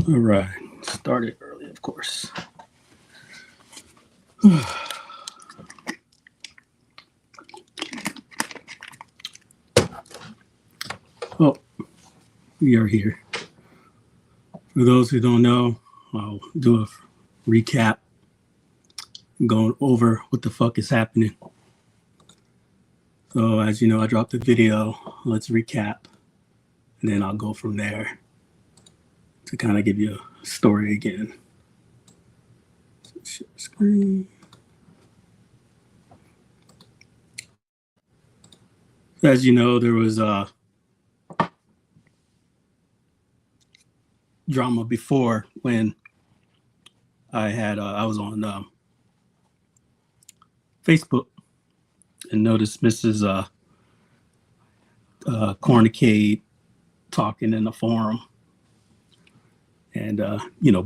All right. Started early, of course. Well, we are here. For those who don't know, I'll do a recap going over what the fuck is happening. So as you know, I dropped a video. Let's recap. And then I'll go from there to kind of give you a story again. Share screen. As you know, there was drama before when I was on Facebook and noticed Mrs. Cornicade talking in the forum and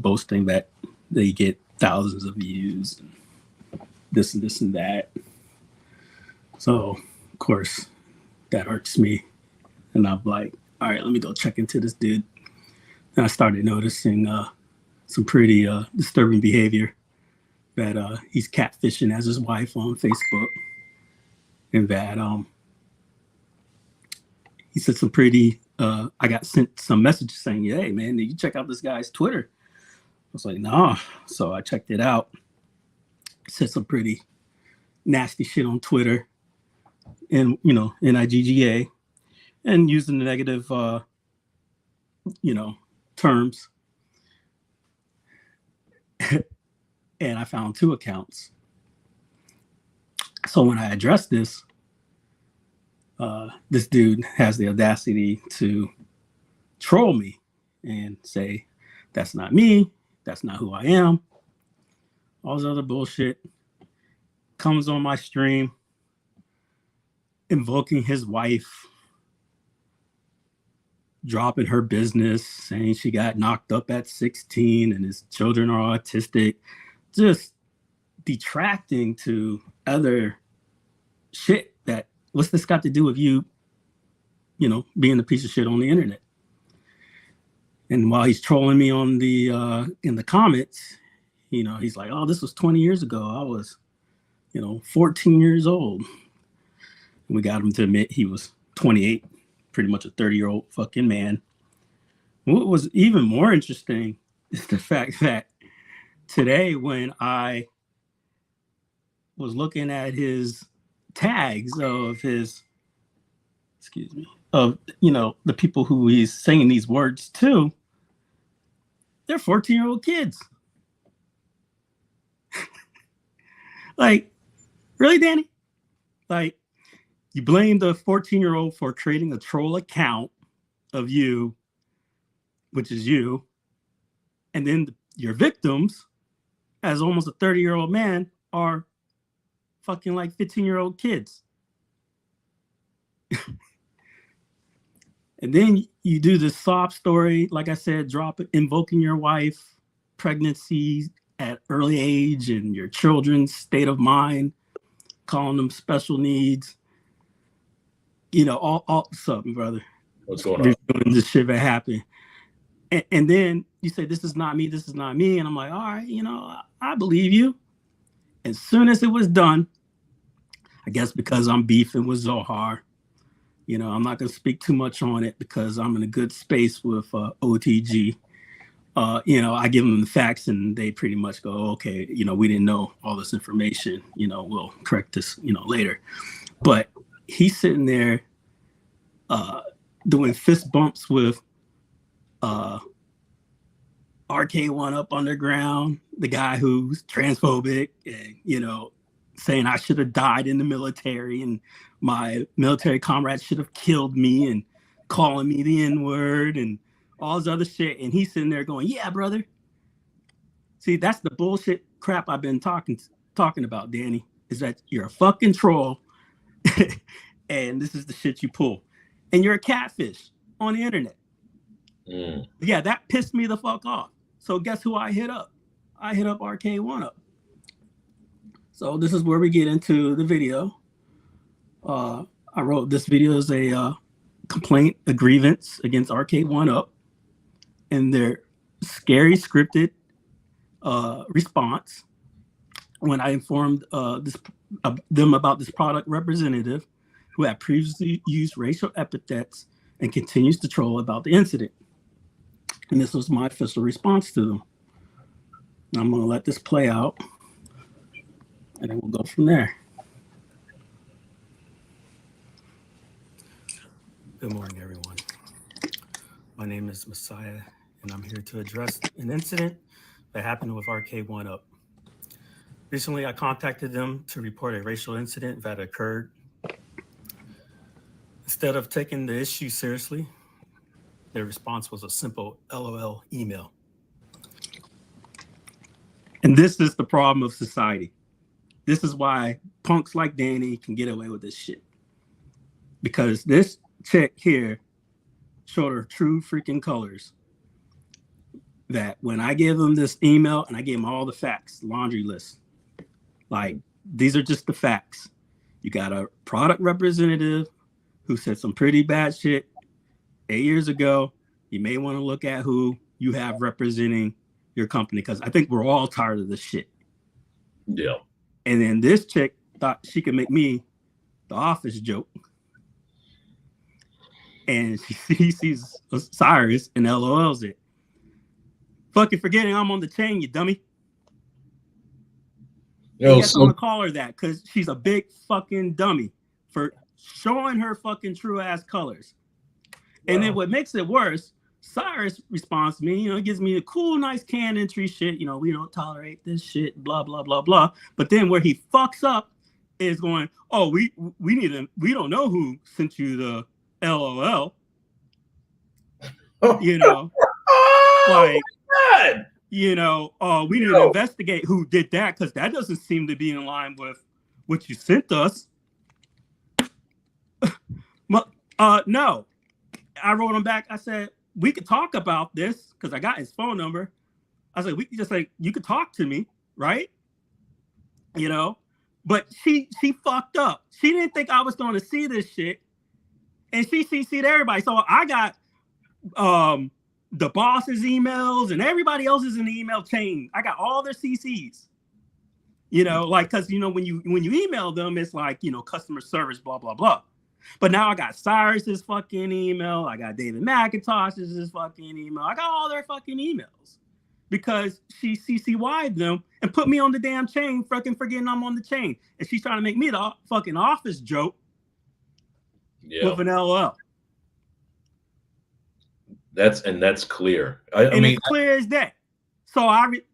boasting that they get thousands of views and this and this and that. So of course that irks me, and I'm like, all right, let me go check into this dude. And I started noticing some pretty disturbing behavior, that he's catfishing as his wife on Facebook, and that he said some pretty I got sent some messages saying, hey man, did you check out this guy's Twitter? I was like, nah. So I checked it out. He said some pretty nasty shit on Twitter, and NIGGA, and using the negative terms. And I found 2 accounts. So when I addressed this, this dude has the audacity to troll me and say, that's not me, that's not who I am, all this other bullshit. Comes on my stream invoking his wife, dropping her business, saying she got knocked up at 16 and his children are autistic, just detracting to other shit that, what's this got to do with you, being a piece of shit on the internet? And while he's trolling me on the in the comments, he's like, oh, this was 20 years ago. I was, 14 years old. And we got him to admit he was 28, pretty much a 30-year-old fucking man. What was even more interesting is the fact that today, when I was looking at his tags of his, the people who he's saying these words to, they're 14-year-old kids. Like, really, Danny? Like, you blame the 14-year-old for creating a troll account of you, which is you, and then your victims, as almost a 30-year-old man, are fucking like 15-year-old kids. And then you do this sob story, like I said, invoking your wife, pregnancy at early age, and your children's state of mind, calling them special needs. All something, brother. What's going on? This shit that happened. And then you say, this is not me, this is not me. And I'm like, all right, I believe you. As soon as it was done, I guess because I'm beefing with Zohar, I'm not going to speak too much on it because I'm in a good space with OTG. I give them the facts and they pretty much go, okay, we didn't know all this information, we'll correct this, later. But he's sitting there doing fist bumps with RK1 Up Underground, the guy who's transphobic and, saying I should have died in the military and my military comrades should have killed me, and calling me the N-word and all this other shit. And he's sitting there going, yeah, brother. See, that's the bullshit crap I've been talking about, Danny, is that you're a fucking troll and this is the shit you pull. And you're a catfish on the internet. Mm. Yeah, that pissed me the fuck off. So guess who I hit up? I hit up RK1 Up. So this is where we get into the video. I wrote this video as a complaint, a grievance against RK1 Up and their scary scripted response when I informed them about this product representative who had previously used racial epithets and continues to troll about the incident. And this was my official response to them. I'm going to let this play out, and then we'll go from there. Good morning, everyone. My name is Messiah, and I'm here to address an incident that happened with RK1UP. Recently, I contacted them to report a racial incident that occurred. Instead of taking the issue seriously, their response was a simple LOL email. And this is the problem of society. This is why punks like Danny can get away with this shit. Because this chick here showed her true freaking colors. That when I gave them this email and I gave them all the facts, laundry list, like these are just the facts. You got a product representative who said some pretty bad shit 8 years ago. You may want to look at who you have representing your company, because I think we're all tired of this shit. Yeah. And then this chick thought she could make me the office joke. And she sees Cyrus and LOLs it. Fucking forgetting I'm on the chain, you dummy. You guys want to call her that because she's a big fucking dummy for showing her fucking true ass colors. Wow. And then what makes it worse, Cyrus responds to me, gives me a cool, nice can entry shit. We don't tolerate this shit, blah, blah, blah, blah. But then where he fucks up is going, oh, we don't know who sent you the LOL. Like, God. We need to investigate who did that because that doesn't seem to be in line with what you sent us. No. I wrote him back. I said, we could talk about this because I got his phone number. I said, we could just you could talk to me, right? But she fucked up. She didn't think I was going to see this shit. And she CC'd everybody. So I got the boss's emails and everybody else is in the email chain. I got all their CCs. Because when you email them, it's like, customer service, blah, blah, blah. But now I got Cyrus's fucking email. I got David McIntosh's fucking email. I got all their fucking emails because she CCY'd them and put me on the damn chain, fucking forgetting I'm on the chain. And she's trying to make me the fucking office joke with an LOL. That's clear. I mean, it's clear as day. So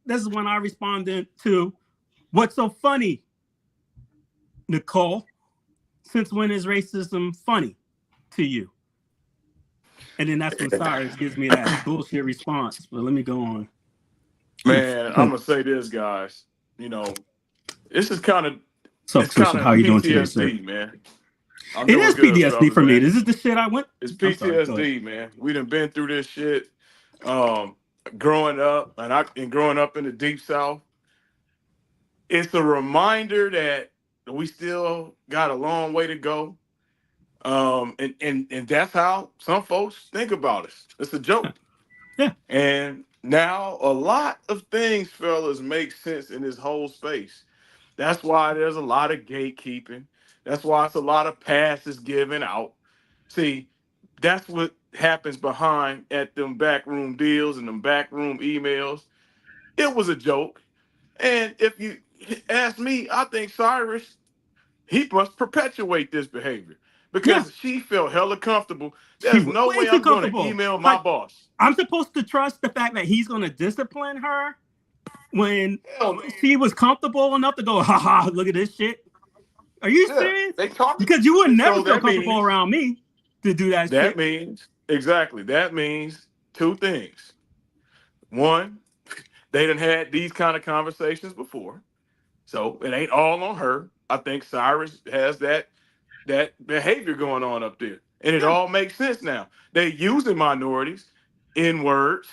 this is when I responded to, what's so funny, Nicole? Since when is racism funny to you? And then that's when Cyrus gives me that bullshit response. But let me go on. Man, I'm gonna say this, guys. This is kind of how you doing today, sir? Man. It is PTSD for me. This is the shit I went. It's PTSD, man. We done been through this shit. Growing up, and growing up in the Deep South, it's a reminder that we still got a long way to go. And that's how some folks think about us. It's a joke. Yeah. And now a lot of things, fellas, make sense in this whole space. That's why there's a lot of gatekeeping. That's why it's a lot of passes given out. See, that's what happens behind at them backroom deals and them backroom emails. It was a joke. And if you ask me, I think Cyrus, he must perpetuate this behavior because she felt hella comfortable. There's no way I'm going to email my boss. I'm supposed to trust the fact that he's going to discipline her when she was comfortable enough to go, haha, look at this shit. Are you serious? Because you would never feel comfortable around me to do that shit. That means two things. One, they done had these kind of conversations before. So it ain't all on her. I think Cyrus has that behavior going on up there. And it all makes sense now. They using minorities, N-words.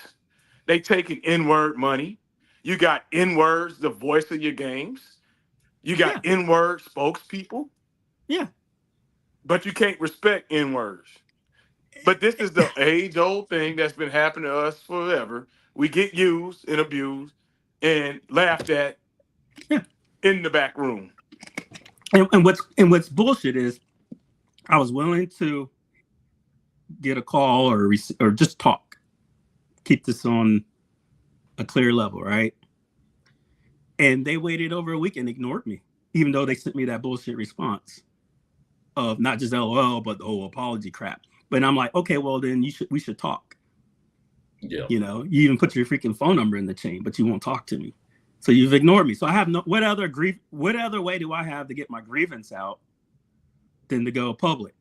They taking N-word money. You got N-words, the voice of your games. You got N-word spokespeople. Yeah. But you can't respect N-words. But this is the age-old thing that's been happening to us forever. we get used and abused and laughed at Yeah. in the back room. And what's bullshit is I was willing to get a call or just talk, keep this on a clear level, right? And they waited over a week and ignored me, even though they sent me that bullshit response of not just LOL, but the whole apology crap. But I'm like, okay, well then we should talk. Yeah. You know, you even put your freaking phone number in the chain, but you won't talk to me. So you've ignored me. So I have what other way do I have to get my grievance out than to go public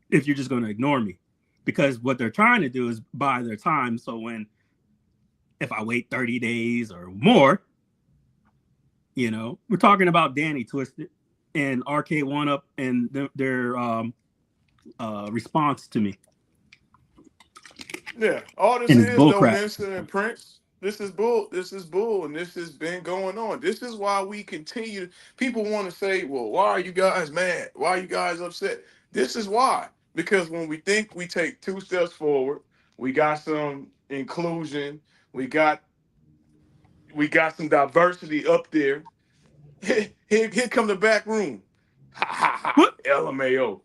if you're just going to ignore me? Because what they're trying to do is buy their time. So if I wait 30 days or more, you know, we're talking about Danny Twisted and RK1UP and their response to me. Yeah, all this And it's is bull though, crap. Vincent and Prince. This is bull. This is bull, and this has been going on. This is why we continue. People want to say, "Well, why are you guys mad? Why are you guys upset?" This is why. Because when we think we take 2 steps forward, we got some inclusion, we got some diversity up there. Here come the back room. Ha ha ha. What LMAO.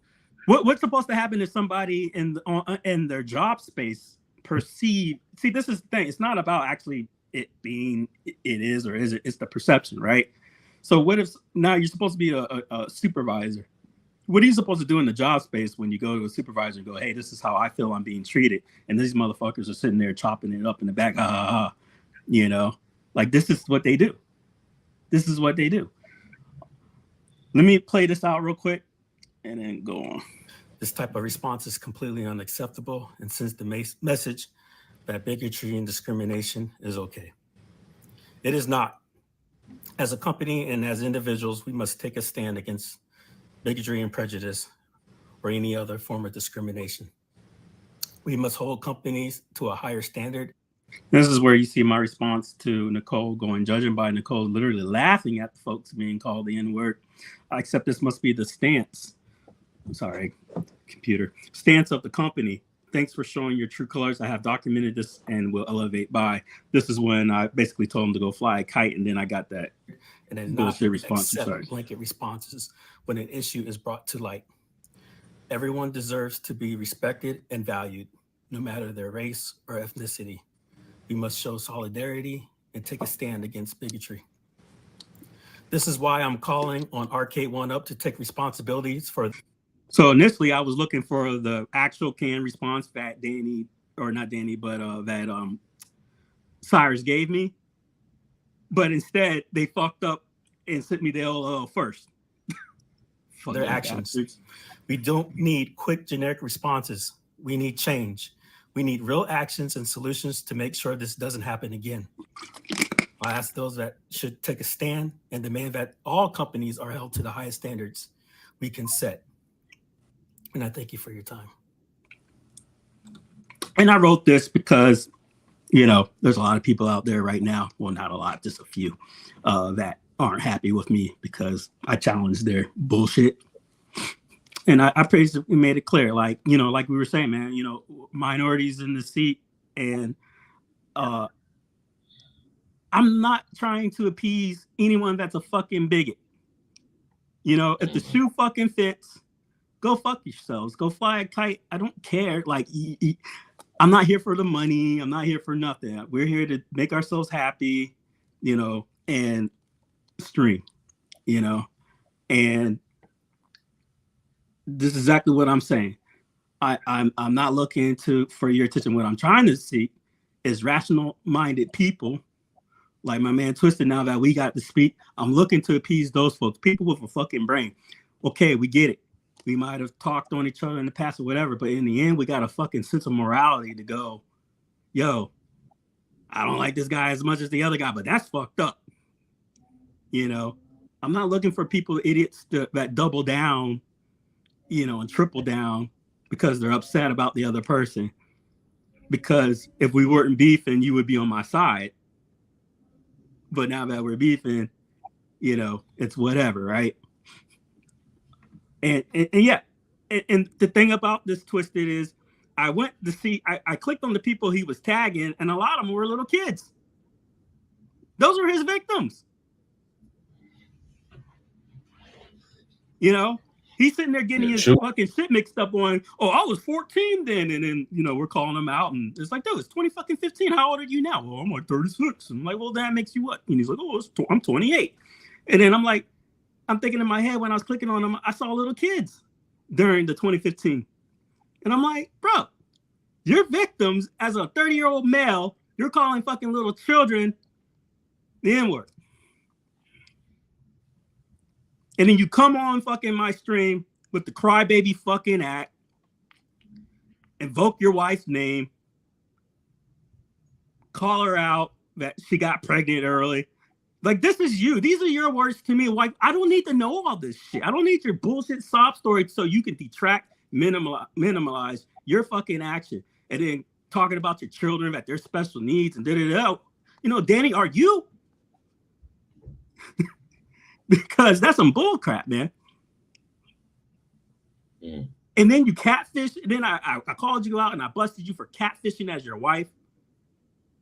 what's supposed to happen if somebody in their job space perceive? See, this is the thing. It's not about actually it being it is or is it. It's the perception, right? So what if now you're supposed to be a supervisor? What are you supposed to do in the job space when you go to a supervisor and go, hey, this is how I feel I'm being treated, and these motherfuckers are sitting there chopping it up in the back, you know, like this is what they do. This is what they do. Let me play this out real quick and then go on. This type of response is completely unacceptable and sends the message that bigotry and discrimination is okay. It is not. As a company and as individuals, we must take a stand against bigotry and prejudice or any other form of discrimination. We must hold companies to a higher standard. This is where you see my response to Nicole going, judging by Nicole literally laughing at the folks being called the N-word. Except this must be the stance. I'm sorry, computer. Stance of the company. Thanks for showing your true colors. I have documented this and will elevate by. This is when I basically told him to go fly a kite, and then I got that and then bullshit response. Blanket responses when an issue is brought to light. Everyone deserves to be respected and valued, no matter their race or ethnicity. We must show solidarity and take a stand against bigotry. This is why I'm calling on RK1UP to take responsibilities for. So initially, I was looking for the actual canned response that Danny, or not Danny, but that Cyrus gave me. But instead, they fucked up and sent me the LOL first. Their actions. Bastards. We don't need quick generic responses. We need change. We need real actions and solutions to make sure this doesn't happen again. I ask those that should take a stand and demand that all companies are held to the highest standards we can set. And I thank you for your time. And I wrote this because, you know, there's a lot of people out there right now, well, not a lot, just a few, that aren't happy with me because I challenged their bullshit. And I praised it, made it clear, like, you know, like we were saying, man, you know, minorities in the seat. And I'm not trying to appease anyone that's a fucking bigot. You know, if the shoe fucking fits, go fuck yourselves. Go fly a kite. I don't care. Like, I'm not here for the money. I'm not here for nothing. We're here to make ourselves happy, you know, and stream, you know. And this is exactly what I'm saying. I'm not looking for your attention. What I'm trying to see is rational-minded people, like my man Twisted. Now that we got to speak, I'm looking to appease those folks, people with a fucking brain. Okay, we get it. We might have talked on each other in the past or whatever, but in the end, we got a fucking sense of morality to go, yo, I don't like this guy as much as the other guy, but that's fucked up. You know, I'm not looking for people, idiots that double down, you know, and triple down because they're upset about the other person. Because if we weren't beefing, you would be on my side. But now that we're beefing, you know, it's whatever, right? And yeah, and the thing about this Twisted is I went to see, I clicked on the people he was tagging, and a lot of them were little kids. Those are his victims. You know, he's sitting there getting his fucking shit mixed up on, oh, I was 14 then. And then, you know, we're calling him out, and it's like, dude, it's 2015. How old are you now? Well, I'm like 36. And I'm like, well, that makes you what? And he's like, oh, I'm 28. And then I'm like, I'm thinking in my head when I was clicking on him, I saw little kids during the 2015. And I'm like, bro, you're victims as a 30-year-old male. You're calling fucking little children the N-word. And then you come on fucking my stream with the crybaby fucking act, invoke your wife's name, call her out that she got pregnant early. Like, this is you. These are your words to me. Like, I don't need to know all this shit. I don't need your bullshit sob story so you can detract, minimize your fucking action. And then talking about your children, that their special needs and da-da-da. You know, Danny, are you? Because that's some bull crap, man. Mm. And then you catfish. And then I called you out and I busted you for catfishing as your wife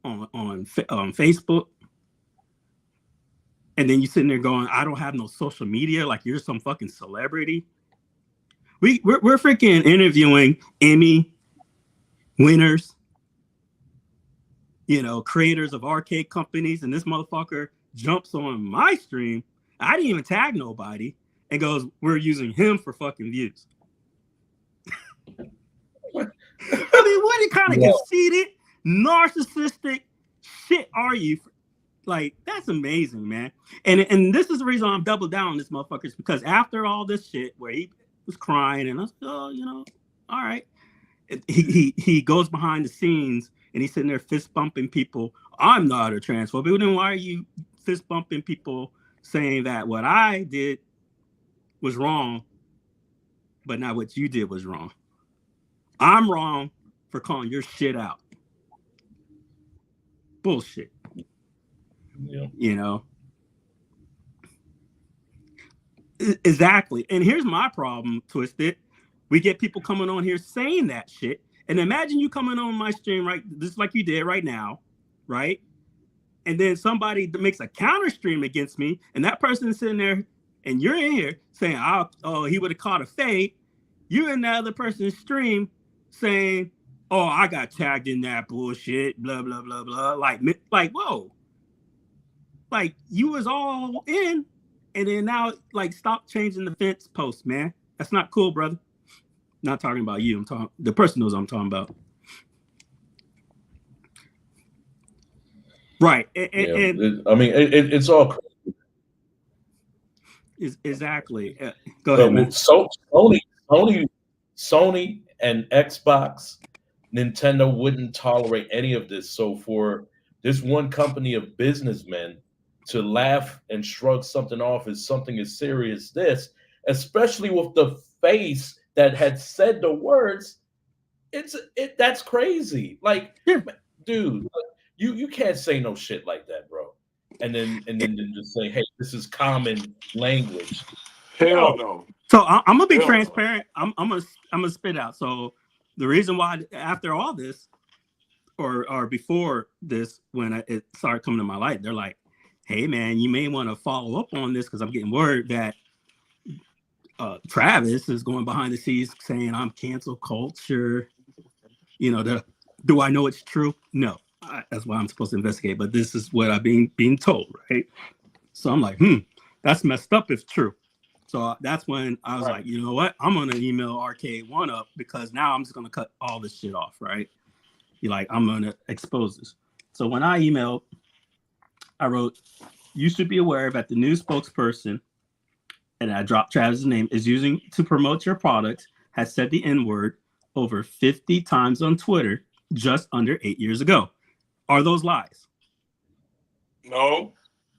on Facebook. And then you sitting there going, I don't have no social media, like you're some fucking celebrity. We're freaking interviewing Emmy winners, you know, creators of arcade companies, and this motherfucker jumps on my stream. I didn't even tag nobody and goes, we're using him for fucking views. I mean, what kind of conceited, narcissistic shit are you? Like, that's amazing, man. And this is the reason I'm double down on this motherfucker, is because after all this shit where he was crying and I was, oh, you know, all right. He goes behind the scenes and he's sitting there fist bumping people. I'm not a transphobe. But then why are you fist bumping people saying that what I did was wrong, but not what you did was wrong? I'm wrong for calling your shit out. Bullshit. Yeah. You know? Exactly. And here's my problem, Twisted. We get people coming on here saying that shit. And imagine you coming on my stream, right? Just like you did right now, right? And then somebody makes a counter stream against me, and that person is sitting there, and you're in here saying, oh, he would have caught a fade. You're in the other person's stream saying, oh, I got tagged in that bullshit, blah, blah, blah, blah. Like, whoa. Like, you was all in, and then now, like, stop changing the fence post, man. That's not cool, brother. Not talking about you. I'm talking, the person knows what I'm talking about. Right. And I mean, it's all crazy. Exactly. Go ahead, man. Sony and Xbox, Nintendo wouldn't tolerate any of this. So for this one company of businessmen to laugh and shrug something off as something as serious as this, especially with the face that had said the words, that's crazy. Like, dude, you can't say no shit like that, bro. And then just say, hey, this is common language. Hell no. So I'm gonna be transparent. I'm gonna spit out. So the reason why after all this, or before this, when it started coming to my light, they're like, hey man, you may want to follow up on this because I'm getting word that Travis is going behind the scenes saying I'm cancel culture. You know, do I know it's true? No. That's why I'm supposed to investigate, but this is what I've been being told, right? So I'm like, that's messed up if true. So that's when I was like, you know what? I'm gonna email Arcade One up because now I'm just gonna cut all this shit off, right? You're like, I'm gonna expose this. So when I emailed, I wrote, you should be aware that the new spokesperson, and I dropped Travis's name, is using to promote your product, has said the N-word over 50 times on Twitter just under 8 years ago. Are those lies? No.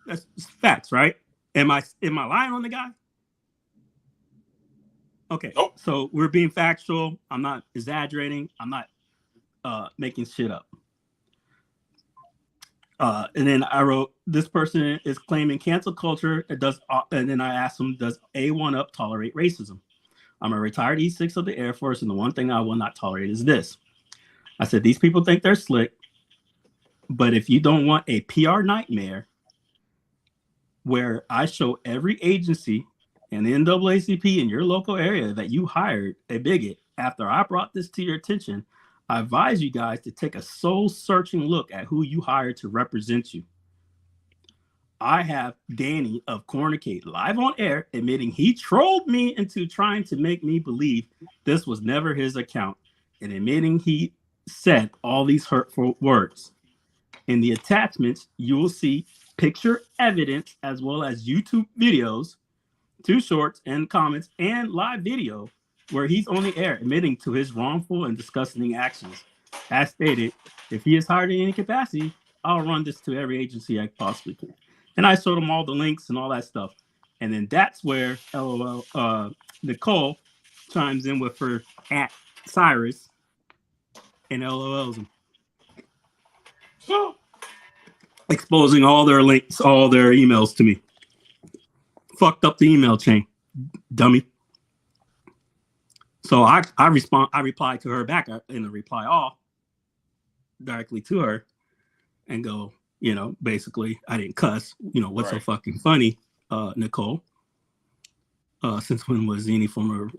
That's facts, right? Am I lying on the guy? Okay. Nope. So we're being factual. I'm not exaggerating. I'm not making shit up. And then I wrote, this person is claiming cancel culture. It does, and then I asked him, does A1UP tolerate racism? I'm a retired E6 of the Air Force, and the one thing I will not tolerate is this. I said, these people think they're slick, but if you don't want a PR nightmare where I show every agency and the NAACP in your local area that you hired a bigot after I brought this to your attention, I advise you guys to take a soul-searching look at who you hired to represent you. I have Danny of Cornicate live on air admitting he trolled me into trying to make me believe this was never his account and admitting he said all these hurtful words. In the attachments, you will see picture evidence as well as YouTube videos, 2 shorts and comments, and live video where he's on the air admitting to his wrongful and disgusting actions. As stated, if he is hired in any capacity, I'll run this to every agency I possibly can. And I showed him all the links and all that stuff. And then that's where Nicole chimes in with her at Cyrus and LOLs him. Exposing all their links, all their emails to me. Fucked up the email chain, dummy. So I replied to her back in a reply all directly to her and go, basically, I didn't cuss. What's so fucking funny, Nicole? Since when was any form of,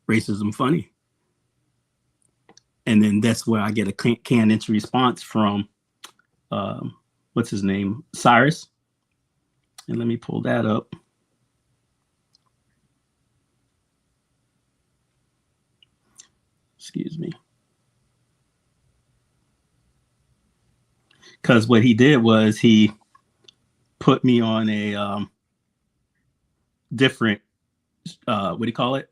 racism funny? And then that's where I get a canned entry response from, what's his name? Cyrus. And let me pull that up. Excuse me. Because what he did was he put me on a different, what do you call it?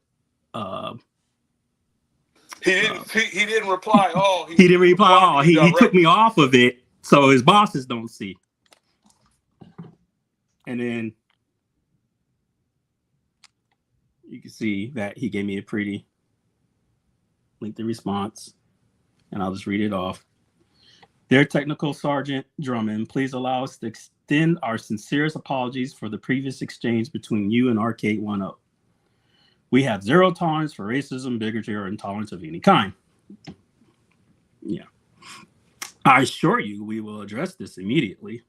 He didn't reply all. He didn't reply all. He took me off of it so his bosses don't see. And then you can see that he gave me a pretty lengthy response, and I'll just read it off. Dear Technical Sergeant Drummond, please allow us to extend our sincerest apologies for the previous exchange between you and Arcade 1UP. We have zero tolerance for racism, bigotry, or intolerance of any kind. Yeah. I assure you we will address this immediately.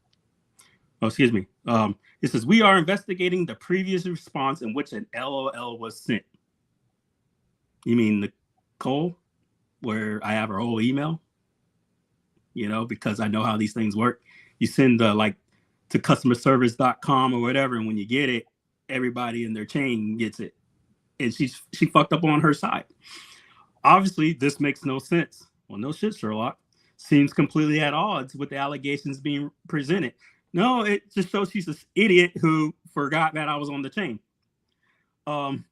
Oh, excuse me. It says, we are investigating the previous response in which an LOL was sent. You mean Nicole, where I have her whole email? Because I know how these things work. You send to customerservice.com or whatever, and when you get it, everybody in their chain gets it. And she fucked up on her side. Obviously, this makes no sense. Well, no shit, Sherlock. Seems completely at odds with the allegations being presented. No, it just shows she's this idiot who forgot that I was on the chain. And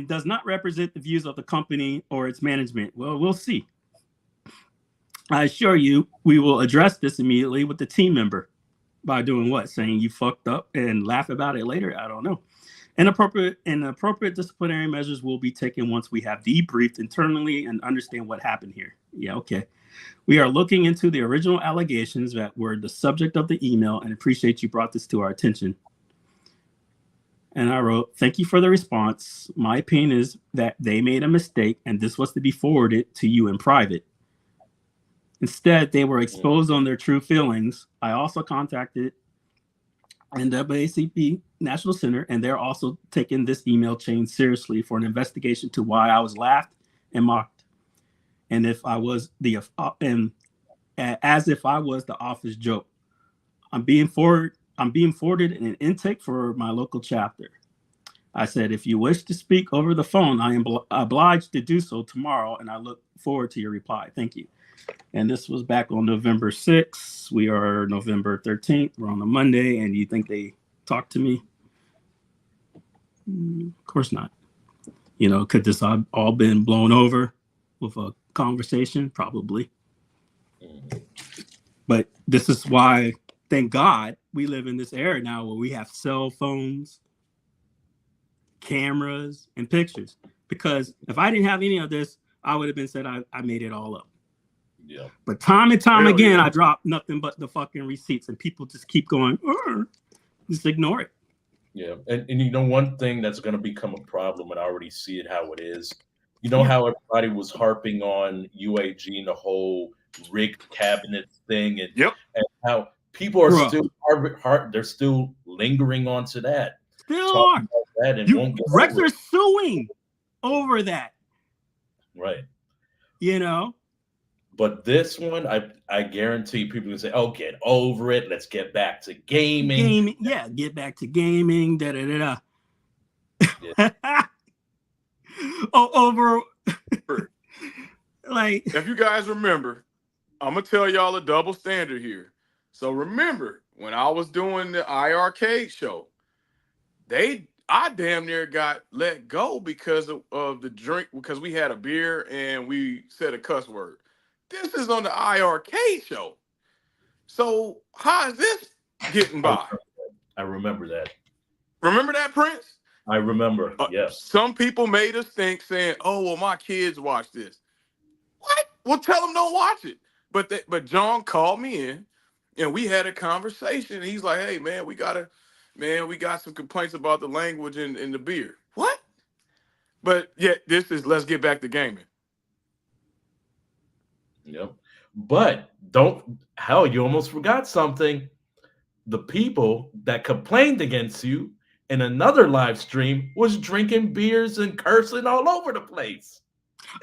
does not represent the views of the company or its management. Well, we'll see. I assure you, we will address this immediately with the team member. By doing what? Saying you fucked up and laugh about it later? I don't know. Appropriate disciplinary measures will be taken once we have debriefed internally and understand what happened here. Yeah, okay. We are looking into the original allegations that were the subject of the email and appreciate you brought this to our attention. And I wrote, thank you for the response. My opinion is that they made a mistake and this was to be forwarded to you in private. Instead, they were exposed on their true feelings. I also contacted NAACP National Center, and they're also taking this email chain seriously for an investigation to why I was laughed and mocked, and if I was as if I was the office joke. I'm being forwarded an intake for my local chapter. I said, if you wish to speak over the phone, I am obliged to do so tomorrow, and I look forward to your reply. Thank you. And this was back on November 6th. We are November 13th. We're on a Monday, and you think they talked to me? Of course not. Could this all been blown over with a conversation? Probably. But this is why, thank God, we live in this era now where we have cell phones, cameras, and pictures. Because if I didn't have any of this, I would have been said I made it all up. Yeah. But time and time again, I drop nothing but the fucking receipts, and people just keep going, just ignore it. Yeah. And one thing that's going to become a problem, and I already see it how it is, You know how everybody was harping on UAG and the whole rigged cabinet thing, and how people are Bruh. still they're still lingering onto that, Still talking are. about that, and won't get Rex over are it. suing over that. Right. You know? But this one, I guarantee people can say, "Oh, get over it. Let's get back to gaming." Yeah, get back to gaming. Da da da da. Over like if you guys remember, I'm gonna tell y'all a double standard here. So remember, when I was doing the IRK show, I damn near got let go because of the drink, because we had a beer and we said a cuss word. This is on the IRK show. So how is this getting by? I remember that. Remember that, Prince? I remember. Yes. Some people made us think, saying, "Oh, well, my kids watch this." What? Well, tell them don't watch it. But John called me in, and we had a conversation. And he's like, "Hey, man, we got some complaints about the language in the beer." What? But yet, let's get back to gaming. Yep. But you almost forgot something. The people that complained against you in another live stream was drinking beers and cursing all over the place.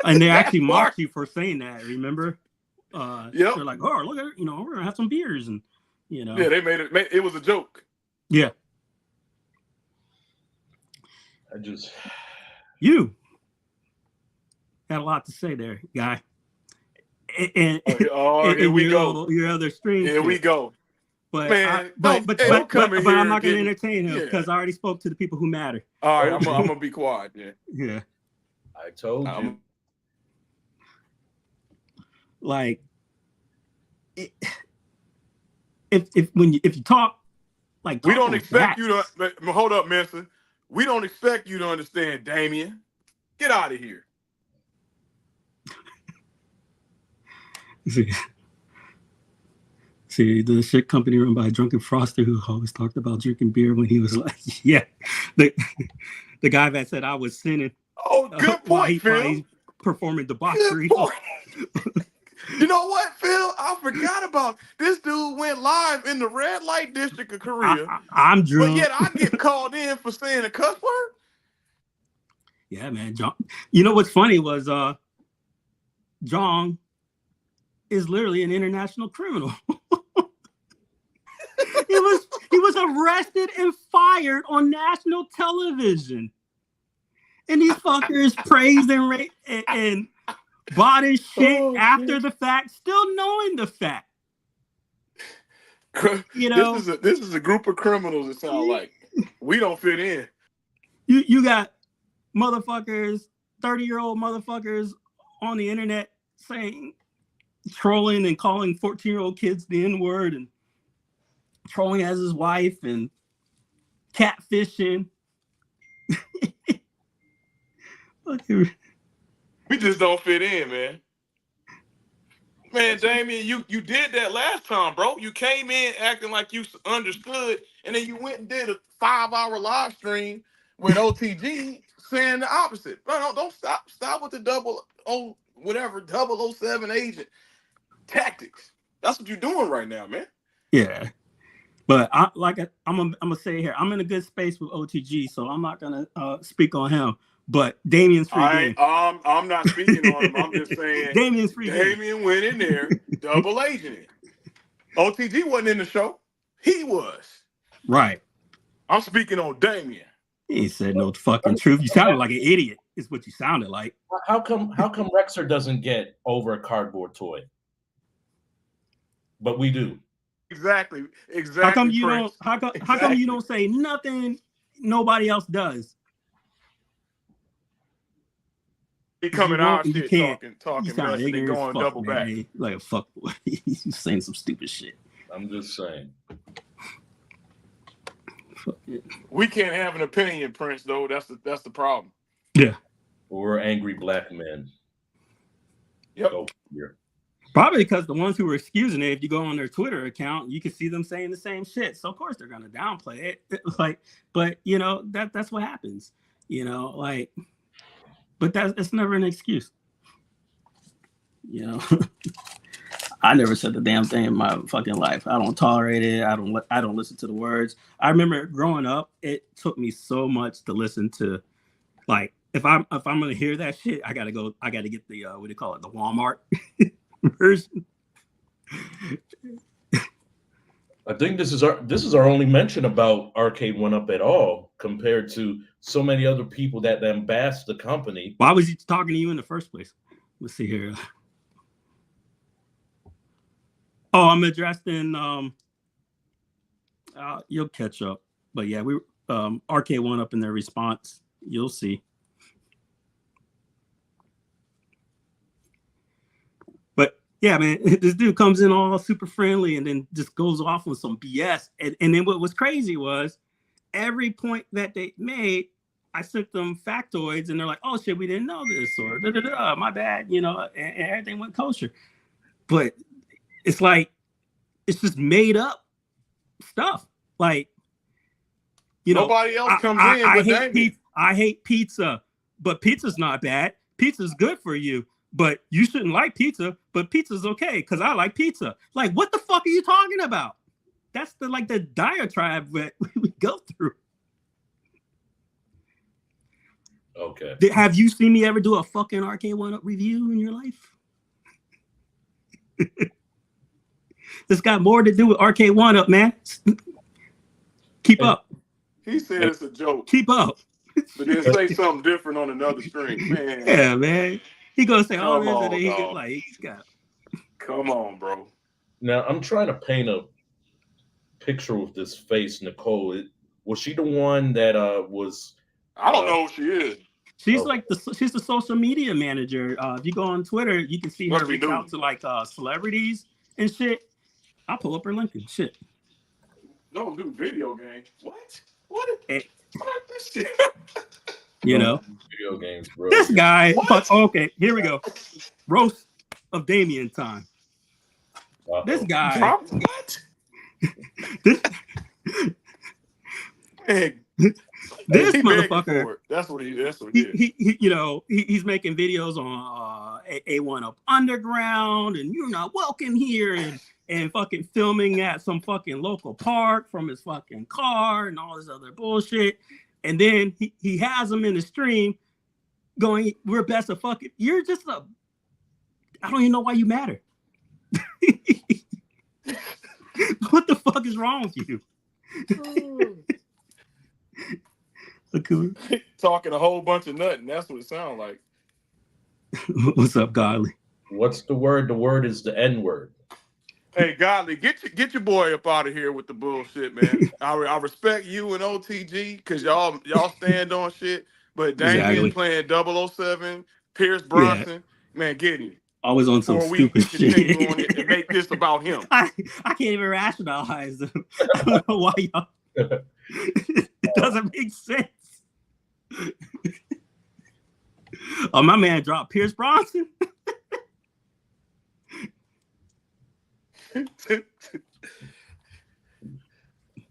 And they actually mocked you for saying that, remember? Yep. They're like, "Oh, look at it, we're gonna have some beers," and Yeah, they made it was a joke. Yeah. You had a lot to say there, guy. And here we go. Your other stream. Here we go. But man, but I'm not going to entertain him because I already spoke to the people who matter. All right, I'm gonna be quiet. Yeah. I told you. Like, if you talk, like, we don't expect you to hold up, Mister. We don't expect you to understand, Damien. Get out of here. See, the shit company run by a drunken froster who always talked about drinking beer when he was like, yeah, the guy that said I was sinning. Oh, good point, Phil. He's performing debauchery. You know what, Phil? I forgot about this dude went live in the red light district of Korea. I'm drunk. But yet I get called in for saying a cuss word? Yeah, man. John. You know what's funny was John is literally an international criminal. He was arrested and fired on national television. And these fuckers praised and bought his shit after the fact, still knowing the fact. This is a group of criminals, it sounds like. We don't fit in. You got motherfuckers, 30-year-old motherfuckers on the internet trolling and calling 14-year-old kids the N-word and trolling as his wife and catfishing. We just don't fit in, man. Man, Damien, you did that last time, bro. You came in acting like you understood, and then you went and did a 5-hour live stream with OTG saying the opposite. No, don't stop. Stop with the 007 agent tactics. That's what you're doing right now, man. Yeah. But I'm gonna say here, I'm in a good space with OTG, so I'm not gonna speak on him. But Damien's free game. I'm not speaking on him. I'm just saying Damien's free game. Damien went in there, double agenting. OTG wasn't in the show. He was. Right. I'm speaking on Damien. He ain't said no fucking truth. You sounded like an idiot, is what you sounded like. How come Rexer doesn't get over a cardboard toy? But we do. Exactly. How come you don't? How come you don't say nothing nobody else does? He coming out shit talking you sound mess and going fuck, double man. back. Like a fuck boy. He's saying some stupid shit. I'm just saying. We can't have an opinion, Prince, though. That's the problem. Yeah. We're angry black men. Yep. Go here. Probably because the ones who were excusing it, if you go on their Twitter account, you can see them saying the same shit. So of course they're gonna downplay it. But that's what happens. but it's never an excuse. You know, I never said the damn thing in my fucking life. I don't tolerate it. I don't listen to the words. I remember growing up, it took me so much to listen to, like, if I'm gonna hear that shit, I gotta get the what do you call it, the Walmart version. I think this is our only mention about Arcade 1UP at all, compared to so many other people that bash the company. Why was he talking to you in the first place? Let's see here. Oh, I'm addressing. You'll catch up, but yeah, we Arcade 1UP in their response. You'll see. But yeah, man, this dude comes in all super friendly and then just goes off on some BS. And then what was crazy was every point that they made, I sent them factoids and they're like, oh shit, we didn't know this, or my bad, you know, and everything went kosher. But it's like, it's just made up stuff. Like, you know, nobody else comes in but Damien. I hate pizza, but pizza's not bad. Pizza's good for you, but you shouldn't like pizza, but pizza's okay because I like pizza. Like, what the fuck are you talking about? That's the diatribe that we go through. Okay. Have you seen me ever do a fucking Arcade 1UP review in your life? This got more to do with Arcade 1UP, man. Keep up. He said it's a joke. Keep up. But then say something different on another stream, man. Yeah, man. He gonna say all this and then he's got. Come on, bro. Now I'm trying to paint a picture with this face, Nicole. Was she the one that was? I don't know who she is. She's she's the social media manager. If you go on Twitter, you can see her reach out to like celebrities and shit. I'll pull up her link and shit. Don't do video games. What? What this shit? You know, video games, bro. This guy. Okay, here we go. Roast of Damien time. Uh-oh. This guy. What? This motherfucker. That's what he did. He you know, he's making videos on A1UP Underground, and you're not welcome here, and fucking filming at some fucking local park from his fucking car and all this other bullshit. And then he has him in the stream going, we're best of fucking, you're just I don't even know why you matter. What the fuck is wrong with you? Talking a whole bunch of nothing. That's what it sounds like. What's up, Godly? What's the word? The word is the N word. Hey, Godly, get your boy up out of here with the bullshit, man. I respect you and OTG because y'all stand on shit. But Damien playing 007, Pierce Brosnan, man, get him. Always on some stupid shit. On it and make this about him. I can't even rationalize them. I don't know why y'all. It doesn't make sense. Oh, my man dropped Pierce Brosnan. I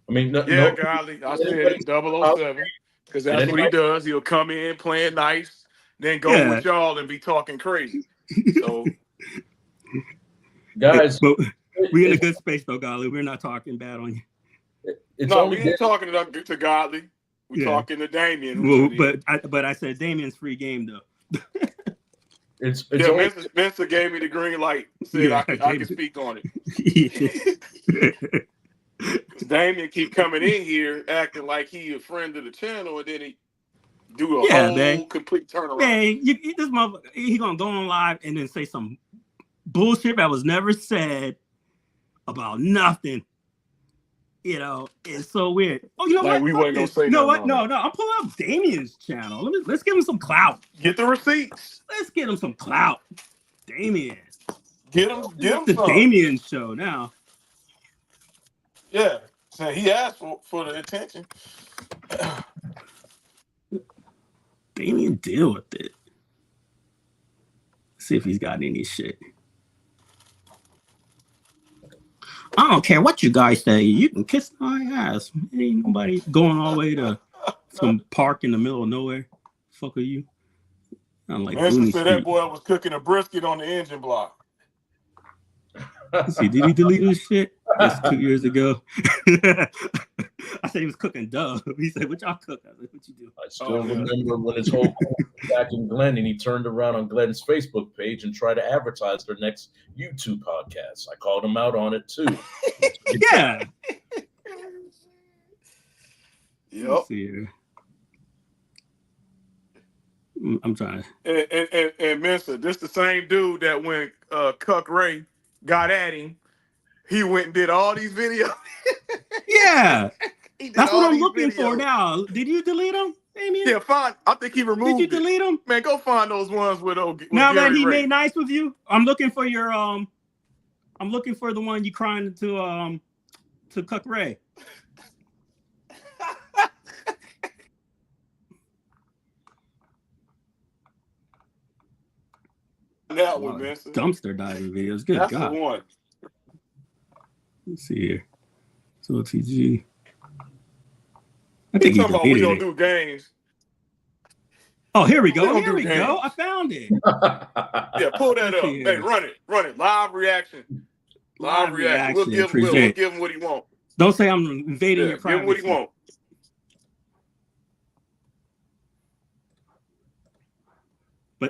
mean, Golly, I said it, 007, because that's what he does. He'll come in playing nice, then go with y'all and be talking crazy. So, guys, but we're in a good space though, Golly. We're not talking bad on you. We ain't talking to Godly. We're talking to Damien. Well, but I said Damien's free game though. Vincent gave me the green light. Said I can speak on it. Damien keep coming in here acting like he a friend of the channel, and then he do a whole complete turnaround. Man, this motherfucker, he gonna go on live and then say some bullshit that was never said about nothing. You know, it's so weird. Oh, you know what? We wasn't gonna say. You know what? No. I'm pulling up Damien's channel. Let's give him some clout. Get the receipts. Let's get him some clout. Damien. Get him the some. Damien show now. Yeah. So he asked for the attention. Damien, deal with it. See if he's got any shit. I don't care what you guys say. You can kiss my ass. Ain't nobody going all the way to some park in the middle of nowhere. Fuck are you? Sound like Mensa Booney said that Street. boy was cooking a brisket on the engine block. Let's see, did he delete his shit? That's 2 years ago. I said he was cooking dough. He said, "What y'all cook?" I said, "What you do?" I still remember when his whole back in Glenn, and he turned around on Glenn's Facebook page and tried to advertise their next YouTube podcast. I called him out on it too. Yeah. Yep. Let's see here. I'm trying. And Mensa, this the same dude that when Cuck Ray got at him, he went and did all these videos. Yeah. He did That's all what I'm these looking for videos. now. Did you delete them, Damien? Yeah, fine. I think he removed Did you delete them? Man, go find those ones with Now that Gary he Ray. made nice with you, I'm looking for your I'm looking for the one you crying to Cuck Ray. That one, Mensa. Dumpster diving videos. Good That's God. the one. Let's see here. So TG. I think he talking about we deleted don't it. do games. Oh, here we go. don't Here do we games. go. I found it. Yeah, pull that up. Yeah. Hey, run it. Live reaction. Live reaction. We'll give him what he wants. Don't say I'm invading your Give privacy. him what he wants.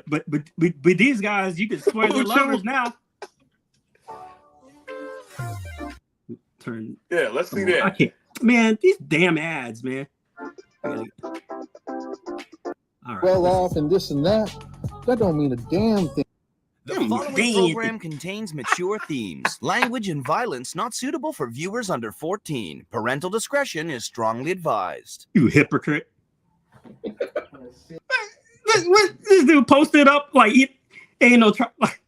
But these guys, you can swear they're lovers now. Turn. Yeah, let's see on. that. I can't. Man, these damn ads, man. All right, well off and this and that. That don't mean a damn thing. The following program contains mature themes, language, and violence not suitable for viewers under 14. Parental discretion is strongly advised. You hypocrite. This dude posted up like he ain't no like,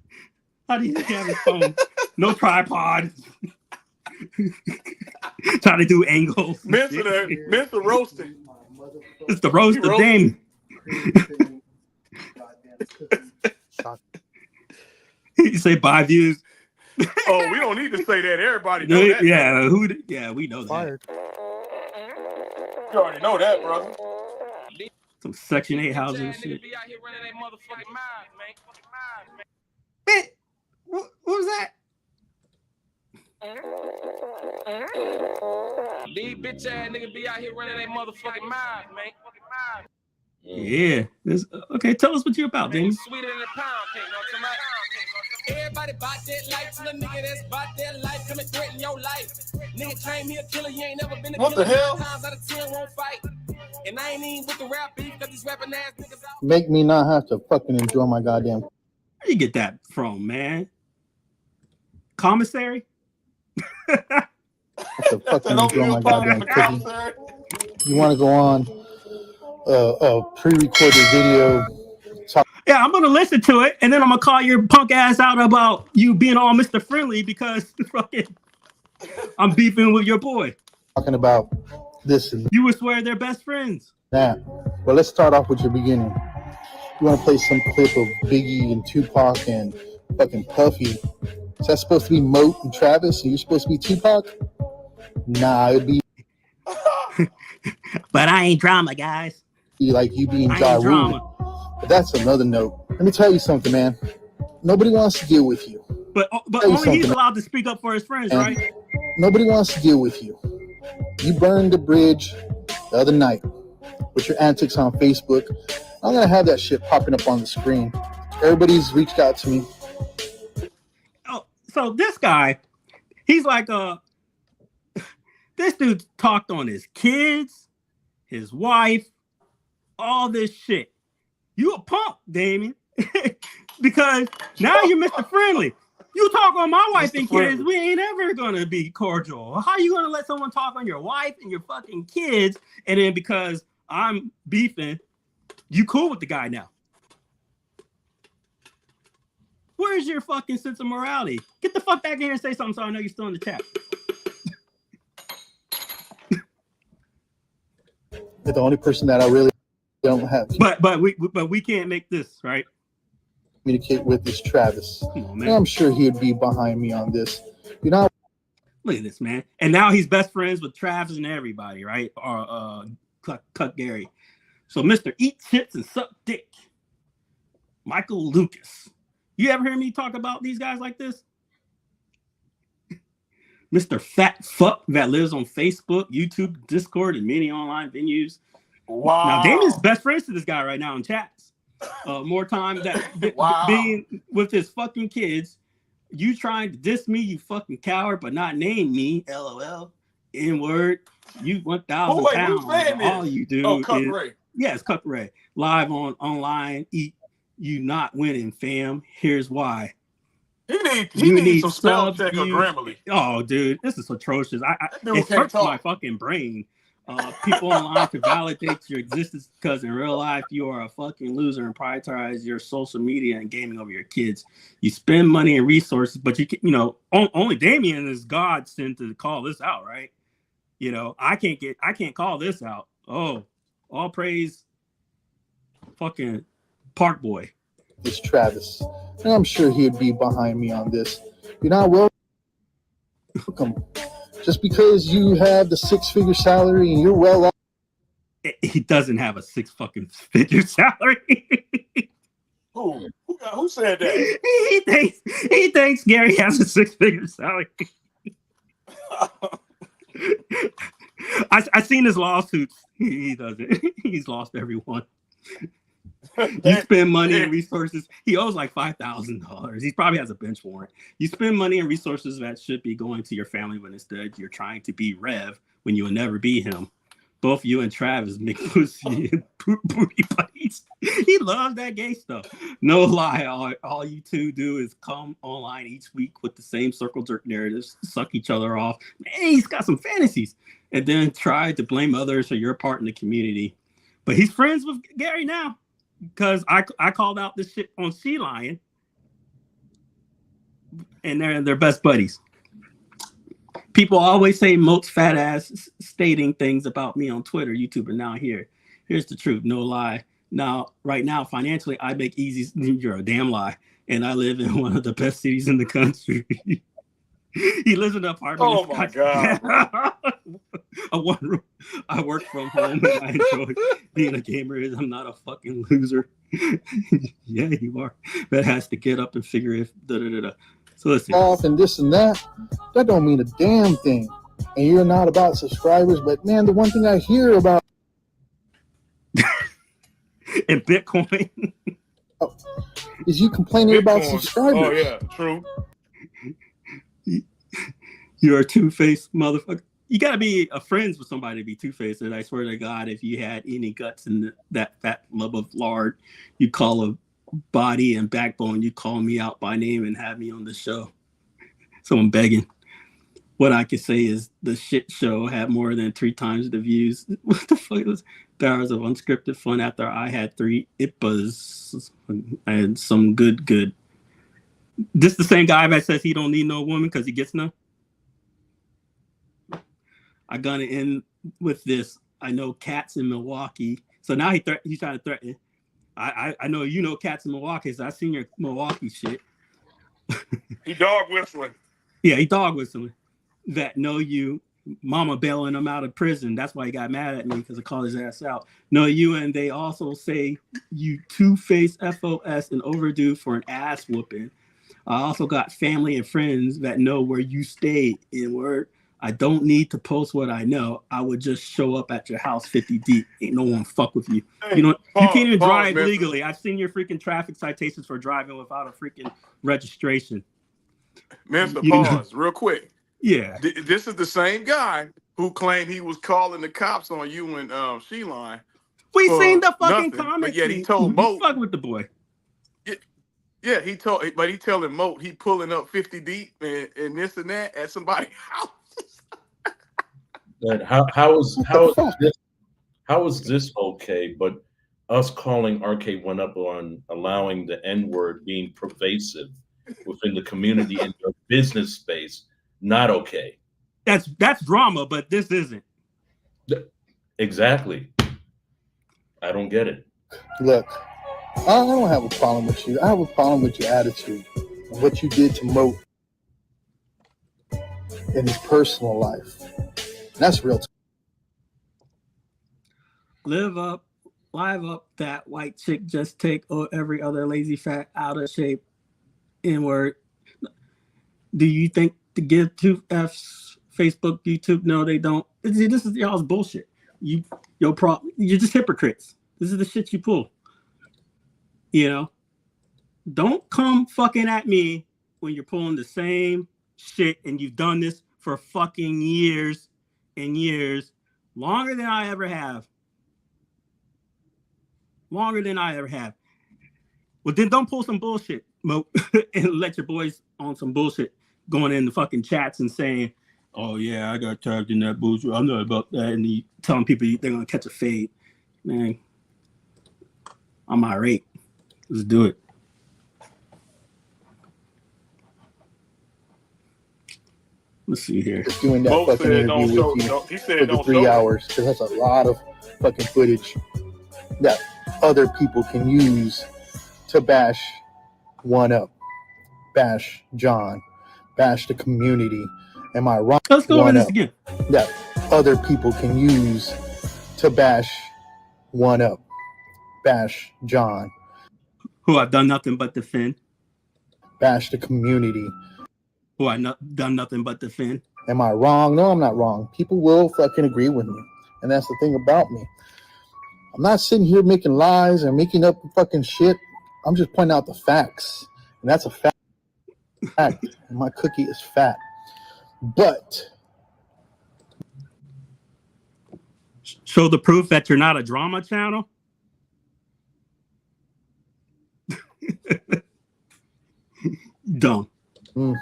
how do you have his phone? No tripod. Trying to do angles. Mensa roasting. It's the roast of Damien. You say 5 views. Oh, we don't need to say that. Everybody know that. Yeah, we know Fired. that. You already know that, brother. Some Section 8 housing and shit. Man, what was that? These bitch ass niggas be out here running their motherfucking mouth, man. Yeah. Okay, tell us what you're about, Damien. Sweeter than a pound cake, know what I'm talking about? Everybody bought that life till a nigga that's bought that life come and threaten your life. Nigga claim he a killer, you ain't never been a What killer. the hell? 9 times out of 10 won't fight. And I ain't even with the rap beef because these rapping ass niggas out. Make me not have to fucking enjoy my goddamn. Where you get that from, man? Commissary? Have to fucking enjoy my goddamn cookie. You want to go on a pre-recorded video? Yeah, I'm gonna listen to it, and then I'm gonna call your punk ass out about you being all Mr. Friendly because fucking I'm beefing with your boy. Talking about this and You would swear they're best friends. that. But let's start off with your beginning. You want to play some clip of Biggie and Tupac and fucking Puffy? Is that supposed to be Moat and Travis, and you're supposed to be Tupac? Nah, it'd be But I ain't drama, guys. like you being I Ja ain't Rule. drama. But that's another note. Let me tell you something, man. Nobody wants to deal with you. But Tell you only he's something. allowed to speak up for his friends, And right? nobody wants to deal with you. You burned the bridge the other night with your antics on Facebook. I'm gonna have that shit popping up on the screen. Everybody's reached out to me. Oh, so this guy, he's like this dude talked on his kids, his wife, all this shit. You a punk, Damien. Because now you're Mr. Friendly. You talk on my wife and kids, we ain't ever gonna be cordial. How you gonna let someone talk on your wife and your fucking kids, and then because I'm beefing, you cool with the guy now? Where's your fucking sense of morality? Get the fuck back in here and say something so I know you're still in the chat. You're the only person that I really don't have to But we can't make this, right? communicate with is Travis. Come on, And man. I'm sure he'd be behind me on this. You know, Look at this, man. And now he's best friends with Travis and everybody, right? Or Cut Gary. So Mr. Eat Chips and Suck Dick. Michael Lucas. You ever hear me talk about these guys like this? Mr. Fat Fuck that lives on Facebook, YouTube, Discord, and many online venues. Wow. Now, Damien's best friends to this guy right now in chats. More time that being with his fucking kids. You trying to diss me, you fucking coward, but not name me. LOL. N-word. You 1,000 pounds. All you do is Ray. Yes, Cup Ray. Live online. Eat you not winning, fam. Here's why. He needs some spell check or Grammarly. Oh, dude, this is atrocious. It hurts my fucking brain. People online to validate your existence because in real life you are a fucking loser and prioritize your social media and gaming over your kids. You spend money and resources, but only Damien is God sent to call this out, right? I can't call this out. Oh, all praise, fucking Park Boy. It's Travis, and I'm sure he'd be behind me on this. You're not welcome. Just because you have the 6-figure salary and you're well off. He doesn't have a 6-figure salary. Who said that? He thinks Gary has a 6-figure salary. I seen his lawsuits. He doesn't. He's lost everyone. You spend money and resources. He owes like $5,000. He probably has a bench warrant. You spend money and resources that should be going to your family when instead you're trying to be Rev when you will never be him. Both you and Travis make pussy and booty buddies. He loves that gay stuff. No lie, all you two do is come online each week with the same circle jerk narratives, suck each other off. Man, he's got some fantasies. And then try to blame others for your part in the community. But he's friends with Gary now. Because I called out this shit on Sea Lion, and they're best buddies. People always say Moat's fat ass stating things about me on Twitter, YouTube, and now here. Here's the truth, no lie. Now, right now, financially, I make easy. You're a damn lie, and I live in one of the best cities in the country. He lives in an apartment. Oh my God. A one room. I work from home and I enjoy being a gamer. I'm not a fucking loser. Yeah, you are. That has to get up and figure if So listen. Off and this and that don't mean a damn thing. And you're not about subscribers, but man, the one thing I hear about in Bitcoin is you complaining about subscribers. Oh yeah, true. You're a two-faced motherfucker. You gotta be friends with somebody to be two-faced. And I swear to God, if you had any guts in that fat lump of lard, you'd call a body and backbone. You'd call me out by name and have me on the show. So I'm begging. What I could say is the shit show had more than 3 times the views. What the fuck was 3 hours of unscripted fun after I had 3 IPAs and some good. This the same guy that says he don't need no woman because he gets none. I gonna end with this. I know cats in Milwaukee. So now he's trying to threaten. I know you know cats in Milwaukee. So I seen your Milwaukee shit. He dog whistling. Yeah, he dog whistling. That know you, mama bailing him out of prison. That's why he got mad at me because I called his ass out. Know you, and they also say you two-faced FOS and overdue for an ass whooping. I also got family and friends that know where you stay in word. I don't need to post what I know. I would just show up at your house 50 deep. Ain't no one fuck with you. Hey, You can't even drive man. legally. I've seen your freaking traffic citations for driving without a freaking registration. Mister, You know. pause real quick. Yeah. This is the same guy who claimed he was calling the cops on you and She-Line. We for seen the fucking nothing, comments. but yet he told Moat. Fuck with the boy. Yeah, he telling Moat he pulling up 50 deep and this and that at somebody's house. And how is this okay? But us calling RK1UP on allowing the N-word being pervasive within the community in your business space, not okay. That's drama, but this isn't. Exactly. I don't get it. Look, I don't have a problem with you. I have a problem with your attitude and what you did to Moat in his personal life. That's real. Live up live up that white chick just take every other lazy fat out of shape N-word. Do you think to give two F's Facebook, YouTube? No, they don't. This is y'all's bullshit. You're just hypocrites. This is the shit you pull. You know? Don't come fucking at me when you're pulling the same shit and you've done this for fucking years and years, longer than I ever have. Longer than I ever have. Well, then don't pull some bullshit, Mo, and let your boys on some bullshit going in the fucking chats and saying, oh, yeah, I got tagged in that bullshit. I'm not about that. And you telling people they're going to catch a fade. Man, I'm irate. Let's do it. Let's see here. Just doing that Mo fucking said interview don't with show. you He said for the don't 3 show. hours, because that's a lot of fucking footage that other people can use to bash 1UP, bash John, bash the community. Am I wrong? Let's go over this 1UP, again. that other people can use to bash 1UP, bash John, Who I've done nothing but defend. bash the community. Who I've done nothing but defend. Am I wrong? No, I'm not wrong. People will fucking agree with me. And that's the thing about me. I'm not sitting here making lies and making up fucking shit. I'm just pointing out the facts. And that's a fact. And my cookie is fat. But Show the proof that you're not a drama channel. Dumb. you're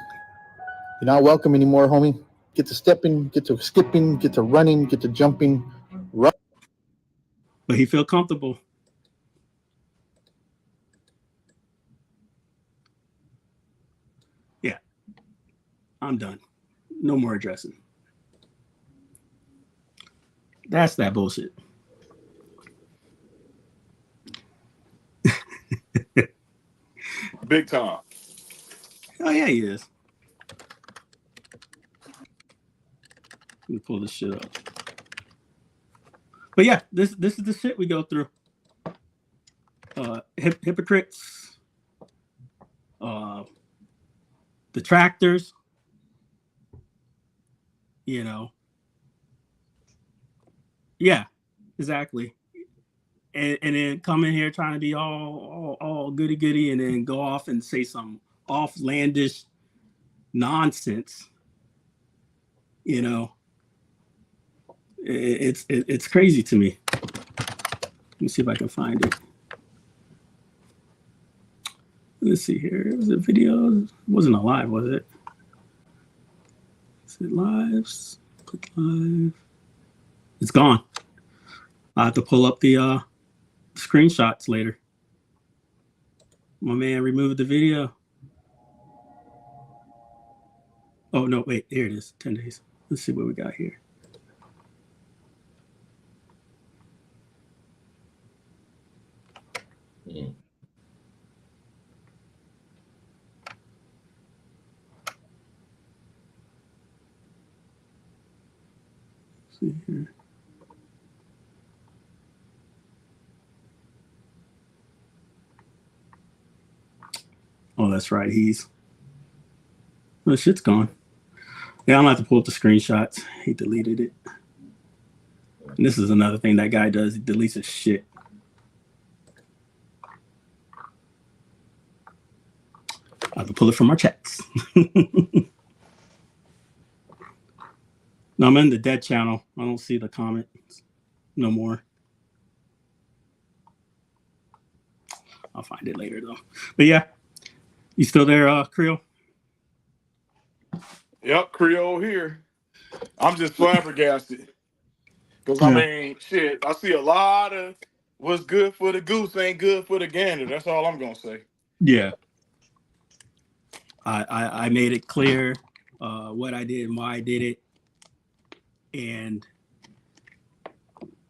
not welcome anymore, homie. Get to stepping, get to skipping, get to running, get to jumping. Run. But he feel comfortable. Yeah. I'm done. No more addressing. That's that bullshit. Big time. Oh yeah, he is. Let me pull this shit up. But yeah, this is the shit we go through. Hypocrites, detractors, you know. Yeah, exactly. And then come in here trying to be all goody goody, and then go off and say some offlandish nonsense. You know, it's crazy to me. Let me see if I can find it. Let's see here. It was a video. It wasn't a live, was it? Is it live? Click live. It's gone. I have to pull up the screenshots later. My man removed the video. Oh, no, wait. Here it is. 10 days. Let's see what we got here. See here. Oh, that's right. The shit's gone. Yeah, I'm gonna have to pull up the screenshots. He deleted it. And this is another thing that guy does. He deletes his shit. I have to pull it from our chats. No, I'm in the dead channel. I don't see the comments no more. I'll find it later though. But yeah, you still there, Creole? Yep, Creole here. I'm just flabbergasted. Because, I mean, shit, I see a lot of what's good for the goose ain't good for the gander. That's all I'm going to say. Yeah. I made it clear what I did and why I did it. And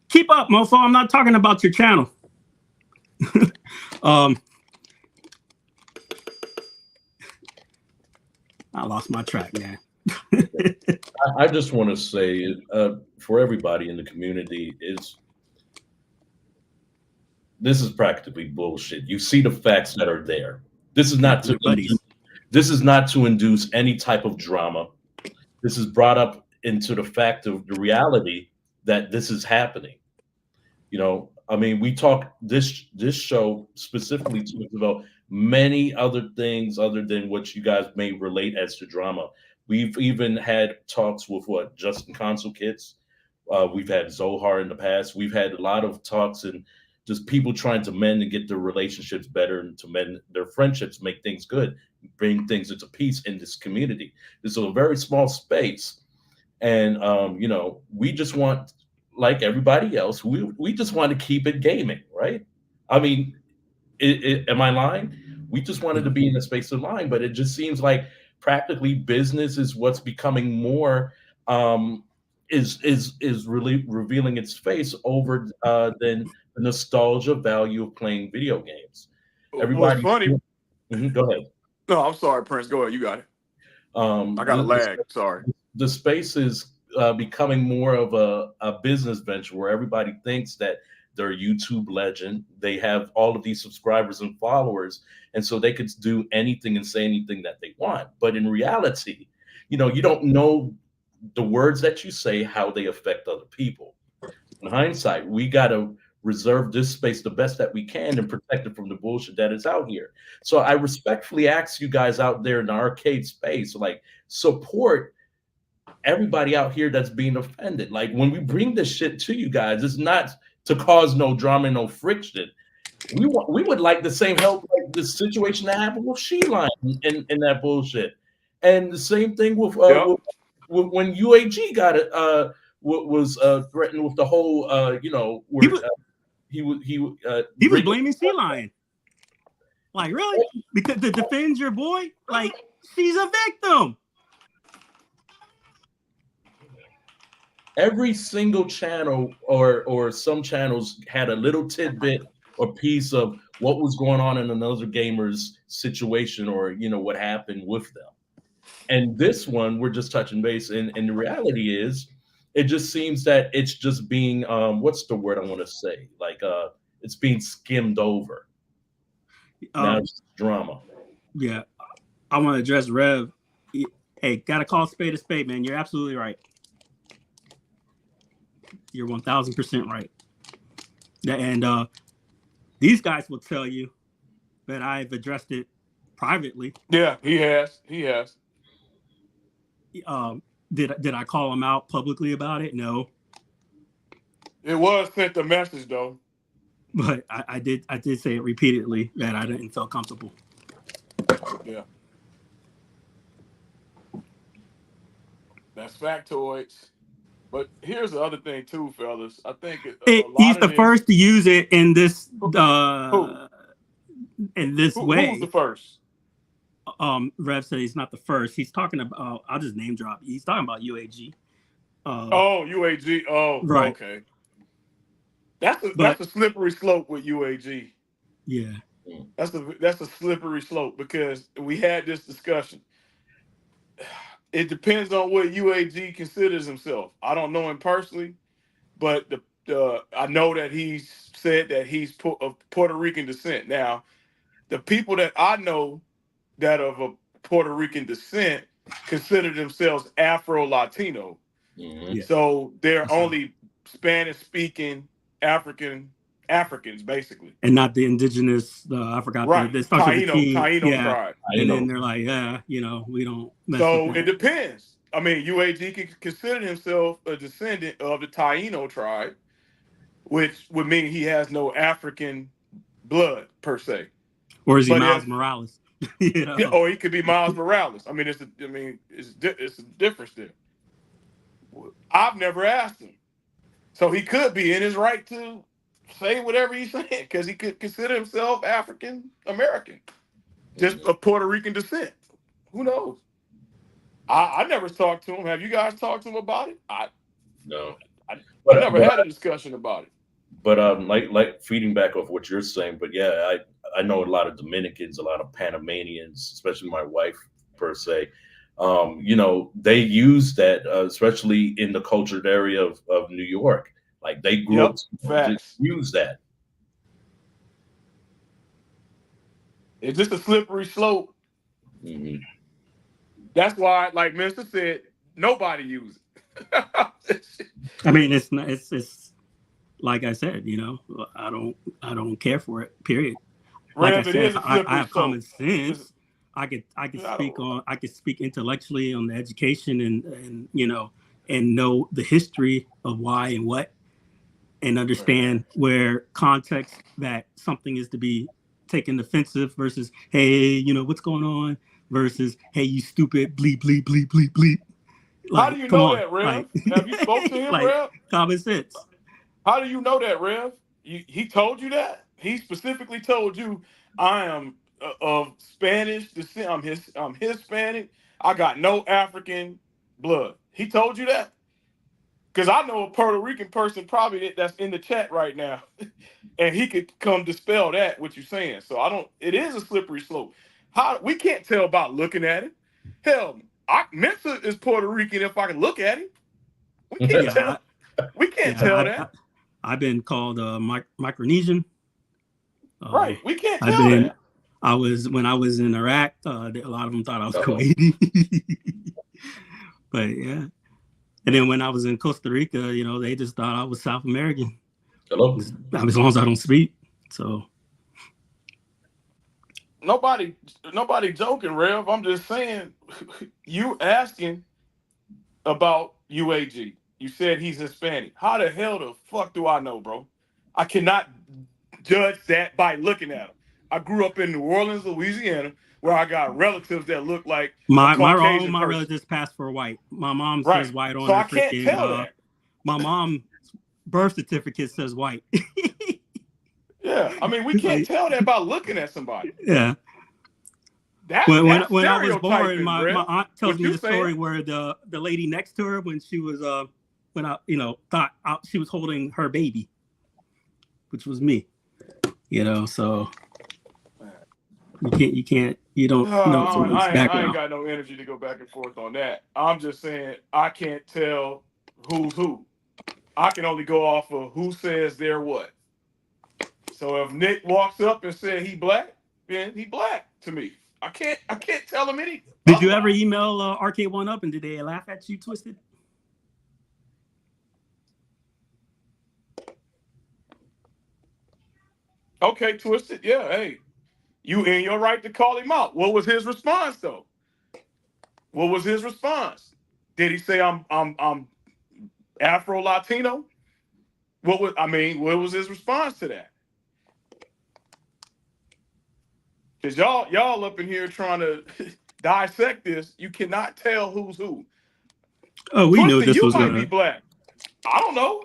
keep up, mofo. I'm not talking about your channel. I lost my track, man. I just want to say for everybody in the community is this is practically bullshit. You see the facts that are there. This is not to buddies. this is not to induce any type of drama. This is brought up into the fact of the reality that this is happening. You know, I mean, we talk this show specifically talks about many other things other than what you guys may relate as to drama. We've even had talks with what Justin Consul Kids. We've had Zohar in the past. We've had a lot of talks and just people trying to mend and get their relationships better and to mend their friendships, make things good, bring things into peace in this community. This is a very small space. And you know, we just want, like everybody else, we just want to keep it gaming, right? I mean, am I lying? We just wanted to be in the space of lying, but it just seems like practically business is what's becoming more is really revealing its face over than the nostalgia value of playing video games. What's funny? Go ahead. No, I'm sorry, Prince. Go ahead. You got it. I got a lag. Sorry. The space is becoming more of a business venture where everybody thinks that they're a YouTube legend. They have all of these subscribers and followers, and so they could do anything and say anything that they want. But in reality, you know, you don't know the words that you say, how they affect other people. In hindsight, we got to reserve this space the best that we can and protect it from the bullshit that is out here. So I respectfully ask you guys out there in the arcade space, like, support everybody out here that's being offended. Like, when we bring this shit to you guys, it's not to cause no drama, no friction. We would like the same help, like the situation that happened with She-Line and that bullshit. And the same thing with when UAG got it, was threatened with the whole, you know, where he was blaming Sea Lion. Like, really? Because to defend your boy, like, she's a victim. Every single channel or some channels had a little tidbit or piece of what was going on in another gamer's situation, or, you know, what happened with them. And this one, we're just touching base. And the reality is, it just seems that it's just being, what's the word I want to say? Like, it's being skimmed over. Now it's drama. Yeah. I want to address Rev. Hey, got to call spade a spade, man. You're absolutely right. You're 1000% right. And these guys will tell you that I've addressed it privately. Yeah, he has. He has. Did I call him out publicly about it? No. It was sent a message though. But I did say it repeatedly that I didn't feel comfortable. Yeah. That's factoids. But here's the other thing too, fellas. I think he's the first to use it in this way. Who's the first? Rev said he's not the first. He's talking about. I'll just name drop. He's talking about UAG. UAG. Oh, right. Okay. That's a slippery slope with UAG. Yeah. That's a slippery slope because we had this discussion. It depends on what UAG considers himself. I don't know him personally, but I know that he's said that he's of Puerto Rican descent. Now, the people that I know that of a Puerto Rican descent consider themselves Afro-Latino. Mm-hmm. Yeah. So they're only Spanish-speaking Africans, basically. And not the indigenous, I forgot. Right. Taino yeah. tribe. And then they're like, yeah, you know, we don't mess So with it depends. I mean, UAG can consider himself a descendant of the Taino tribe, which would mean he has no African blood, per se. Or is he Miles Morales? You know? Yeah, or he could be Miles Morales. I mean, it's a difference there. I've never asked him. So he could be in his right to say whatever he's saying because he could consider himself African American, just of Puerto Rican descent. Who knows? I never talked to him. Have you guys talked to him about it? No. I never had a discussion about it. But like feeding back off what you're saying, but yeah, I know a lot of Dominicans, a lot of Panamanians, especially my wife per se. You know, they use that, especially in the cultured area of New York. Like they grew up to use that. It's just a slippery slope. Mm-hmm. That's why, like Mister said, nobody uses it. I mean, it's not. It's like I said. I don't care for it. Period. Like I Rev, it said, is a I slippery have common slope. sense. I could speak intellectually on the education and and know the history of why and what, and understand where context that something is to be taken offensive versus, hey, what's going on, versus, hey, you stupid, bleep bleep bleep bleep bleep. How do Like, you come know on, that, Rev? like, Have you spoke to him, like Rev? common sense. How do you know that, Rev? He told you that? He specifically told you, I am of Spanish descent. I'm Hispanic. I got no African blood. He told you that? Because I know a Puerto Rican person probably that's in the chat right now, and he could come dispel that what you're saying. So I don't. It is a slippery slope. How we can't tell about looking at it. Hell, Mensa is Puerto Rican if I can look at him. We can't Yeah, tell. We can't yeah. tell that. I've been called Micronesian. Right. We can't I've tell been. that. When I was in Iraq. A lot of them thought I was Uh-oh. Kuwaiti. But yeah. And then when I was in Costa Rica, they just thought I was South American. Hello. As long as I don't speak. So Nobody joking, Rev. I'm just saying, you asking about UAG. You said he's Hispanic. How the hell the fuck do I know, bro? I cannot judge that by looking at him. I grew up in New Orleans, Louisiana, where I got relatives that look like a all Caucasian my person. relatives passed for white. My mom Right. says white on So her I can't freaking. tell that. My mom's birth certificate says white. Yeah, I mean, we can't tell that by looking at somebody. Yeah. That's When I was born, stereotyping, my Rev. aunt tells What me you the story saying? where the lady next to her, when she was when I thought she was holding her baby, which was me. So you don't know someone's I ain't background. got no energy to go back and forth on that. I'm just saying I can't tell who's who. I can only go off of who says they're what. So if Nick walks up and said he black, then he black to me. I can't tell him any Did you ever otherwise. email RK1UP and did they laugh at you, Twisted? Okay, Twisted. Yeah, hey, you in your right to call him out. What was his response though? What was his response? Did he say I'm Afro Latino? What was his response to that? Because y'all up in here trying to dissect this, you cannot tell who's who. Oh, we knew Twisted, this you was might be gonna. black. I don't know.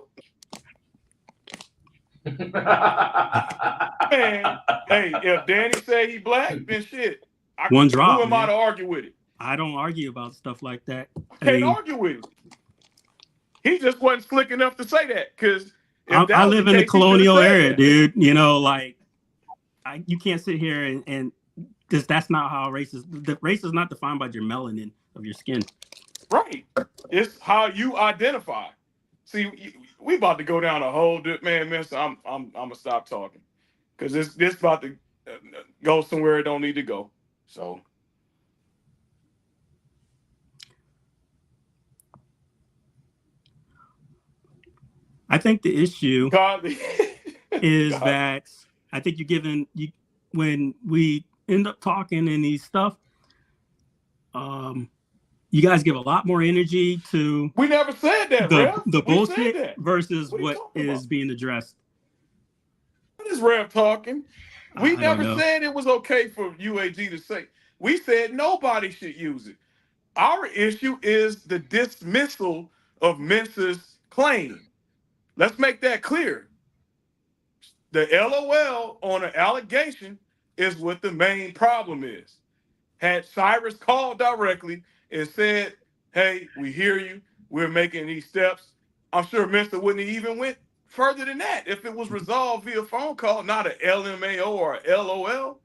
Man, hey, if Danny say he black, then shit. One Who drop, am I man. to argue with it? I don't argue about stuff like that. I can't argue with it. He just wasn't slick enough to say that. Because if I that was the live in the case, he should have colonial said era, that. dude. Like you can't sit here and because that's not how race is. The race is not defined by your melanin of your skin. Right. It's how you identify. See, we about to go down a whole man. Mister, I'm gonna stop talking because this about to go somewhere it don't need to go. So I think the issue godly is godly. that I think when we end up talking in these stuff, you guys give a lot more energy to We never said that, Rev. the We said bullshit that. versus What are you what talking is about? being addressed. What is Rev talking? We I don't never know. said it was okay for UAG to say. We said nobody should use it. Our issue is the dismissal of Mensa's claim. Let's make that clear. The LOL on an allegation is what the main problem is. Had Cyrus called directly and said, hey, we hear you, we're making these steps, I'm sure Mensa wouldn't have even went further than that if it was resolved via phone call, not a LMAO or a LOL.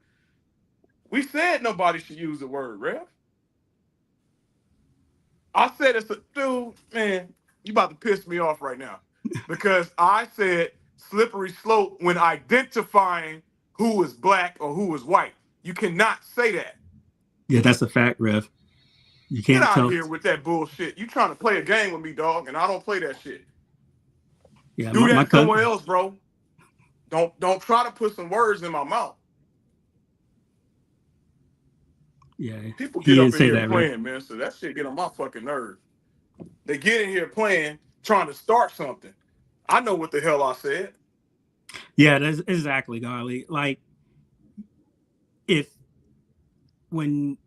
We said nobody should use the word, Rev. I said it's a dude, man, you about to piss me off right now. Because I said slippery slope when identifying who is black or who is white. You cannot say that. Yeah, that's a fact, Rev. You Get can't out tell. of here with that bullshit. You trying to play a game with me, dog, and I don't play that shit. Yeah, Do my that somewhere cousin. else, bro. Don't try to put some words in my mouth. Yeah, People he get didn't up in say here that, Rev. playing, man. So that shit get on my fucking nerve. They get in here playing, trying to start something. I know what the hell I said. Yeah, that's exactly, Garley. Like, when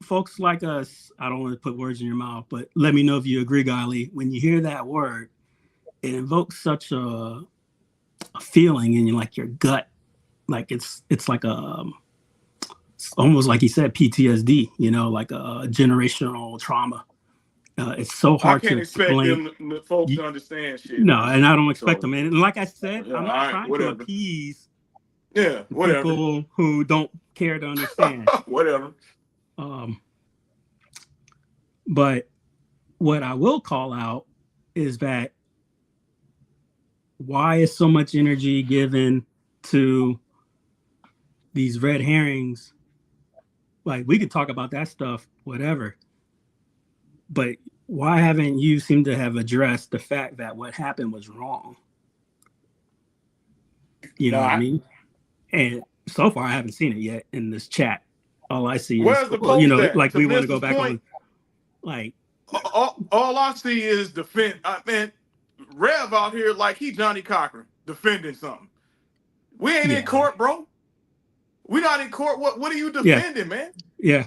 folks like us, I don't want to put words in your mouth, but let me know if you agree, Garley. When you hear that word, it invokes such a feeling in like your gut, like it's like it's almost like he said PTSD, like a generational trauma. It's so I hard to can't expect explain. them folks to understand shit, No, man. and I don't expect So them. And like I said, yeah, I'm all not right, trying to whatever. appease Yeah, the whatever. people who don't care to understand. Whatever. But what I will call out is that why is so much energy given to these red herrings? Like, we could talk about that stuff, whatever. But why haven't you seemed to have addressed the fact that what happened was wrong? You know what I mean? And so far, I haven't seen it yet in this chat. All I see is, Where's the post at? like To we want to go Mrs. back Point, on, like, all I see is defend. Man, Rev out here like he Johnny Cochran defending something. We ain't in yeah, court, bro. We not in court. What are you yeah, defending, man? yeah.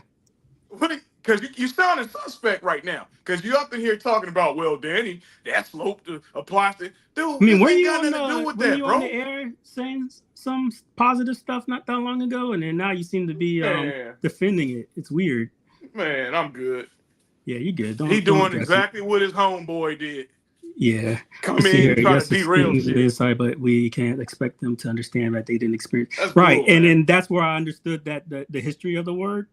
Because you sounding suspect right now. Because you up in here talking about, well, Danny, that slope applies to. I Dude, mean, this ain't got nothing to do with weren't that, you on bro. the air saying some positive stuff not that long ago, and then now you seem to be Man, defending it. It's weird. man, I'm good. Yeah, you good. He Don't doing address it. exactly what his homeboy did. Yeah, Come see in here. and try to Yes, derail exchange shit. insight, but we can't expect them to understand that they didn't experience. That's Right, cool, and man. then that's where I understood that the history of the word,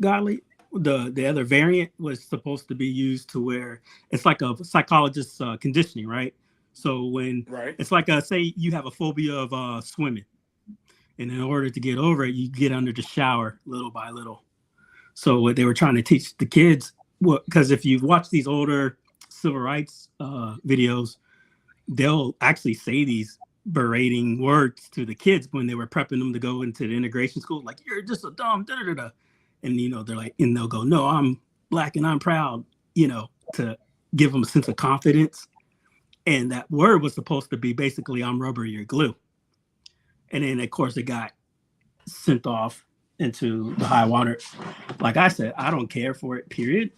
godly. The other variant was supposed to be used to where it's like a psychologist's conditioning, right? So when it's like say you have a phobia of swimming, and in order to get over it, you get under the shower little by little. So what they were trying to teach the kids, because if you watch these older civil rights videos, they'll actually say these berating words to the kids when they were prepping them to go into the integration school, like, you're just a dumb da da da. And they're like, and they'll go, no, I'm black and I'm proud, to give them a sense of confidence. And that word was supposed to be basically, I'm rubber, you're glue. And then of course it got sent off into the high water. Like I said, I don't care for it, period.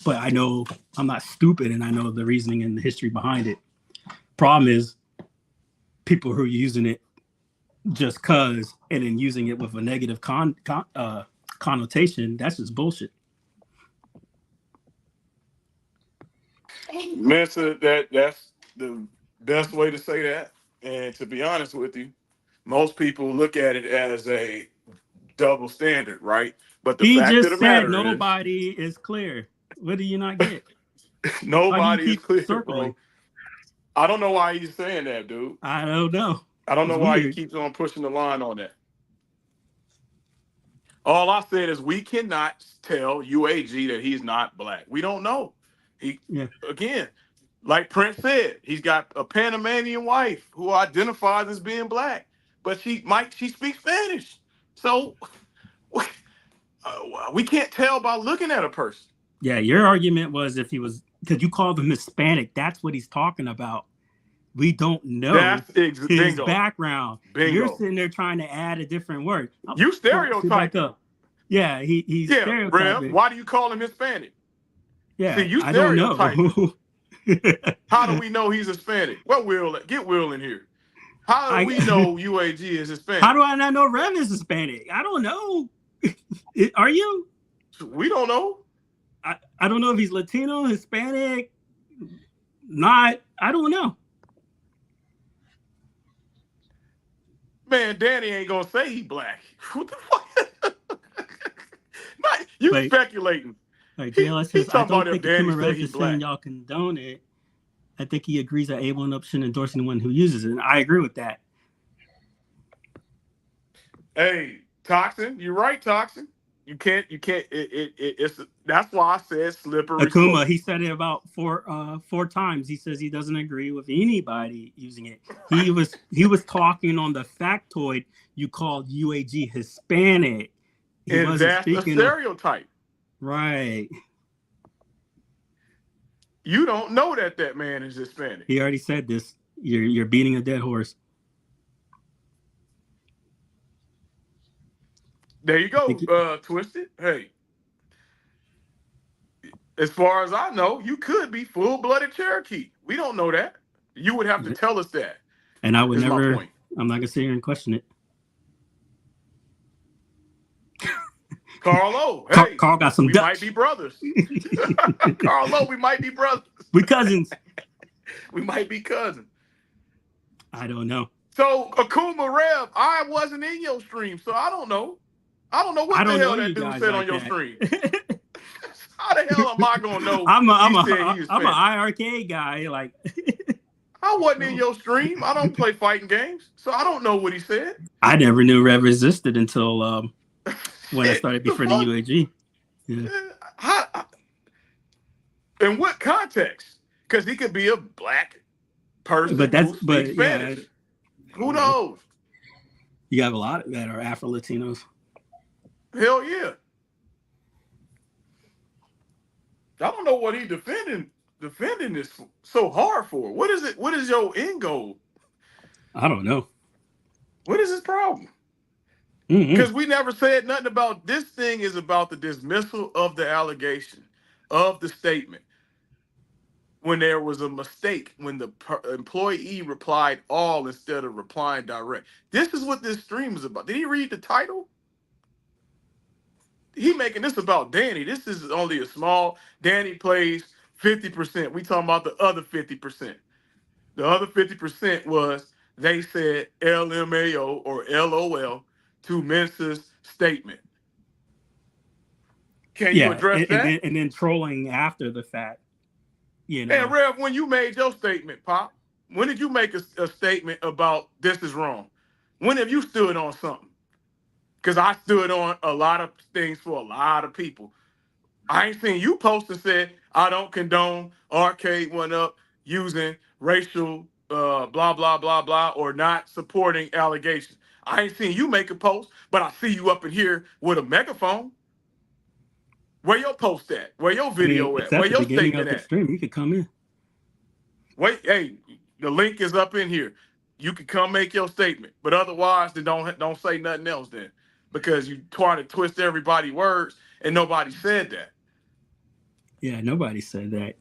But I know I'm not stupid, and I know the reasoning and the history behind it. Problem is, people who are using it just cause, and then using it with a negative connotation, that's just bullshit. Man, so that's the best way to say that. And to be honest with you, most people look at it as a double standard, right? But the He fact of just the said matter nobody is clear. What do you not get? is, nobody is clear, circling? bro. I don't know why he's saying that, dude. I don't know. I don't It's know why he weird. keeps on pushing the line on that. All I said is we cannot tell UAG that he's not black. We don't know. Again, like Prince said, he's got a Panamanian wife who identifies as being black, but she speaks Spanish. So we can't tell by looking at a person. Yeah, your argument was if he was, because you called him Hispanic, that's what he's talking about. We don't know his bingo. background. Bingo. You're sitting there trying to add a different word. You stereotype. Yeah, he's stereotyping. Rev, why do you call him Hispanic? Yeah, see, you I don't know. How do we know he's Hispanic? Well, get Will in here. How do we know UAG is Hispanic? How do I not know Rev is Hispanic? I don't know. Are you? We don't know. I don't know if he's Latino, Hispanic, not. I don't know. Man, Danny ain't gonna say he black. What the fuck? You speculating. Like JLS says, I don't think Kim Rev is saying y'all condone it. I think he agrees that A1UP shouldn't endorse anyone who uses it. And I agree with that. Hey, Toxin, you're right, Toxin. You can't. It's that's why I said slippery Akuma, slope. he said it about four times. He says he doesn't agree with anybody using it. He was talking on the factoid you called UAG Hispanic. He And wasn't that's a speaking of stereotype. right. You don't know that man is Hispanic. He already said this. You're beating a dead horse. There you go, Twisted. Hey, as far as I know, you could be full-blooded Cherokee. We don't know that. You would have to tell us that. And I would is never. my point. I'm not gonna sit here and question it. Carlo, hey, Carl got some we Dutch. might be brothers. Carlo, we might be brothers. We cousins. We might be cousins. I don't know. So Akuma Rev, I wasn't in your stream, so I don't know. I don't know what the hell that dude said on your stream. How the hell am I gonna know? I'm a IRK guy. Like I wasn't in your stream. I don't play fighting games, so I don't know what he said. I never knew Rev resisted until when I started befriending UAG. Yeah. In what context? Because he could be a black person. But who speaks Spanish. Yeah, who knows? You have a lot that are Afro Latinos. Hell yeah. I don't know what he defending this so hard for. What is it? What is your end goal? I don't know. What is his problem? Because we never said nothing about this thing is about the dismissal of the allegation, of the statement. When there was a mistake, when the employee replied all instead of replying direct. This is what this stream is about. Did he read the title? He making this about Danny. This is only a small. Danny plays 50%. We talking about the other 50%. The other 50% was they said LMAO or LOL to Mensa's statement. Can you address that? And then trolling after the fact. You know. Hey, Rev, when you made your statement, Pop, when did you make a statement about this is wrong? When have you stood on something? Because I stood on a lot of things for a lot of people. I ain't seen you post and said, I don't condone Arcade 1UP using racial blah, blah, blah, blah, or not supporting allegations. I ain't seen you make a post, but I see you up in here with a megaphone. Where your post at? Where your video at? Where your statement at? Stream, you could come in. Wait, hey, the link is up in here. You can come make your statement, but otherwise, then don't say nothing else then, because you trying to twist everybody's words and nobody said that. Yeah, nobody said that.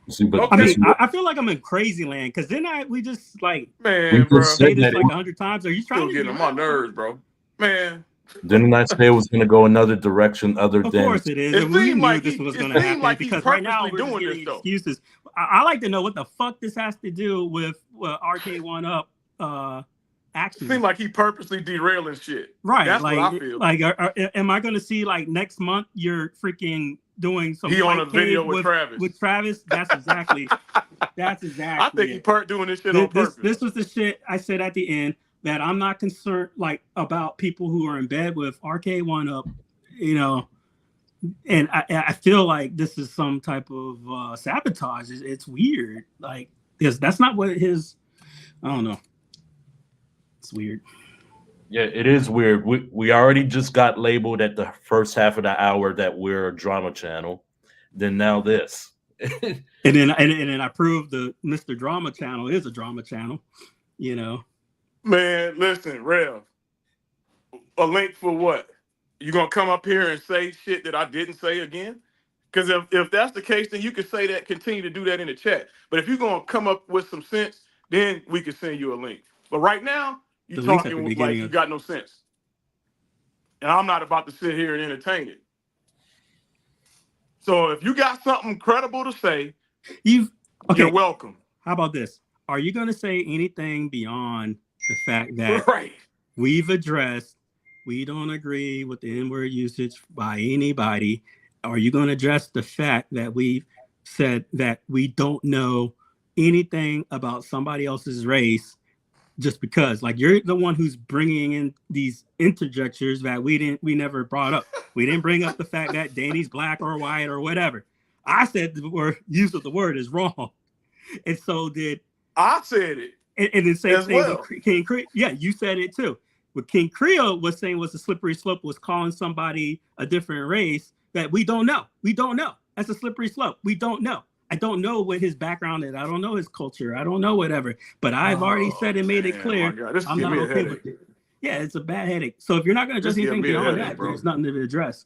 See, but Okay. I mean, I feel like I'm in crazy land because then we just like bro, say this like 100 times. Are you trying to get on my nerves, bro? Man. Didn't I say it was going to go another direction other than? Of course it is. It and we seemed knew like this was going to happen like because right now we're doing getting this, though. excuses. I like to know what the fuck this has to do with Arcade 1UP action. It seemed like he purposely derailing shit. Right. That's like, what I feel. Like, am I going to see like next month you're freaking doing some he on a video with Travis. With Travis? That's exactly. I think he doing this shit on purpose. This was the shit I said at the end. That I'm not concerned like about people who are in bed with Arcade 1UP, you know, and I feel like this is some type of sabotage. It's weird, like because that's not what his. I don't know. It's weird. Yeah, it is weird. We already just got labeled at the first half of the hour that we're a drama channel. Then now this, and then I proved the Mr. Drama channel is a drama channel, you know. Man, listen, Rev. A link for what? You gonna come up here and say shit that I didn't say again? Because if that's the case, then you can say that, continue to do that in the chat. But if you're gonna come up with some sense, then we can send you a link. But right now, you're talking like you got no sense. And I'm not about to sit here and entertain it. So if you got something credible to say, you're welcome. How about this? Are you gonna say anything beyond the fact that right. we've addressed, we don't agree with the N-word usage by anybody? Are you going to address the fact that we've said that we don't know anything about somebody else's race just because, like, you're the one who's bringing in these interjectures that we never brought up. We didn't bring up the fact that Danny's black or white or whatever. I said the word use of the word is wrong, and so did I said it, and the same as thing well. with King Creole. Yeah, you said it too. What King Creole was saying was a slippery slope, was calling somebody a different race that we don't know. We don't know. That's a slippery slope. We don't know. I don't know what his background is. I don't know his culture. I don't know whatever. But I've already said and made it clear I'm not okay with it. Yeah, it's a bad headache. So if you're not going to address anything beyond that, there's nothing to address.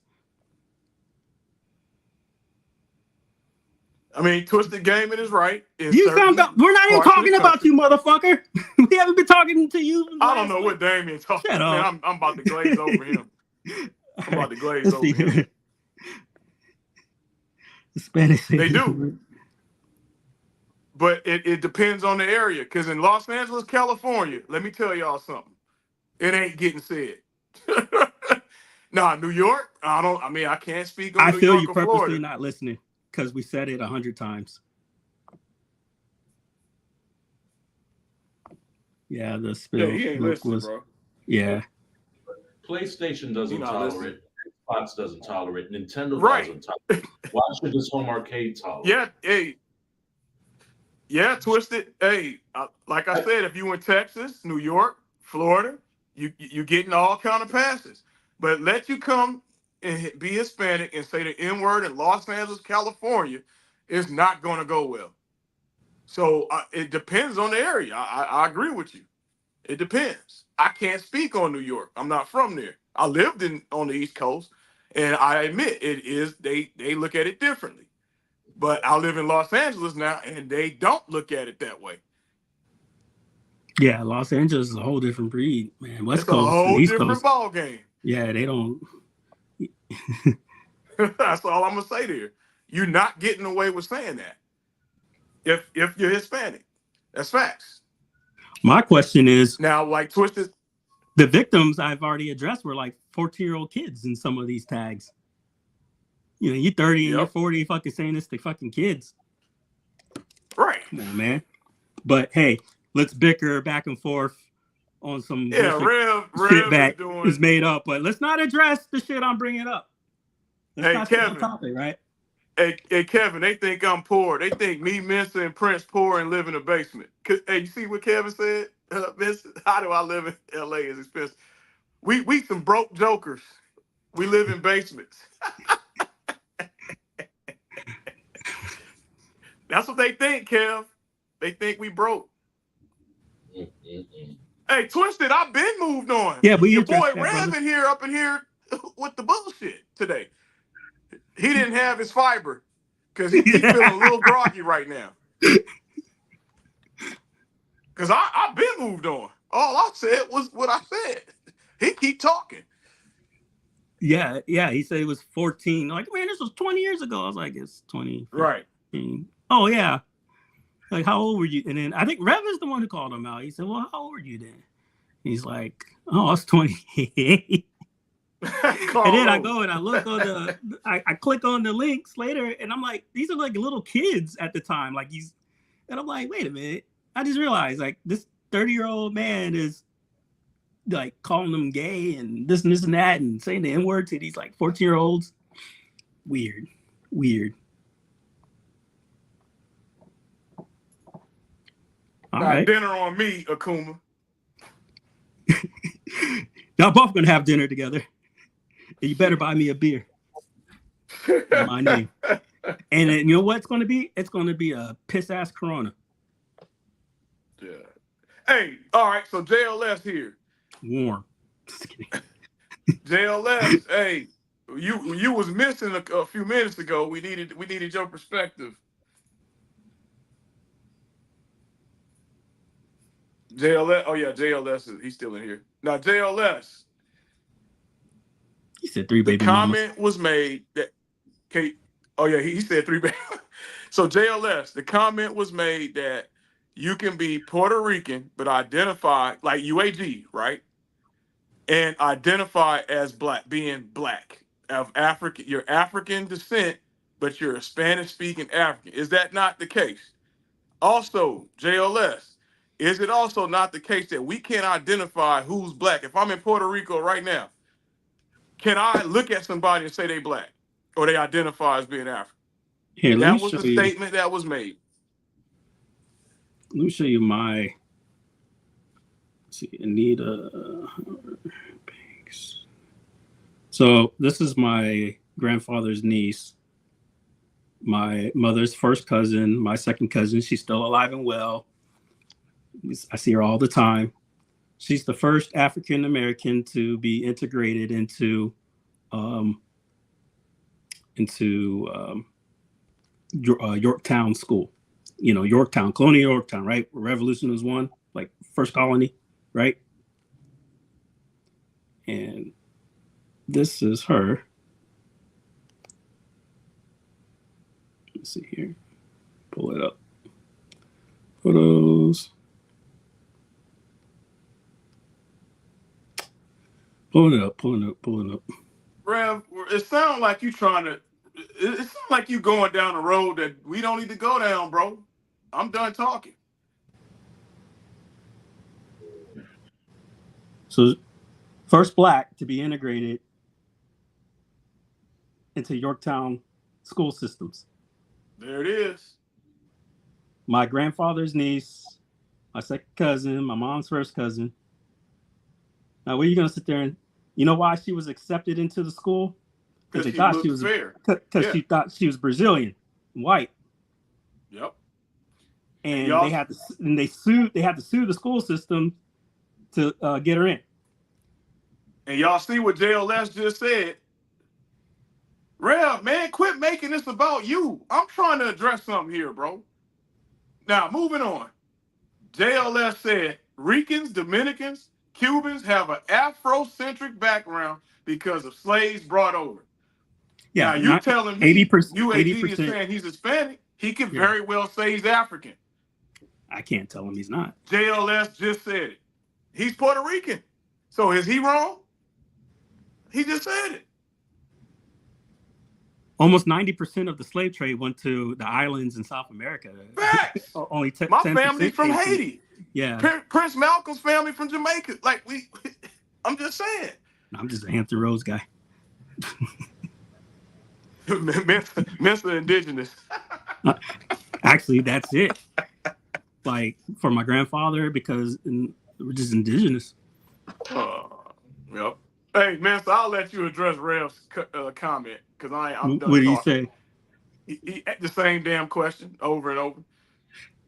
I mean, Twisted Gaming is right. You sound we're not even talking about you, motherfucker. We haven't been talking to you. I don't know what Damien's talking about. I'm about to glaze over him. I'm about to glaze over him. Spanish. They do. But it depends on the area. Because in Los Angeles, California, let me tell y'all something. It ain't getting said. Nah, New York, I can't speak on New York or Florida. I feel you purposely not listening because we said it 100 times. Yeah, the spill. Yeah, he ain't listening, bro. Yeah. PlayStation doesn't tolerate it. Xbox doesn't tolerate it. Nintendo doesn't tolerate it. Why should this home arcade tolerate it? Yeah, hey. Yeah, Twisted. Hey, like I said, if you in Texas, New York, Florida, you getting all kind of passes. But let you come and be Hispanic and say the N-word in Los Angeles, California, is not going to go well. So it depends on the area. I agree with you. It depends. I can't speak on New York. I'm not from there. I lived on the East Coast, and I admit it is they look at it differently. But I live in Los Angeles now, and they don't look at it that way. Yeah, Los Angeles is a whole different breed, man. West It's Coast, a whole East different Coast, ball game. Yeah, they don't. That's all I'm gonna say there. You're not getting away with saying that. If you're Hispanic, that's facts. My question is now, like Twisted, the victims I've already addressed were like 14-year-old kids in some of these tags. You know, you're 30 and you're 40, fucking saying this to fucking kids. Right. Come on, man. But hey, let's bicker back and forth on some Rev shit that is made up. But let's not address the shit I'm bringing up. Hey, Kevin. Topic, right? Hey, Kevin, they think I'm poor. They think me, Mensa, and Prince poor and live in a basement. Hey, you see what Kevin said? How do I live in L.A. is expensive. We some broke jokers. We live in basements. That's what they think, Kev. They think we broke. Hey, Twisted, I've been moved on. Yeah, but your boy Rev up in here with the bullshit today. He didn't have his fiber because he's feeling a little groggy right now. Because I've been moved on. All I said was what I said. He keep talking. Yeah. He said it was 14. Like, man, this was 20 years ago. I was like, it's 20. 15. Right. Oh, yeah. Like, how old were you? And then I think Rev is the one who called him out. He said, well, how old were you then? He's like, oh, I was 28. And then I go and I look on I click on the links later, and I'm like, these are like little kids at the time. Like and I'm like, wait a minute. I just realized like this 30-year-old man is like calling them gay and this and that and saying the N-word to these like 14-year-olds. Weird. All right. Dinner on me, Akuma. Y'all both gonna have dinner together. And you better buy me a beer. My name. And then, you know what it's gonna be? It's gonna be a piss-ass Corona. Yeah. Hey, all right, so JLS here. Warm. Just kidding. JLS, hey, you was missing a few minutes ago. We needed your perspective. JLS, oh yeah, JLS he's still in here. Now JLS. He said 3 baby The comment was made that he said 3 baby. So JLS, the comment was made that you can be Puerto Rican but identify like UAG, right? And identify as black, being black of African. You're African descent, but you're a Spanish-speaking African. Is that not the case? Also, JLS, is it also not the case that we can't identify who's black? If I'm in Puerto Rico right now, can I look at somebody and say they black or they identify as being African? Here, let me That was show the you. statement that was made. Let me show you my. Let's see, Anita. So this is my grandfather's niece, my mother's first cousin, my second cousin. She's still alive and well. I see her all the time. She's the first African American to be integrated into Yorktown School. You know, Yorktown, Colonial Yorktown, right? Revolution was won, like first colony, right? And this is her. Let's see here. Pull it up. Photos. Pulling it up. Rev, it sounds like you trying to. It sounds like you going down a road that we don't need to go down, bro. I'm done talking. So, first black to be integrated into Yorktown school systems. There it is. My grandfather's niece, my second cousin, my mom's first cousin. Now, where are you going to sit there and, you know why she was accepted into the school? Because they thought she was fair. Because she thought she was Brazilian, white. Yep. And they had to sue the school system to get her in. And y'all see what JLS just said. Rev, man, quit making this about you. I'm trying to address something here, bro. Now, moving on. JLS said Ricans, Dominicans, Cubans have an Afrocentric background because of slaves brought over. Yeah, now, you telling me 80%, UAG is saying he's Hispanic, he could very well say he's African. I can't tell him he's not. JLS just said it. He's Puerto Rican. So is he wrong? He just said it. Almost 90% of the slave trade went to the islands in South America. Facts. Only My 10% family's from Haiti. Yeah. Prince Malcolm's family from Jamaica. Like I'm just saying. I'm just a Hampton Roads guy. Mr. Indigenous. Actually, that's it. Like for my grandfather, because we're just indigenous. Yep. Hey, man, so I'll let you address Rev's comment because I'm done. What do you say? He the same damn question over and over.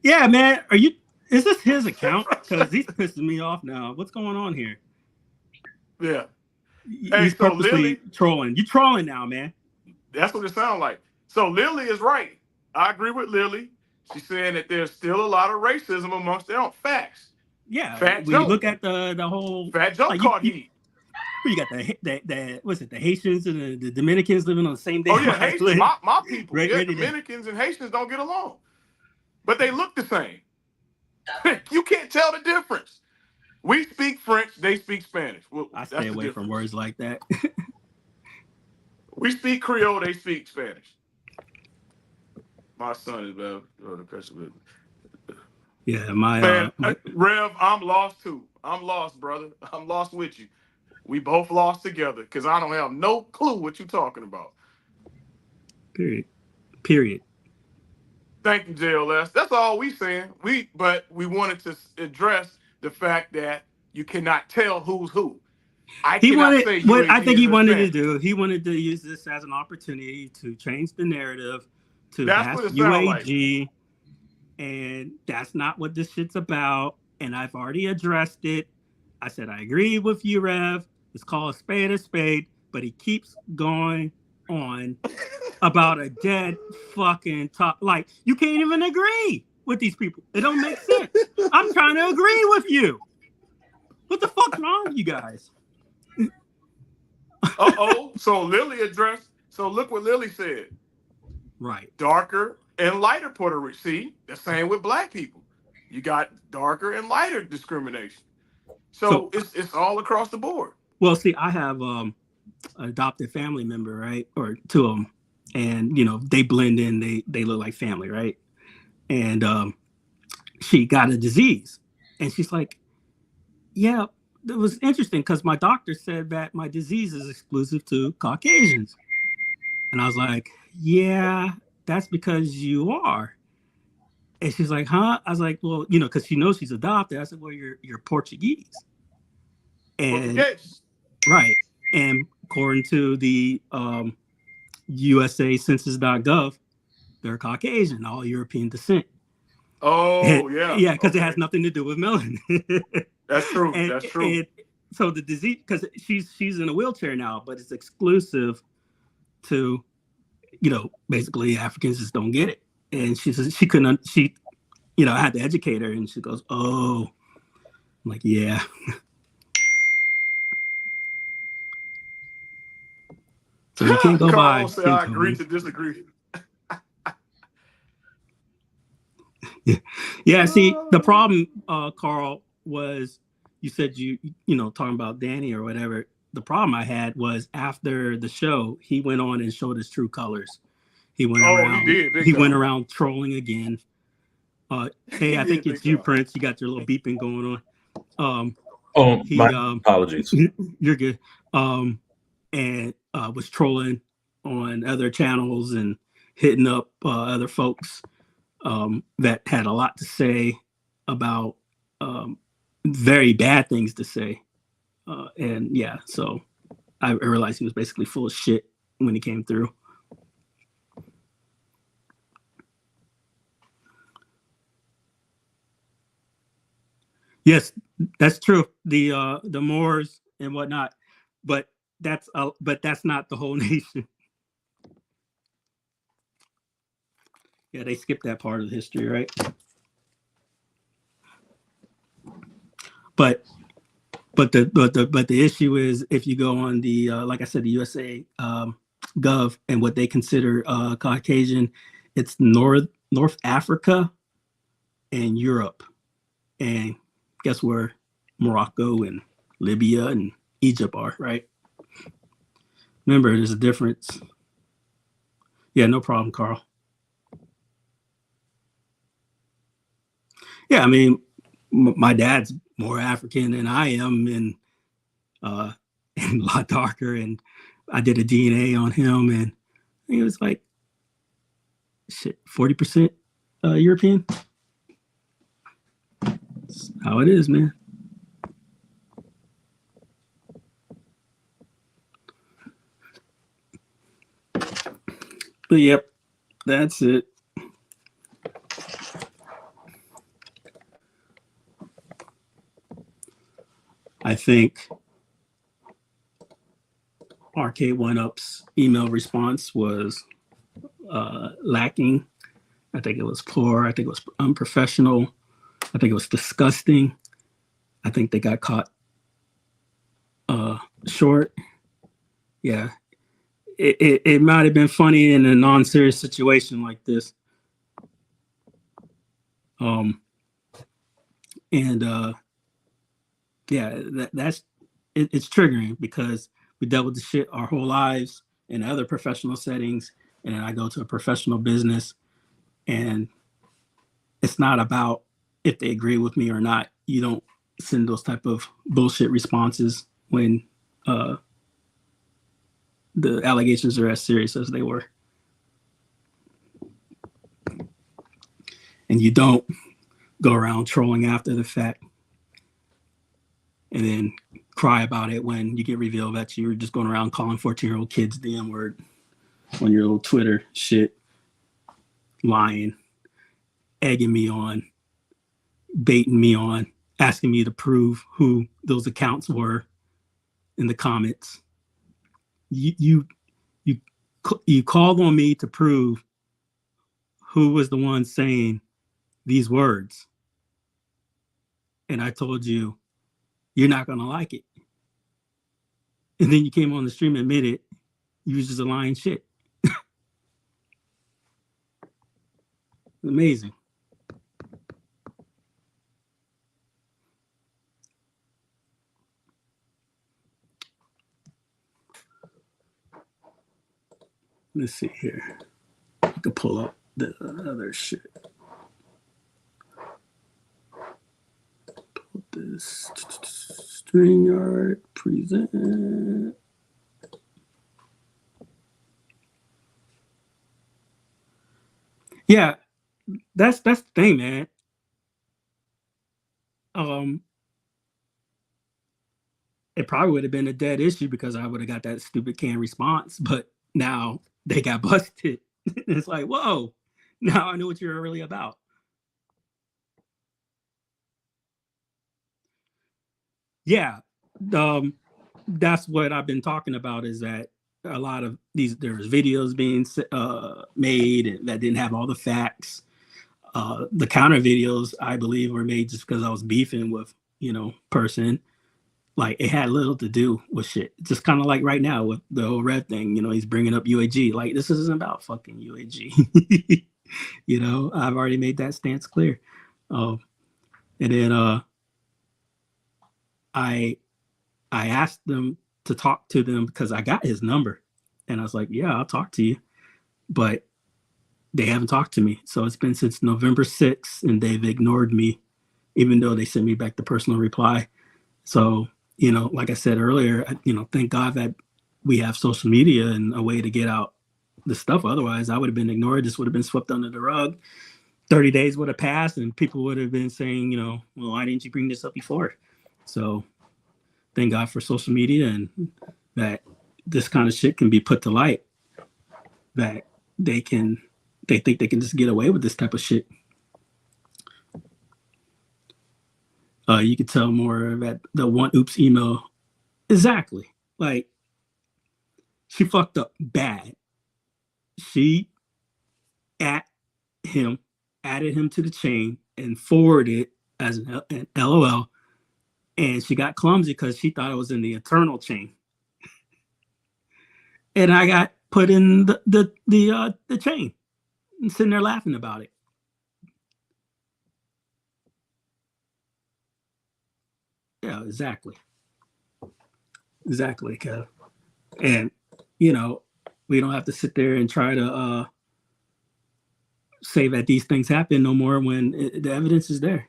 Yeah, man. Is this his account? Because he's pissing me off now. What's going on here? Yeah. He's purposely trolling. You trolling now, man. That's what it sounds like. So Lily is right. I agree with Lily. She's saying that there's still a lot of racism amongst their own facts. Yeah. Fat when Joe. You look at the whole Fat Joe caught heat. You got the Haitians and the Dominicans living on the same day. Oh yeah, Haitians, my people. Right, Dominicans and Haitians don't get along, but they look the same. You can't tell the difference. We speak French, they speak Spanish. Well, I stay away from words like that. We speak Creole, they speak Spanish. My son is bad. Yeah, Rev, I'm lost too. I'm lost, brother. I'm lost with you. We both lost together because I don't have no clue what you're talking about. Period. Thank you, JLS. That's all we saying. But we wanted to address the fact that you cannot tell who's who. I think he wanted to do. He wanted to use this as an opportunity to change the narrative to that's UAG, like. And that's not what this shit's about. And I've already addressed it. I said I agree with you, Rev. It's called a spade, but he keeps going on about a dead fucking top. Like, you can't even agree with these people. It don't make sense. I'm trying to agree with you. What the fuck's wrong with you guys? So Lily addressed. So look what Lily said. Right. Darker and lighter Puerto Rican. See, the same with black people. You got darker and lighter discrimination. So it's all across the board. Well, see, I have an adopted family member, right? Or two of them. And, they blend in. They look like family, right? And she got a disease. And she's like, yeah, it was interesting because my doctor said that my disease is exclusive to Caucasians. And I was like, yeah, that's because you are. And she's like, huh? I was like, well, because she knows she's adopted. I said, well, you're Portuguese. And Portuguese. right. And according to the USA Census.gov, they're Caucasian, all European descent. Oh, yeah. Yeah, because it Okay. has nothing to do with melanin. That's true. and, That's true. and so the disease, because she's in a wheelchair now, but it's exclusive to, basically Africans just don't get it. And she says she couldn't, I had to educate her, and she goes, oh, I'm like, yeah. So you can't go by Carlos said, skin I agree tone. to disagree. Yeah, see, the problem, Carl, was you said talking about Danny or whatever. The problem I had was after the show, he went on and showed his true colors. He went Oh, he around. did. Big He went time. around trolling again. Hey, He I did think big it's you, time. Prince. You got your little beeping going on. My He apologies. You're good. And was trolling on other channels and hitting up other folks that had a lot to say about very bad things to say. And yeah, so I realized he was basically full of shit when he came through. Yes, that's true. The Moors and whatnot, but that's not the whole nation. Yeah, they skipped that part of the history, right? But the issue is if you go on the like I said, the USA Gov and what they consider Caucasian, it's North Africa and Europe, and guess where Morocco and Libya and Egypt are, right? Remember, there's a difference. Yeah, no problem, Carl. Yeah, I mean, my dad's more African than I am, and and a lot darker. And I did a DNA on him, and he was like, shit, 40% European. That's how it is, man. But yep, that's it. I think Arcade 1UP's email response was lacking. I think it was poor. I think it was unprofessional. I think it was disgusting. I think they got caught short. Yeah, it might have been funny in a non-serious situation like this. And yeah, it's triggering because we dealt with the shit our whole lives in other professional settings, and then I go to a professional business, and it's not about if they agree with me or not. You don't send those type of bullshit responses when the allegations are as serious as they were. And you don't go around trolling after the fact and then cry about it when you get revealed that you were just going around calling 14-year-old kids the N-word on your little Twitter shit, lying, egging me on, baiting me on, asking me to prove who those accounts were in the comments. You called on me to prove who was the one saying these words. And I told you, you're not going to like it. And then you came on the stream and admitted you was just a lying shit. Amazing. Let's see here. I can pull up the other shit. is StreamYard present. Yeah, that's the thing, man. It probably would have been a dead issue because I would have got that stupid canned response, but now they got busted. It's like, whoa, now I know what you're really about. Yeah, that's what I've been talking about, is that a lot of there's videos being made that didn't have all the facts. The counter videos, I believe, were made just because I was beefing with, person. Like, it had little to do with shit. Just kind of like right now with the whole red thing, he's bringing up UAG. Like, this isn't about fucking UAG. I've already made that stance clear. And then I asked them to talk to them because I got his number. And I was like, yeah, I'll talk to you. But they haven't talked to me. So it's been since November 6th, and they've ignored me, even though they sent me back the personal reply. So, like I said earlier, thank God that we have social media and a way to get out the stuff. Otherwise, I would have been ignored. This would have been swept under the rug. 30 days would have passed, and people would have been saying, well, why didn't you bring this up before? So thank God for social media, and that this kind of shit can be put to light, that they think they can just get away with this type of shit. You could tell more about the 1UP's email. Exactly. Like, she fucked up bad. She added him to the chain and forwarded it as an LOL. And she got clumsy because she thought it was in the eternal chain. And I got put in the chain and sitting there laughing about it. Yeah, exactly. Exactly, Kev. And, we don't have to sit there and try to say that these things happen no more when the evidence is there.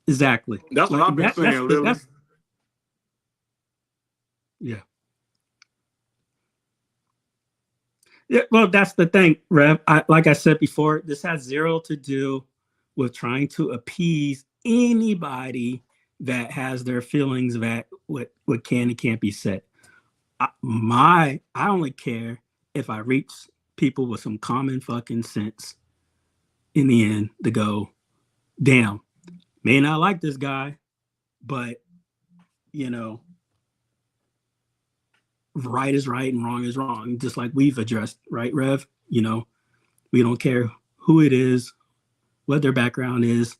Exactly. That's what I've been saying, Lily. Yeah. Yeah, well, that's the thing, Rev. Like I said before, this has zero to do with trying to appease anybody that has their feelings that what can and can't be said. I only care if I reach people with some common fucking sense in the end to go, damn, may not like this guy, but right is right and wrong is wrong, just like we've addressed, right, Rev? We don't care who it is, what their background is.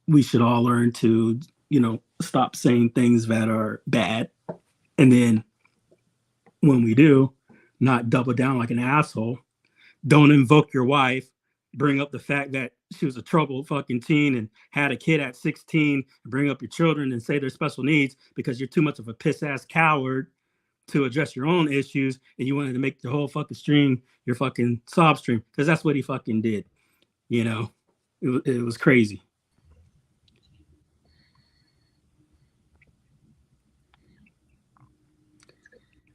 We should all learn to, stop saying things that are bad. And then when we do, not double down like an asshole. Don't invoke your wife, bring up the fact that she was a troubled fucking teen and had a kid at 16, bring up your children and say they're special needs because you're too much of a piss ass coward to address your own issues, and you wanted to make the whole fucking stream your fucking sob stream, because that's what he fucking did. It was crazy.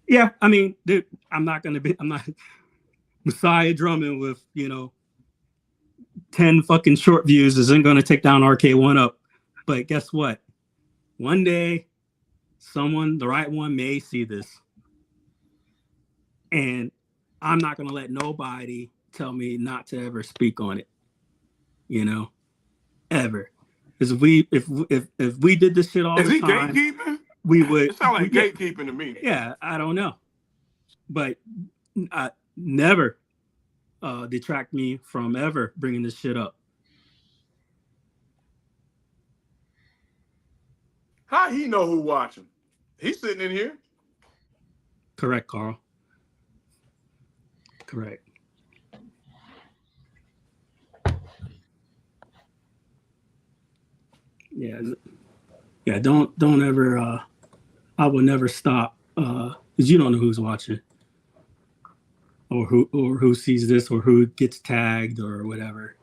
Yeah, I mean, dude, I'm not Messiah drumming with 10 fucking short views isn't going to take down RK1UP. But guess what? One day, the right one may see this. And I'm not going to let nobody tell me not to ever speak on it. Ever. Because if we did this shit all the time. Is he gatekeeping? We would. It sounds like gatekeeping to me. Yeah, I don't know. But never detract me from ever bringing this shit up. How he know who watching? He's sitting in here. Correct, Carl. Correct. Yeah. Don't ever. I will never stop. Because you don't know who's watching, or who sees this, or who gets tagged, or whatever.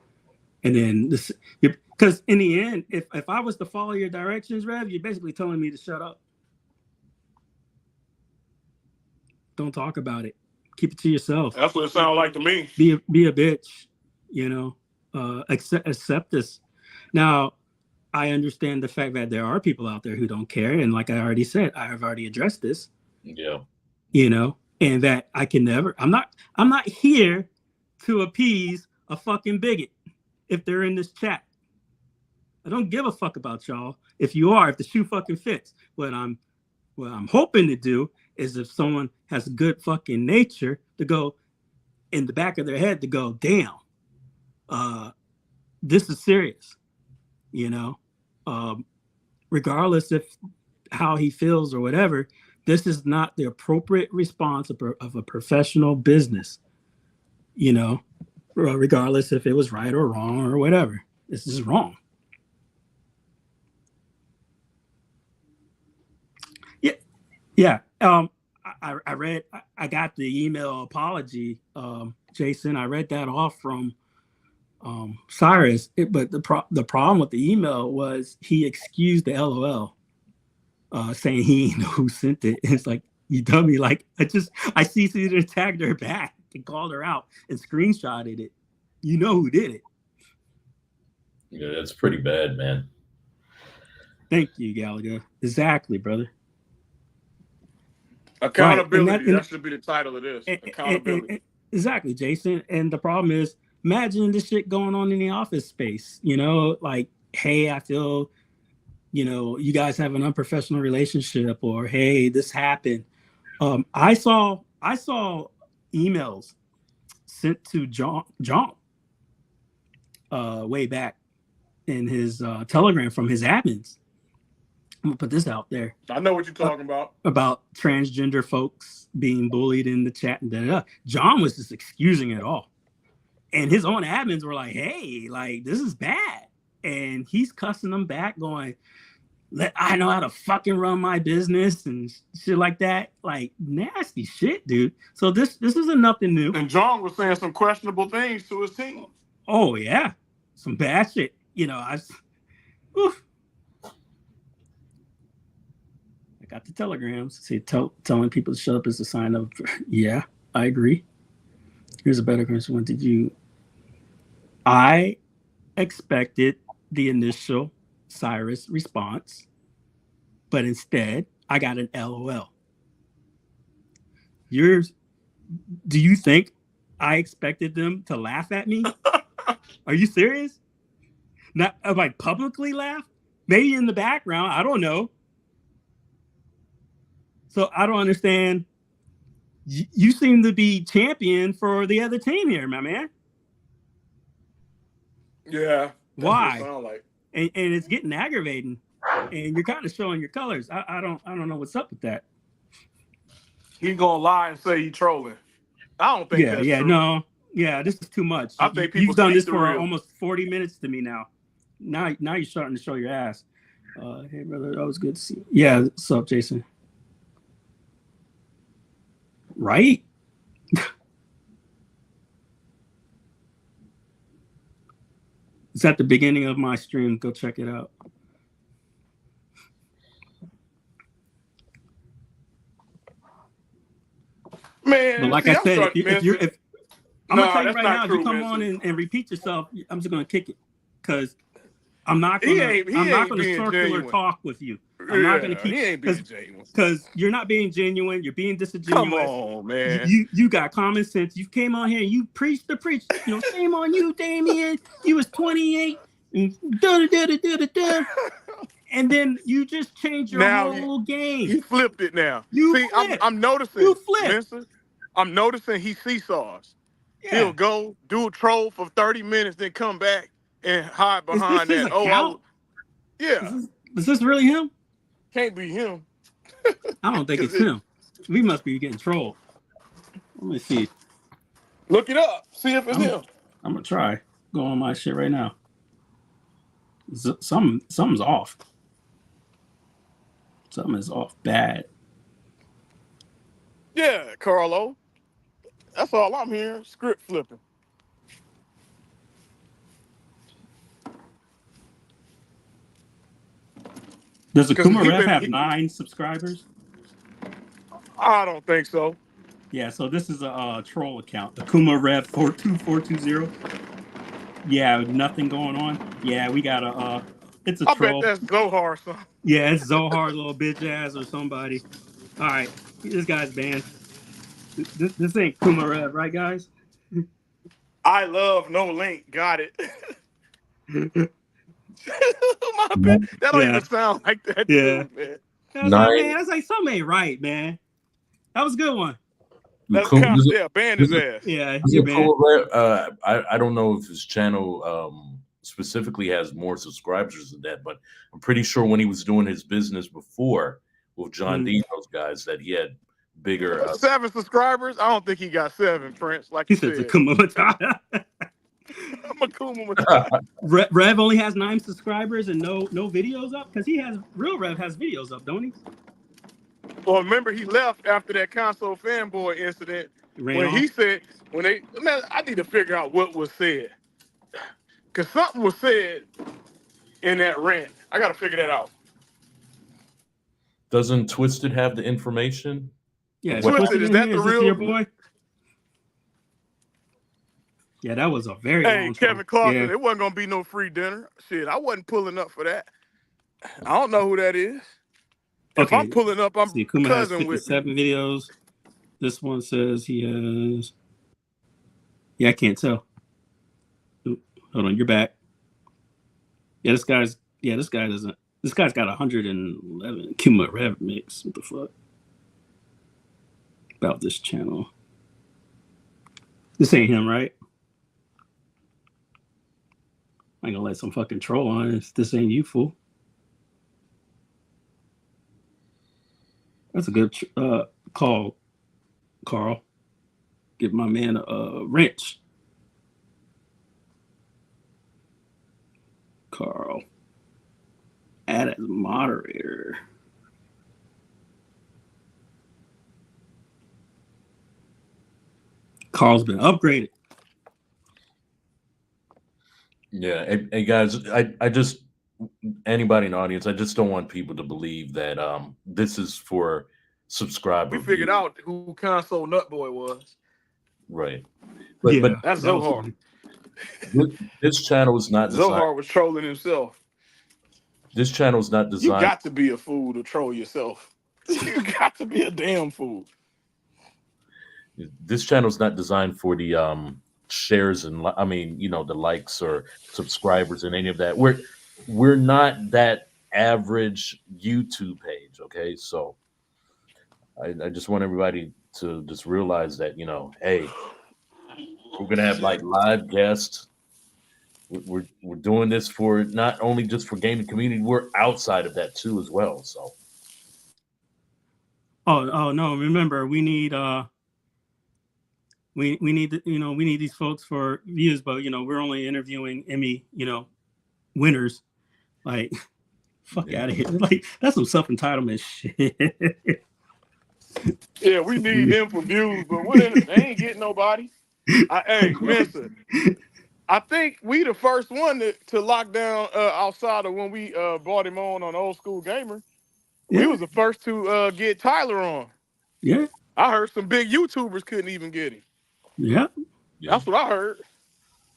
And then this, because in the end, if I was to follow your directions, Rev, you're basically telling me to shut up. Don't talk about it. Keep it to yourself. That's what it sounds like to me. Be a bitch, you know. Accept this. Now, I understand the fact that there are people out there who don't care, and like I already said, I have already addressed this. Yeah. You know, and that I can never. I'm not here to appease a fucking bigot if they're in this chat. I don't give a fuck about y'all. If you are, if the shoe fucking fits, what I'm hoping to do is if someone has good fucking nature to go in the back of their head to go, damn, this is serious, you know, regardless if how he feels or whatever, this is not the appropriate response of a professional business, you know, regardless if it was right or wrong or whatever. This is wrong. Yeah. I read, I got the email apology, Jason. I read that off from Cyrus, but the problem with the email was he excused the LOL, saying he didn't know who sent it. It's like, you dummy, like I CC'd and tagged her back and called her out and screenshotted it. You know who did it. Yeah, that's pretty bad, man. Thank you, Gallagher. Exactly, brother. Accountability. Right. That should be the title of this. Accountability. Exactly, Jason. And the problem is, imagine this shit going on in the office space. You know, like, hey, I feel, you know, you guys have an unprofessional relationship, or hey, this happened. I saw emails sent to John way back in his Telegram from his admins. I'm gonna put this out there. I know what you're talking about transgender folks being bullied in the chat and da-da-da. John was just excusing it all, and his own admins were like, "Hey, like this is bad," and he's cussing them back, going, "I know how to fucking run my business and shit like that." Like nasty shit, dude. So this isn't nothing new. And John was saying some questionable things to his team. Oh yeah, some bad shit. You know, oof. Got the telegrams. See, telling people to shut up is a sign of, yeah, I agree. Here's a better question. What did you? I expected the initial Cyrus response, but instead I got an LOL. Do you think I expected them to laugh at me? Are you serious? Not like publicly laugh? Maybe in the background. I don't know. So I don't understand. You seem to be champion for the other team here, my man. Yeah. Why? Sound like. And it's getting aggravating, and you're kind of showing your colors. I don't know what's up with that. He's gonna lie and say he's trolling. I don't think that's true. No. Yeah, this is too much. I think you've done this for almost 40 minutes to me now. Now you're starting to show your ass. Hey, brother, that was good to see you. Yeah, what's up, Jason? Right? It's at the beginning of my stream. Go check it out. Man, but like I said, if I'm gonna tell you right now, if you come on and repeat yourself, I'm just gonna kick it, because I'm not gonna circular talk with you. I'm not gonna keep. He ain't being genuine. Because you're not being genuine. You're being disingenuous. Come on, man. You got common sense. You came on here and you preached the preach. You know, shame on you, Damien. You was 28 and da. And then you just changed your whole game. He flipped it now. I'm noticing. You flipped. Vincent, I'm noticing he seesaws. Yeah. He'll go do a troll for 30 minutes, then come back and hide behind that. Is this really him? Can't be him. I don't think it's him. We must be getting trolled. Let me see. Look it up. See if it's him. I'm gonna try. Go on my shit right now. Something's off. Something is off bad. Yeah, Carlo. That's all I'm hearing. Script flipping. Does the 'Cause Kuma he Rev been- have he- 9 subscribers? I don't think so. Yeah, so this is a troll account. The Kuma Rev 42420. Yeah, nothing going on. Yeah, we got a it's a I bet troll. that's Zohar, son. Yeah, it's Zohar, little bitch ass or somebody. All right, this guy's banned. This ain't Kuma Rev, right, guys? I love no link. Got it. My Yeah. bad. That don't Yeah. even sound like that Yeah. dude, man. I was like, man, I was like, something ain't right, man. That was a good one. That's Cool. kind of, yeah, ban his ass. Yeah, Is you're it banned. cool? I don't know if his channel specifically has more subscribers than that, but I'm pretty sure when he was doing his business before with John D, those guys, that he had bigger. 7 subscribers? I don't think he got 7, Prince. Like He you said said. Kuma Matata. I'm a Kuma Matata. Rev only has 9 subscribers and no videos up because he has real Rev has videos up, don't he? Well, remember he left after that console fanboy incident when he said man, I need to figure out what was said. Cause something was said in that rant. I gotta figure that out. Doesn't Twisted have the information? Yeah, Twisted, is that the this real your boy? Yeah, that was a very long Kevin Clarkson, Yeah. it wasn't gonna be no free dinner. Shit, I wasn't pulling up for that. I don't know who that is. If Okay. I'm pulling up, I'm See, Kuma has cousin with 57 videos. This one says he has. Yeah, I can't tell. Oop, hold on, you're back. Yeah, this guy doesn't. This guy's got 111 Kuma Rev mix. What the fuck? About this channel. This ain't him, right? I ain't gonna let some fucking troll on it. This ain't you, fool. That's a good call, Carl. Give my man a wrench. Carl. Add as moderator. Carl's been upgraded. Yeah, hey guys, I just anybody in the audience, I just don't want people to believe that this is for subscriber. we figured views. out who console nutboy was. Right. Yeah, But That's Zohar. this channel is not designed. Zohar was trolling himself. This channel is not You designed. got to be a fool to troll yourself. You got to be a damn fool. This channel is not designed for the shares and the likes or subscribers and any of that. We're not that average YouTube page, okay? So I just want everybody to just realize that, hey, we're gonna have like live guests. We're doing this for not only just for gaming community, we're outside of that too as well. So Oh no, remember we need we need we need these folks for views, but we're only interviewing Emmy, winners. Like fuck out of here. Like that's some self-entitlement shit. Yeah, we need him for views, but they ain't getting nobody. Hey, Vincent, I think we the first one to lock down outside of when we brought him on Old School Gamer. We was the first to get Tyler on. Yeah. I heard some big YouTubers couldn't even get him. Yeah. That's what I heard.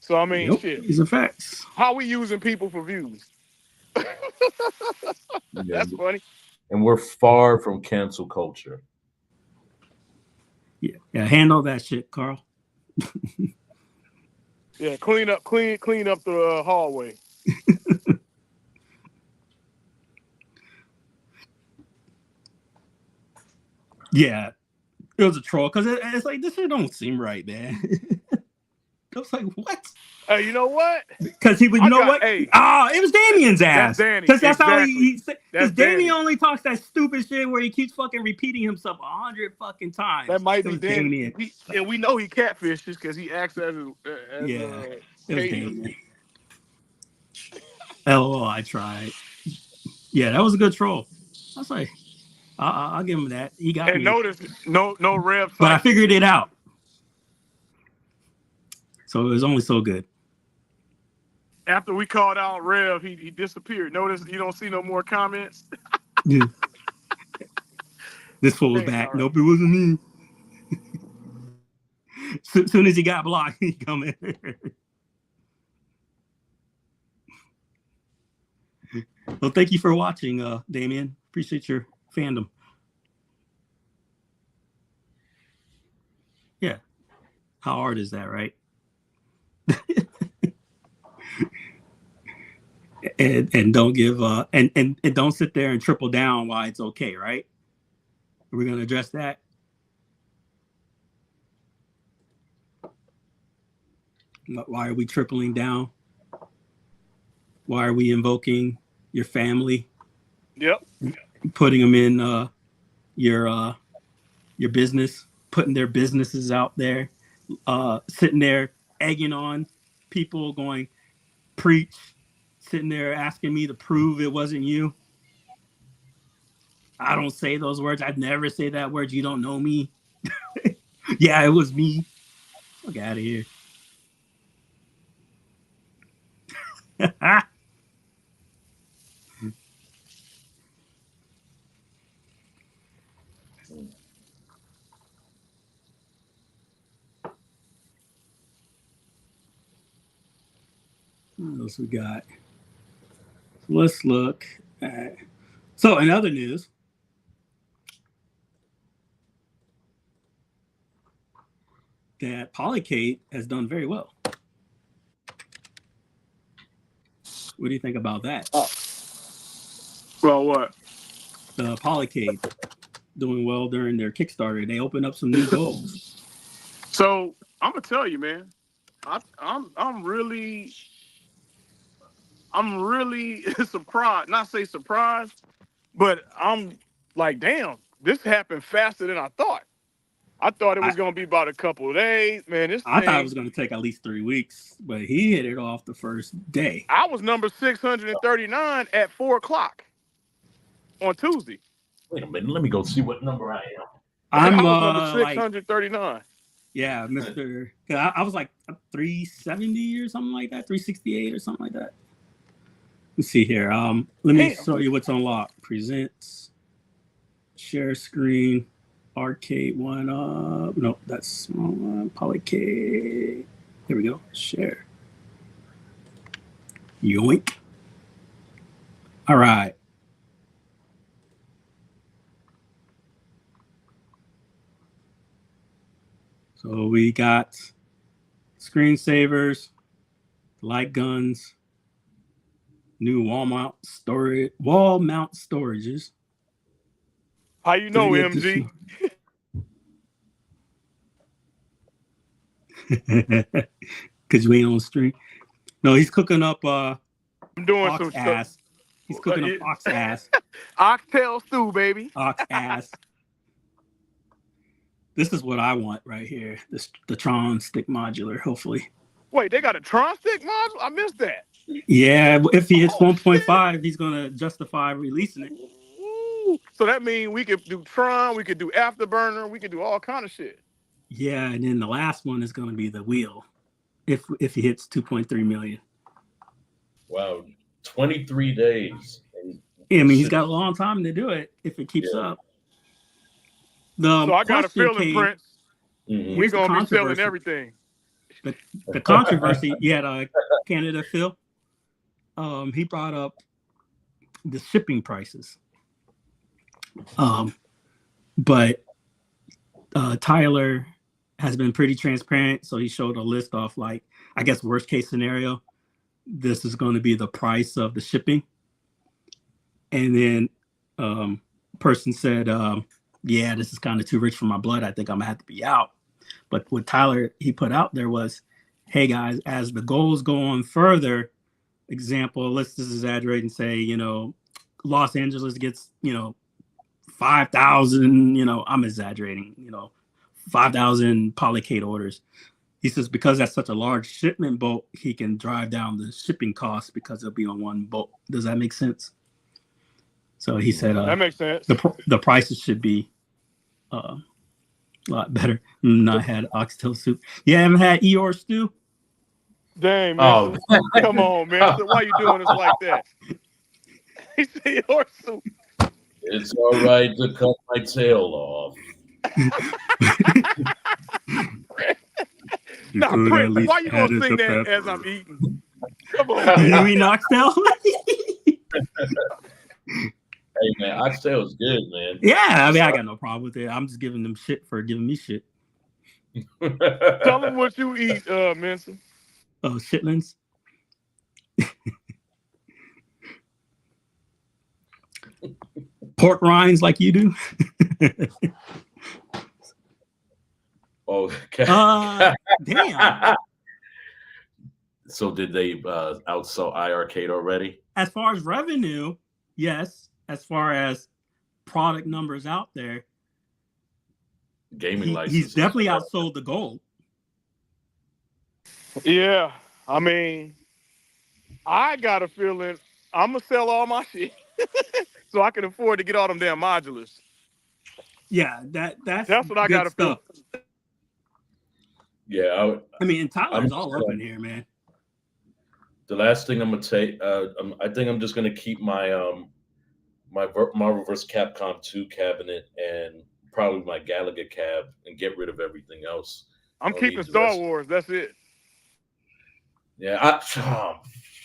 So I mean, shit. These are facts. How we using people for views? That's funny. And we're far from cancel culture. Yeah, handle that shit, Carl. Yeah, clean up the hallway. Yeah, it was a troll because it's like this shit don't seem right, man. I was like, what? Hey, you know what? Because he would know what? Hey, it was Damien's ass. That's Danny. Because that's exactly. how he said. Because Danny. Damien only talks that stupid shit where he keeps fucking repeating himself 100 fucking times. That might be Damien. And we know he catfishes because he acts as it was Damien. LOL, I tried. Yeah, that was a good troll. I was like, I'll give him that. He got and me. notice no rev. But I figured it out. So it was only so good. After we called out Rev, he disappeared. Notice you don't see no more comments. Yeah. This fool was Hey, back. all right. Nope, it wasn't me. Soon as he got blocked, he come in. Well, thank you for watching, Damien. Appreciate your fandom. Yeah. How hard is that, right? and don't give and don't sit there and triple down why it's okay, right? We're gonna address that. Why are we tripling down? Why are we invoking your family? Yep. Putting them in your business, putting their businesses out there, sitting there egging on people, going preach, sitting there asking me to prove it wasn't you. I don't say those words. I'd never say that word. You don't know me. Yeah, it was me. Fuck out of here. What else we got? Let's look at. So, in other news, that Polykate has done very well. What do you think about that? Well, what? The Polykate doing well during their Kickstarter. They opened up some new goals. So I'm gonna tell you, man. I'm really surprised. Not say surprised, but I'm like, damn, this happened faster than I thought. I thought it was gonna be about a couple of days, man. I thought it was going to take at least 3 weeks, but he hit it off the first day. I was number 639 at 4:00 on Tuesday. Wait a minute. Let me go see what number I am. I I'm was number like, 639. yeah, Mr. I was like 370 or something like that, 368 or something like that. Let's see here. Let me show you what's unlocked. Presents, share screen, arcade one up. Nope, that's small one. Polykate. There we go. Share. Yoink. All right. So we got screensavers, light guns, new wall mount storages. How you know, MG? Because you ain't on stream. No, he's cooking up I'm doing ox some ass. stuff. He's cooking up ox ass. Oxtail stew, baby. Ox ass. This is what I want right here. The Tron stick modular, hopefully. Wait, they got a Tron stick module? I missed that. Yeah, if he hits 1.5, he's gonna justify releasing it. Ooh. So that means we could do Tron, we could do Afterburner, we could do all kind of shit. Yeah, and then the last one is gonna be the wheel, if he hits 2.3 million. Wow, 23 days. Yeah, I mean, he's got a long time to do it if it keeps up. So I got a feeling, Prince. Mm-hmm. We're gonna be selling everything. The controversy, you had Canada Phil. He brought up the shipping prices. But Tyler has been pretty transparent, so he showed a list of, like, I guess worst case scenario, this is going to be the price of the shipping. And then person said, yeah, this is kind of too rich for my blood. I think I'm gonna have to be out. But what Tyler, he put out there was, hey guys, as the goals go on further, example, let's just exaggerate and say, Los Angeles gets, 5,000, I'm exaggerating, 5,000 Polykate orders. He says because that's such a large shipment boat, he can drive down the shipping costs because it'll be on one boat. Does that make sense? So he said that makes sense. The prices should be a lot better. Not had oxtail soup. You haven't had Eeyore stew? Dang, Oh, Mensa. Come on, Mensa. Why you doing us like that? He said horse soup. it's all right to cut my tail off. You Now, could at Prince, least why you gonna added sing the that as I'm pepper. eating? Come on, You man. mean oxtail? Hey man, oxtail is good, man. Yeah, I mean, I Besides- got no problem with it. I'm just giving them shit for giving me shit. Tell them what you eat, Mensa. Oh, shitlins. Pork rinds like you do. Okay. Damn. So did they outsell iArcade already? As far as revenue, yes. As far as product numbers out there, Gaming he's licenses. definitely outsold the gold. Yeah, I mean, I got a feeling I'm gonna sell all my shit so I can afford to get all them damn modulars. Yeah, that's what I good got a feeling. stuff. Yeah, I mean, and Tyler's I'm all up in here, man. the last thing I'm gonna take. I think I'm just gonna keep my my Marvel vs. Capcom 2 cabinet and probably my Galaga cab and get rid of everything else. I'm Don't keeping need the Star rest. Wars. That's it. Yeah,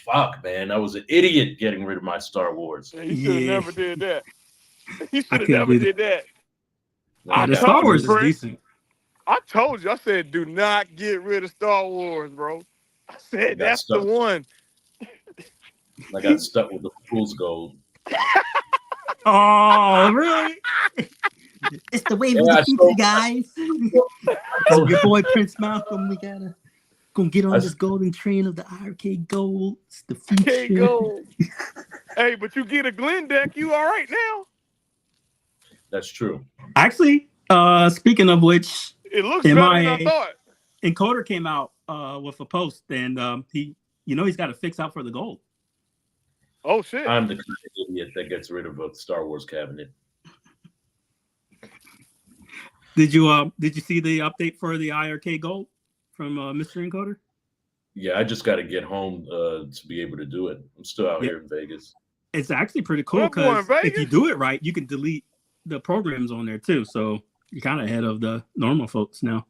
fuck, man, I was an idiot getting rid of my Star Wars. Yeah, you should have Yeah. never did that. You I should have couldn't never do did that. Yeah, I the got Star told you, Wars is Prince. decent. I told you. I said, do not get rid of Star Wars, bro. I said, got that's the stuck. one. I got stuck with the fool's gold. Oh, really? It's the wave Yeah, of the I future, stole- guys. Oh, Your boy Prince Malcolm, we gotta get on I- this golden train of the arcade gold. It's the Okay, future. go. Hey, but you get a Glen deck, you all right now? That's true. Actually, speaking of which, It looks better than I MIA thought. Encoder came out with a post, and he's got to fix out for the gold. Oh shit. I'm the kind of idiot that gets rid of a Star Wars cabinet. Did you see the update for the IRK gold from Mr. Encoder? Yeah, I just got to get home to be able to do it. I'm still out Yeah. here in Vegas. It's actually pretty cool What, boy, in because if you Vegas? do it right, you can delete the programs on there too. So you're kind of ahead of the normal folks now.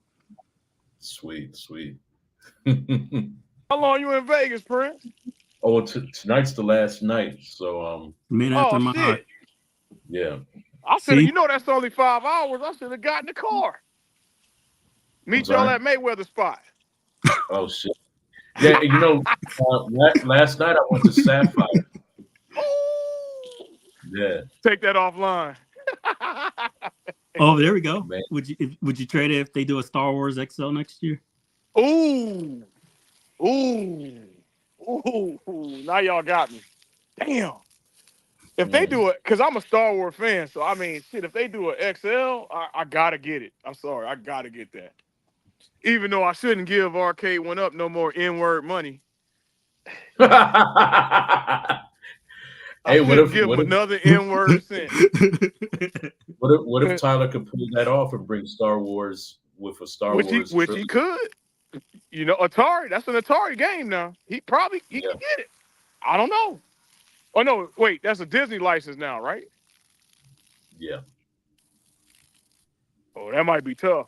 Sweet. How long you in Vegas, Prince? Oh, tonight's the last night. So Man after Oh my shit. heart. yeah. I said, See? you know that's only 5 hours. I should have got in the car. Meet I'm y'all sorry? at Mayweather spot. Oh shit. Yeah, last night I went to Sapphire. Ooh. Yeah, Take that offline. Oh, there we go. man. Would you trade it if they do a Star Wars XL next year? Ooh. Now y'all got me. Damn. If they do it, because I'm a Star Wars fan, so I mean, shit, if they do an XL, I gotta get it. I'm sorry, I gotta get that. Even though I shouldn't give Arcade One Up no more N-word money. I Hey, shouldn't give him another N-word cent. what if Tyler could pull that off and bring Star Wars with a Star Which Wars? he could. You know, Atari, that's an Atari game now. He can get it. I don't know. Oh no, wait, that's a Disney license now, right? Yeah. Oh, that might be tough.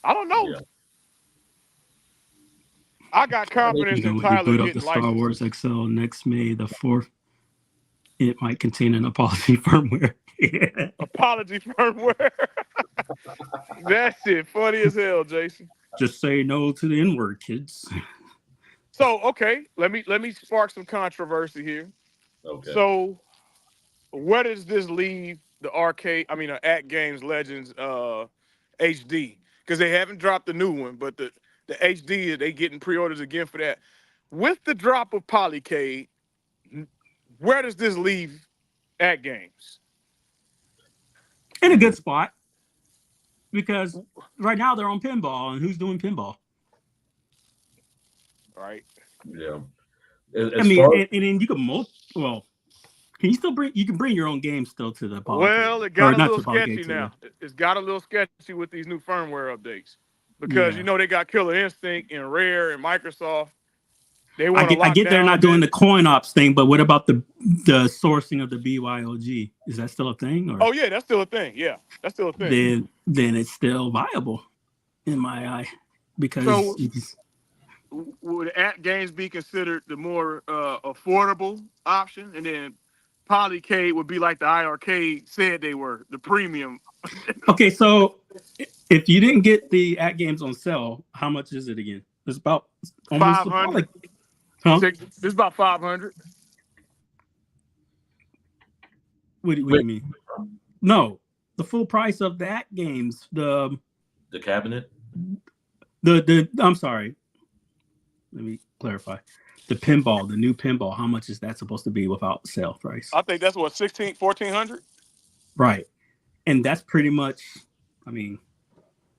I don't know. Yeah. I got confidence in When you Tyler boot up the getting Star Wars licenses. XL next May the 4th, it might contain an apology firmware. Apology firmware. That shit funny as hell, Jason. Just say no to the N-word, kids. So, okay, let me spark some controversy here. Okay. So, where does this leave the At Games Legends HD? Because they haven't dropped the new one, but the HD, they getting pre-orders again for that. With the drop of Polycade, where does this leave At Games? In a good spot. Because right now they're on pinball, and who's doing pinball? Right. Yeah. And then you can can you still bring your own game still to the Polycade? Well, it got a little sketchy Polycade, now. It's got a little sketchy with these new firmware updates. Because you know they got Killer Instinct and Rare and Microsoft. They want to I lock get they're down not doing the this. coin ops thing, but what about the sourcing of the BYOG? Is that still a thing? Or Oh yeah, that's still a thing. Yeah, that's still a thing. then it's still viable in my eye because So would at games be considered the more affordable option, and then Polycade would be like the IRK said they were, the premium. okay, so if you didn't get the at games on sale, how much is it again? It's about almost about 500. huh? This is about 500. What do you mean? No, the full price of the at games, the cabinet. I'm sorry. Let me clarify. The pinball, the new pinball, how much is that supposed to be without sale price? I think that's what 1400. Right. And that's pretty much, I mean,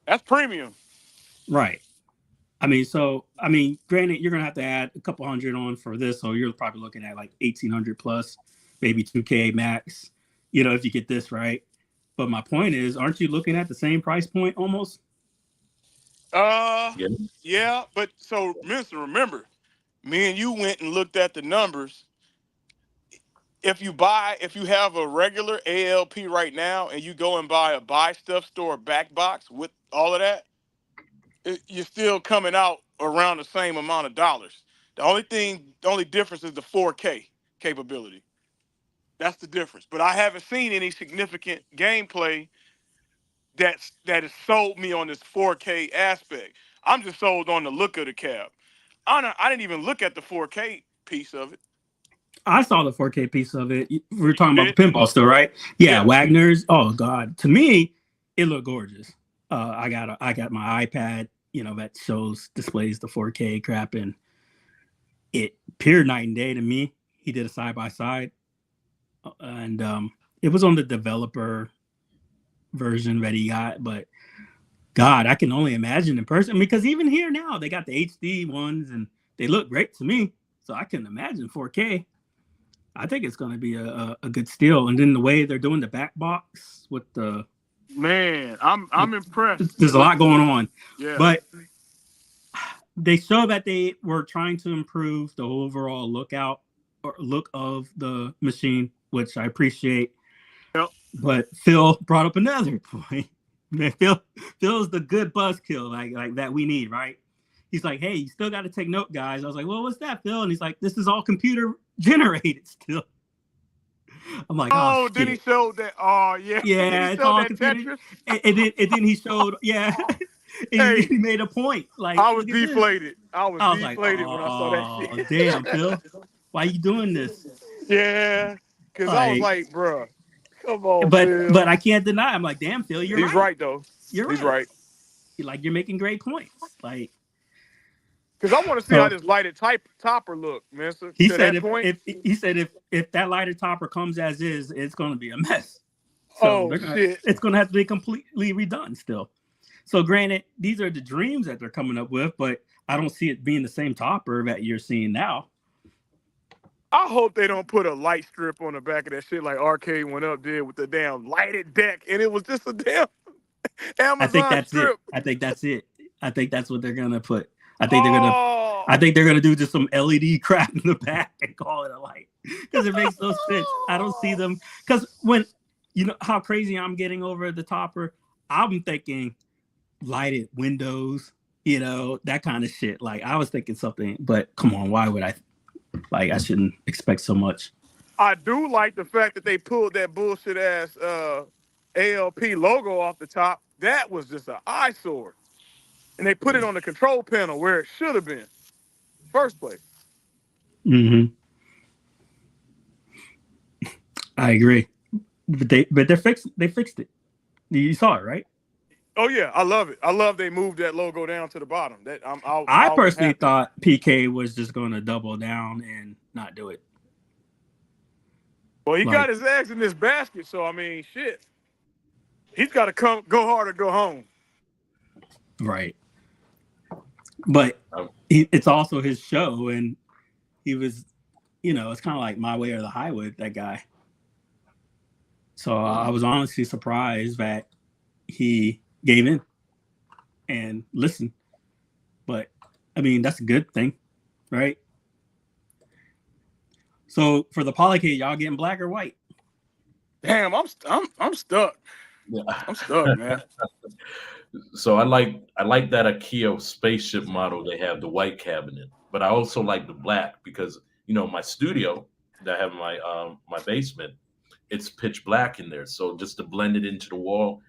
that's premium. Right. Granted, you're gonna have to add a couple hundred on for this, so you're probably looking at like 1800 plus, maybe 2K max, if you get this right. But my point is, aren't you looking at the same price point almost? Yeah, but so remember, me and you went and looked at the numbers. If you have a regular ALP right now and you go and buy a buy stuff store back box with all of that, you're still coming out around the same amount of dollars. The only difference is the 4K capability. That's the difference. But I haven't seen any significant gameplay that has sold me on this 4K aspect. I'm just sold on the look of the cab. I didn't even look at the 4K piece of it. I saw the 4K piece of it. We were talking about the pinball still, right? Yeah, Wagner's. Oh God, to me, it looked gorgeous. I got my iPad, that displays the 4K crap, and it appeared night and day to me. He did a side by side, and it was on the developer version that he got, but God, I can only imagine in person, because even here now they got the HD ones and they look great to me. So I can imagine 4K. I think it's going to be a good steal. And then the way they're doing the back box with the I'm impressed. There's a lot going on. Yeah. But they show that they were trying to improve the overall look of the machine, which I appreciate. Yep. But Phil brought up another point. Man, Phil's the good buzzkill like that we need, right? He's like, hey, you still got to take note, guys. I was like, well, what's that, Phil? And he's like, this is all computer generated still. I'm like, oh, then he showed that. Oh, yeah. Yeah, it's all computer. And then he showed, yeah. He made a point. Like, I was deflated. I was deflated when I saw that shit. Damn, Phil. Why you doing this? Yeah. Because I was like, bro, come on, Phil. But I can't deny. I'm like, damn, Phil, you're right. He's right, though. He's right. You're making great points. Like, because I want to see how this lighted topper look, man. So he said if that lighted topper comes as is, it's going to be a mess. So shit! It's going to have to be completely redone still. So granted, these are the dreams that they're coming up with, but I don't see it being the same topper that you're seeing now. I hope they don't put a light strip on the back of that shit like Arcade went up did with the damn lighted deck, and it was just a damn Amazon I think that's strip. it. I think that's what they're gonna put. I think they're gonna do just some LED crap in the back and call it a light, because it makes no sense. I don't see them, because when you know how crazy I'm getting over the topper, I'm thinking lighted windows, that kind of shit. Like I was thinking something, but come on, why would I? Like I shouldn't expect so much. I do like the fact that they pulled that bullshit ass ALP logo off the top. That was just an eyesore. And they put it on the control panel where it should have been. First place. Mm-hmm. I agree. But they fixed it. You saw it, right? Oh yeah, I love it. I love they moved that logo down to the bottom. I personally thought PK was just going to double down and not do it. Well, he got his eggs in this basket, so I mean, shit. He's got to go hard or go home. Right. But it's also his show, and he was, it's kind of like my way or the highway with that guy. So I was honestly surprised that he gave in and listened. But I mean, that's a good thing, right? So for the polycade, y'all getting black or white? Damn, I'm stuck. Yeah. I'm stuck, man. So I like that IKEA spaceship model they have, the white cabinet, but I also like the black because my studio that I have in my basement, it's pitch black in there, so just to blend it into the wall,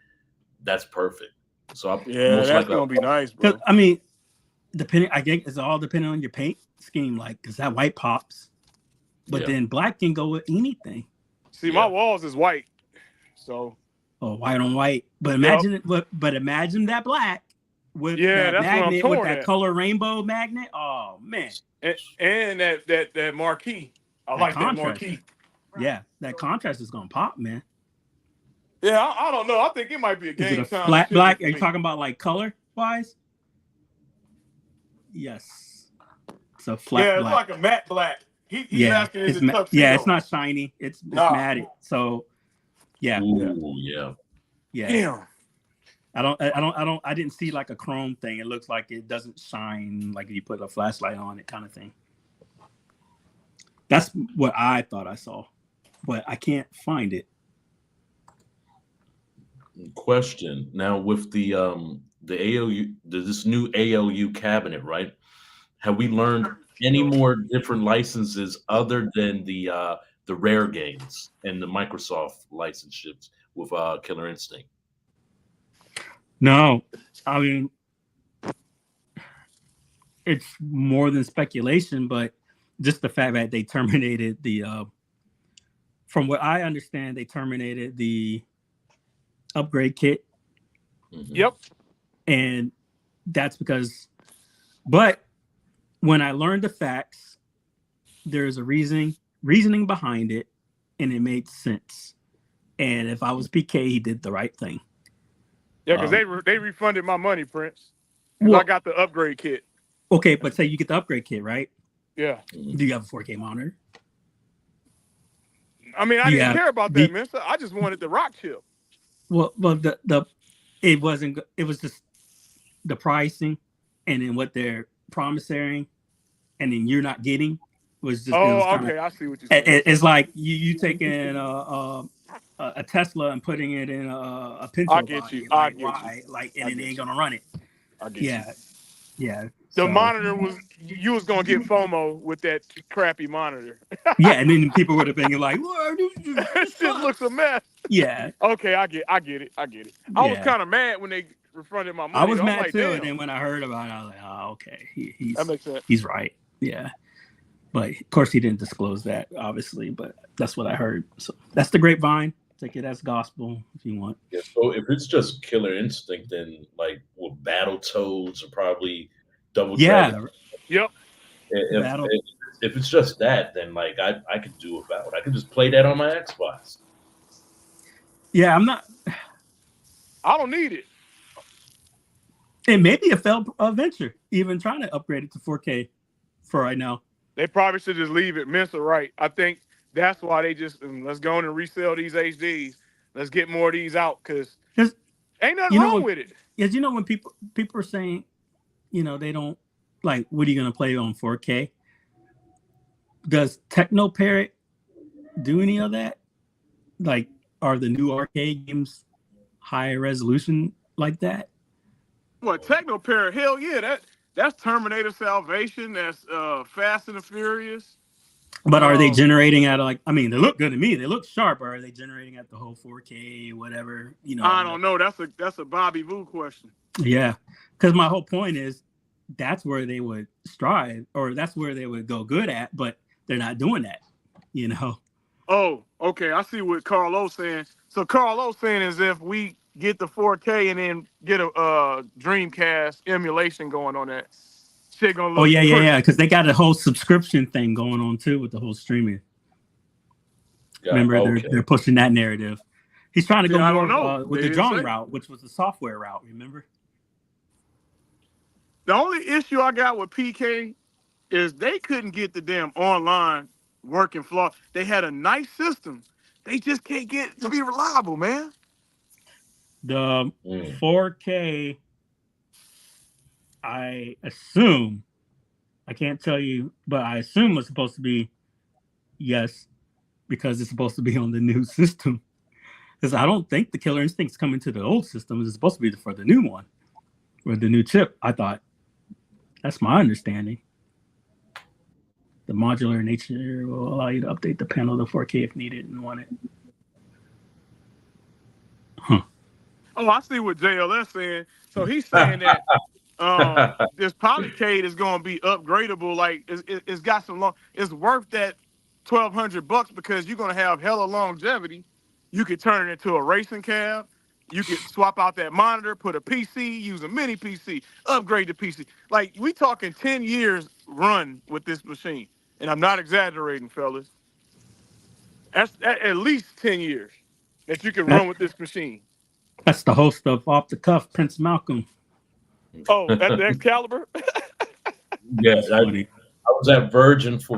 that's perfect. So I Yeah, that's gonna be nice, bro. I mean, I think it's all depending on your paint scheme, like because that white pops, but then black can go with anything. See, my walls is white, so. Oh, white on white. But imagine it. But imagine that black with that that's magnet, what I'm with that color rainbow magnet. Oh man! And that marquee. I like that marquee. Yeah, that contrast is gonna pop, man. Yeah, I don't know. I think it might be a game is it a time. Flat black? Are you talking about like color wise? Yes. It's a flat black. It's like a matte black. He's asking is it tuxedo? Yeah, it's not shiny. It's matted. So yeah. Ooh, yeah. Damn. I didn't see like a chrome thing. It looks like it doesn't shine like if you put a flashlight on it kind of thing. That's what I thought I saw, but I can't find it. Question. Now with the ALU, this new ALU cabinet, right? Have we learned any more different licenses other than the Rare games and the Microsoft licenships with Killer Instinct? No, I mean it's more than speculation, but just the fact that they terminated the. From what I understand, they terminated the upgrade kit. Mm-hmm. Yep. And that's because, but when I learned the facts, there's a reasoning behind it, and it made sense. And if I was PK, he did the right thing. Yeah, because they refunded my money, Prince. Well, I got the upgrade kit. Okay, but say you get the upgrade kit, right? Yeah. Do you have a 4K monitor? I mean, I didn't care about that, man. I just wanted the rock chip. Well, it wasn't. It was just the pricing, and then what they're promising, and then you're not getting was just. Okay, I see what you're saying. It's like you taking a Tesla and putting it in a Pinto. I get you. I get you. Like, and it ain't gonna run it. I get you. Yeah. The monitor was you was gonna get FOMO with that crappy monitor. Yeah, and then people would have been like, "Whoa, this shit looks a mess." Yeah. Okay, I get it. I was kind of mad when they refunded my money. I was mad too, and then when I heard about it, I was like, "Oh, okay, that makes sense. He's right." Yeah, but of course he didn't disclose that, obviously, but that's what I heard. So that's the grapevine. Take it as gospel if you want. Yeah. So if it's just Killer Instinct, then like with Battletoads or probably Double Dragon. Yep. If it's just that, then like I could do without. I could just play that on my Xbox. Yeah, I don't need it. It may be a failed venture, even trying to upgrade it to 4K for right now. They probably should just leave it. Mensa right. I think that's why they just let's go in and resell these HDs. Let's get more of these out because ain't nothing wrong with it. Yes, when people are saying, they don't like, what are you gonna play on 4K? Does Techno Parrot do any of that? Like, are the new arcade games higher resolution like that? What, Techno Parrot? Hell yeah, that's Terminator Salvation. That's Fast and the Furious. But are they generating at they look good to me. They look sharp. Or are they generating at the whole 4K, whatever? I don't know. That's a Bobby Vu question. Yeah, because my whole point is that's where they would strive, or that's where they would go good at. But they're not doing that, Oh, okay. I see what Carlo's saying. So Carlo's saying is if we get the 4K and then get a Dreamcast emulation going on that. Gonna look yeah, because they got a whole subscription thing going on too with the whole streaming. Remember, they're pushing that narrative. He's trying to go more with the drawing route, which was the software route. Remember? The only issue I got with PK is they couldn't get the damn online working flaw. They had a nice system. They just can't get it to be reliable, man. The 4K. I assume, I can't tell you, but I assume it's supposed to be, yes, because it's supposed to be on the new system. Because I don't think the Killer Instinct's coming to the old system. It's supposed to be for the new one, or the new chip. I thought. That's my understanding. The modular nature will allow you to update the panel to 4K if needed and want it. Huh. Oh, I see what JLS saying. So he's saying that this Polycade is going to be upgradable. Like it's got some long. It's worth that $1,200 because you're going to have hella longevity. You could turn it into a racing cab. You could swap out that monitor, put a PC, use a mini PC, upgrade the PC. Like we talking 10 years run with this machine, and I'm not exaggerating, fellas. That's at least 10 years that you can run with this machine. That's the host of Off the Cuff, Prince Malcolm. Oh, that's the Excalibur? Yeah, I was at Virgin for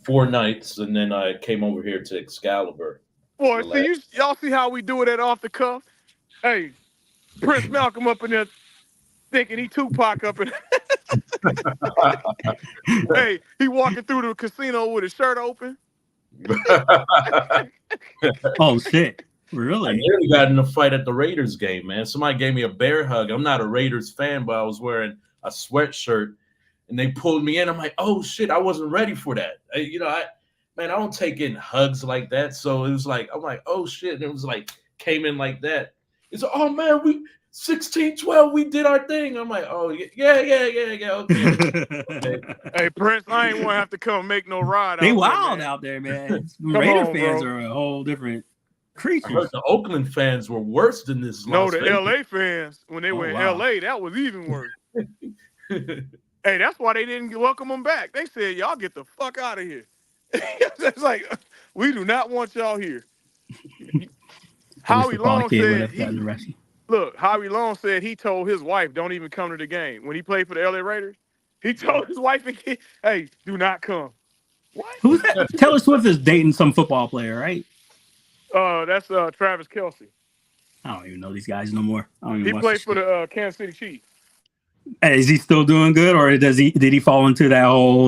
four nights, and then I came over here to Excalibur. Boy, see, y'all see how we do it at Off the Cuff? Hey, Prince Malcolm up in there thinking he Tupac up in Hey, he walking through the casino with his shirt open. Oh, shit. Really? I nearly got in a fight at the Raiders game, man. Somebody gave me a bear hug. I'm not a Raiders fan, but I was wearing a sweatshirt, and they pulled me in. I'm like, oh, shit, I wasn't ready for that. I don't take in hugs like that. So it was like, I'm like, oh, shit. And it was like, came in like that. It's like, oh, man, we 16-12, we did our thing. I'm like, oh, yeah, okay. Hey, Prince, I ain't want to have to come make no ride. They wild out there, man. Raider fans are a whole different creatures. I heard the Oakland fans were worse than this. No, the LA fans, when they were in LA, that was even worse. Hey, that's why they didn't welcome them back. They said, y'all get the fuck out of here. It's like, we do not want y'all here. Howie Long said, Howie Long said he told his wife, don't even come to the game. When he played for the LA Raiders, he told his wife and kid, hey, do not come. What? Who's that? Taylor Swift is dating some football player, right? That's Travis Kelce. I don't even know these guys no more. He played for the Kansas City Chiefs. Hey, is he still doing good, or did he fall into that whole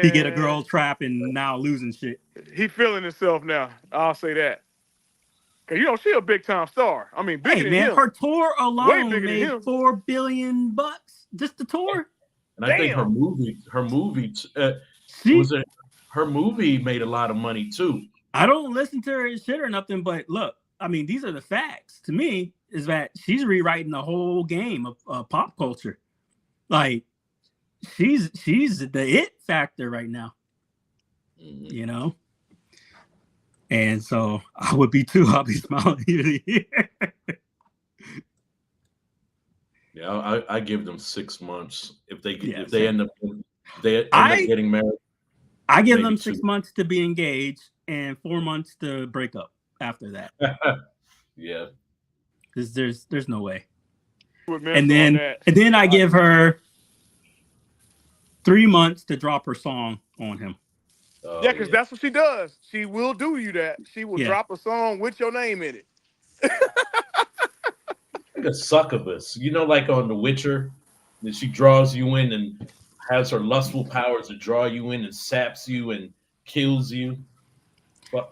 he get a girl trap and now losing shit? He feeling himself now. I'll say that. Cause she a big time star. I mean, bigger than him. Her tour alone made $4 billion just the tour. And I think her movie made a lot of money too. I don't listen to her shit or nothing, but look, I mean, these are the facts. To me, is that she's rewriting the whole game of pop culture. Like, she's the it factor right now. You know? And so I would be too. I'll be smiling ear to ear. Yeah, I give them 6 months if they end up getting married. I give them 6 months to be engaged and 4 months to break up after that. Yeah, because there's no way. And then I give her 3 months to drop her song on him. Yeah, because that's what she does. She will do you that. She will drop a song with your name in it. The succubus, like on The Witcher, that she draws you in and has her lustful powers to draw you in and saps you and kills you. Oh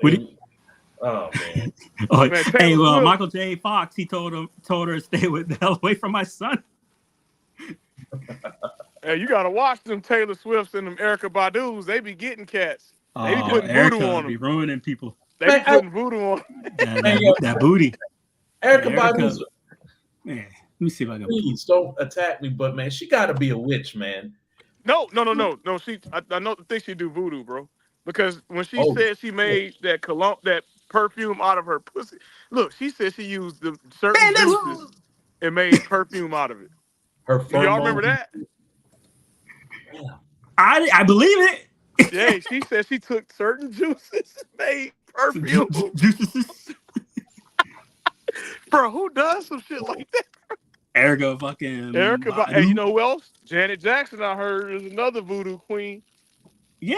man! Hey, well, Michael J. Fox, he told her to stay the hell away from my son. Hey, you gotta watch them Taylor Swifts and them Erykah Badu's. They be getting cats. They be putting voodoo on them. Be ruining people. They be putting voodoo on that booty. Erykah Badu's. Man, let me see if I can. Please don't attack me, but man, she gotta be a witch, man. No. I know the thing she do voodoo, bro. Because when she said she made that perfume out of her pussy, look, she said she used the certain juices and made perfume out of it. Do y'all remember that? Yeah. I believe it. Yeah, she said she took certain juices and made perfume. Juices. Bro, who does some shit like that? Erykah. Hey, you know who else? Janet Jackson, I heard, is another voodoo queen. Yeah.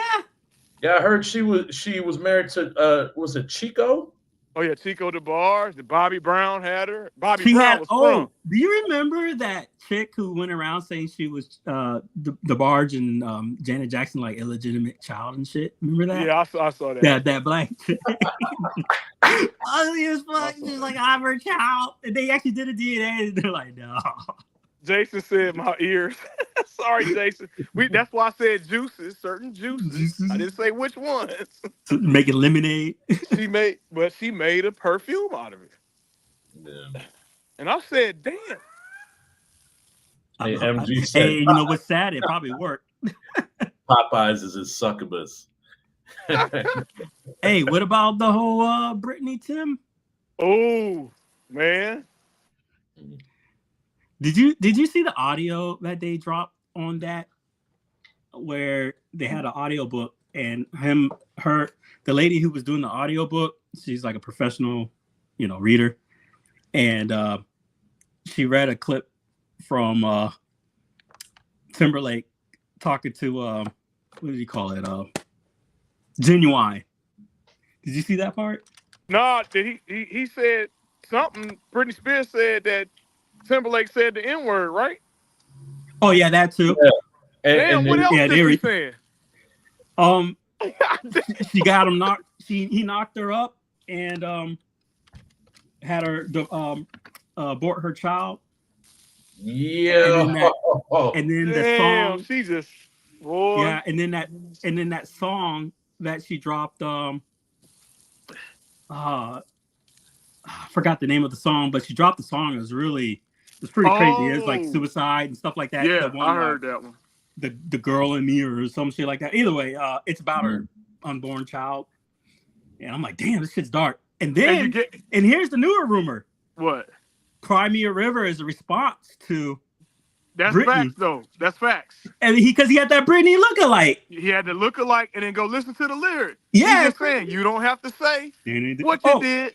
Yeah, I heard she was married to was it Chico? Oh yeah, Chico DeBarge, the Bobby Brown had her. Bobby She Brown had. was Oh, sprung. do you remember that chick who went around saying she was the Barge and Janet Jackson like illegitimate child and shit? Remember that? Yeah, I saw that. That black chick. Ugly as fuck. She's like, I'm her child. And they actually did a DNA, and they're like, no. Jason said my ears. Sorry, Jason. That's why I said juices, certain juices. I didn't say which ones. Making lemonade. She made a perfume out of it. Yeah. And I said, damn. Hey, MG said, hey, you know what's sad? It probably worked. Popeyes is his succubus. Hey, what about the whole Brittany Tim? Oh, man. Did you see the audio that they dropped on that, where they had an audio book and the lady who was doing the audio book, she's like a professional, reader, and she read a clip from Timberlake talking to what did you call it? Genuine. Did you see that part? No, he said something. Britney Spears said that Timberlake said the N-word, right? Oh yeah, that too. Yeah. Damn, what else did he say? She got him knocked. He knocked her up and had her abort her child. Yeah. And then the song. She just boy. Yeah, and then that song that she dropped. I forgot the name of the song, but she dropped the song. It was pretty crazy. It's like suicide and stuff like that. Yeah, I heard that one. The girl in me or some shit like that. Either way, it's about her unborn child. And I'm like, damn, this shit's dark. And then, and here's the newer rumor. What? Cry Me a River is a response to That's Britney. Facts, though. That's facts. And because he had that Britney lookalike. He had the lookalike, and then go listen to the lyrics. Yeah. He's just saying, you don't have to say what you did.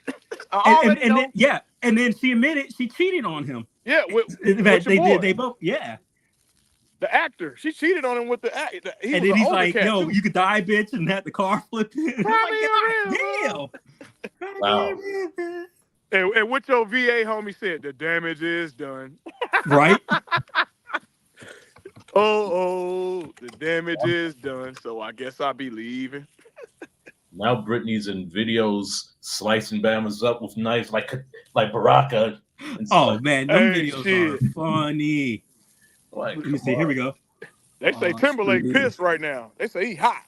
And then she admitted she cheated on him. Yeah, they both, yeah. The actor, she cheated on him with the actor. And then he's like, yo, you could die, bitch, and had the car flipped in. Damn. Wow. And what your VA homie said, the damage is done. Right? The damage is done. So I guess I'll be leaving. Now Britney's in videos slicing Bama's up with knives like Baraka. Oh man, them videos are funny. Like, let me see. Here we go. They say Timberlake pissed right now. They say he hot.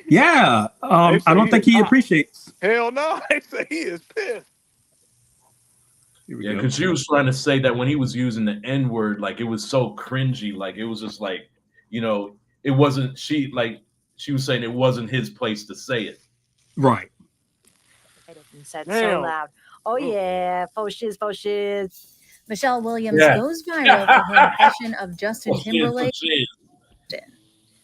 Yeah, I don't think he appreciates. Hell no, they say he is pissed. Yeah, because she was trying to say that when he was using the N-word, like it was so cringy, like it was just like, it wasn't. She was saying it wasn't his place to say it. Right. And said so loud, "Oh yeah, faux shiz." Michelle Williams goes viral for her impression of Justin Timberlake.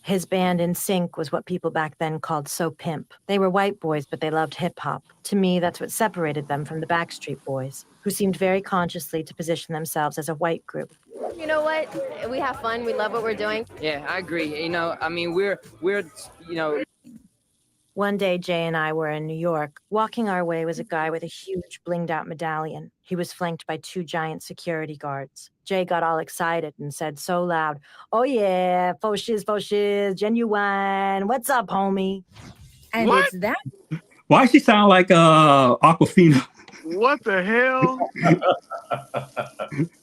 His band Inciden was what people back then called So Pimp. They were white boys, but they loved hip-hop. To me, that's what separated them from the Backstreet Boys, who seemed very consciously to position themselves as a white group. You know what? We have fun. We love what we're doing. Yeah, I agree. We're One day, Jay and I were in New York. Walking our way was a guy with a huge blinged-out medallion. He was flanked by 2 giant security guards. Jay got all excited and said so loud, "Oh yeah, faux shiz, genuine. What's up, homie?" And it's that. Why does she sound like Aquafina? What the hell?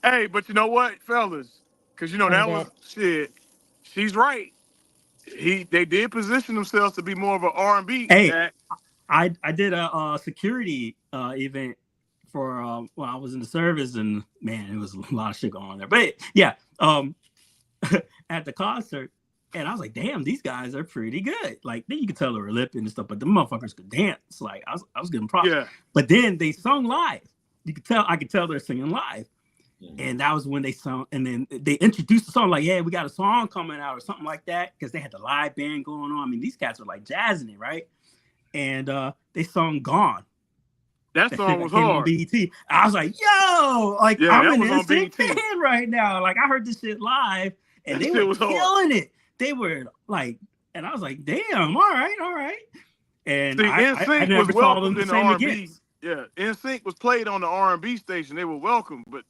Hey, but you know what, fellas? Because that was shit. She's right. They did position themselves to be more of an R&B. Hey, I did a security event for when I was in the service, and man, it was a lot of shit going on there. But yeah, at the concert, and I was like, damn, these guys are pretty good. Like, then you could tell they were lipping and stuff, but the motherfuckers could dance. Like, I was giving props. Yeah. But then they sung live. I could tell they're singing live. And that was when they sung, and then they introduced the song like, yeah, we got a song coming out or something like that, because they had the live band going on. I mean, these cats were like jazzing it, right? And they sung Gone. That song was hard. On BET. I was like, yo, like, yeah, I'm an instant fan right now. Like, I heard this shit live, and they were killing it. They were like, and I was like, damn, all right. And See, I NSYNC never was saw them welcomed the in the same R&B. again. Yeah, NSYNC was played on the R&B station. They were welcome, but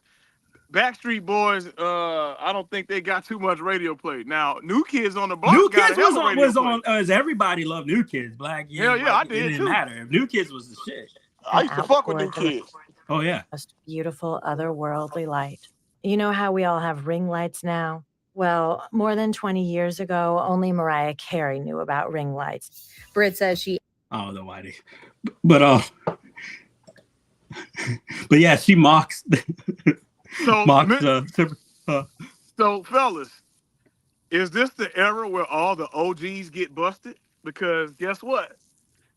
Backstreet Boys, I don't think they got too much radio play. Now, New Kids on the Block New got Kids a hell of radio was play. on as everybody loved New Kids, black, Hell yeah, I white. It did didn't too. matter. If New Kids was the shit. I used to fuck with New Kids. Oh yeah. Most beautiful otherworldly light. You know how we all have ring lights now? Well, more than 20 years ago, only Mariah Carey knew about ring lights. Britt says she... I don't know why they... But yeah, she mocks... So, fellas, is this the era where all the OGs get busted? Because guess what?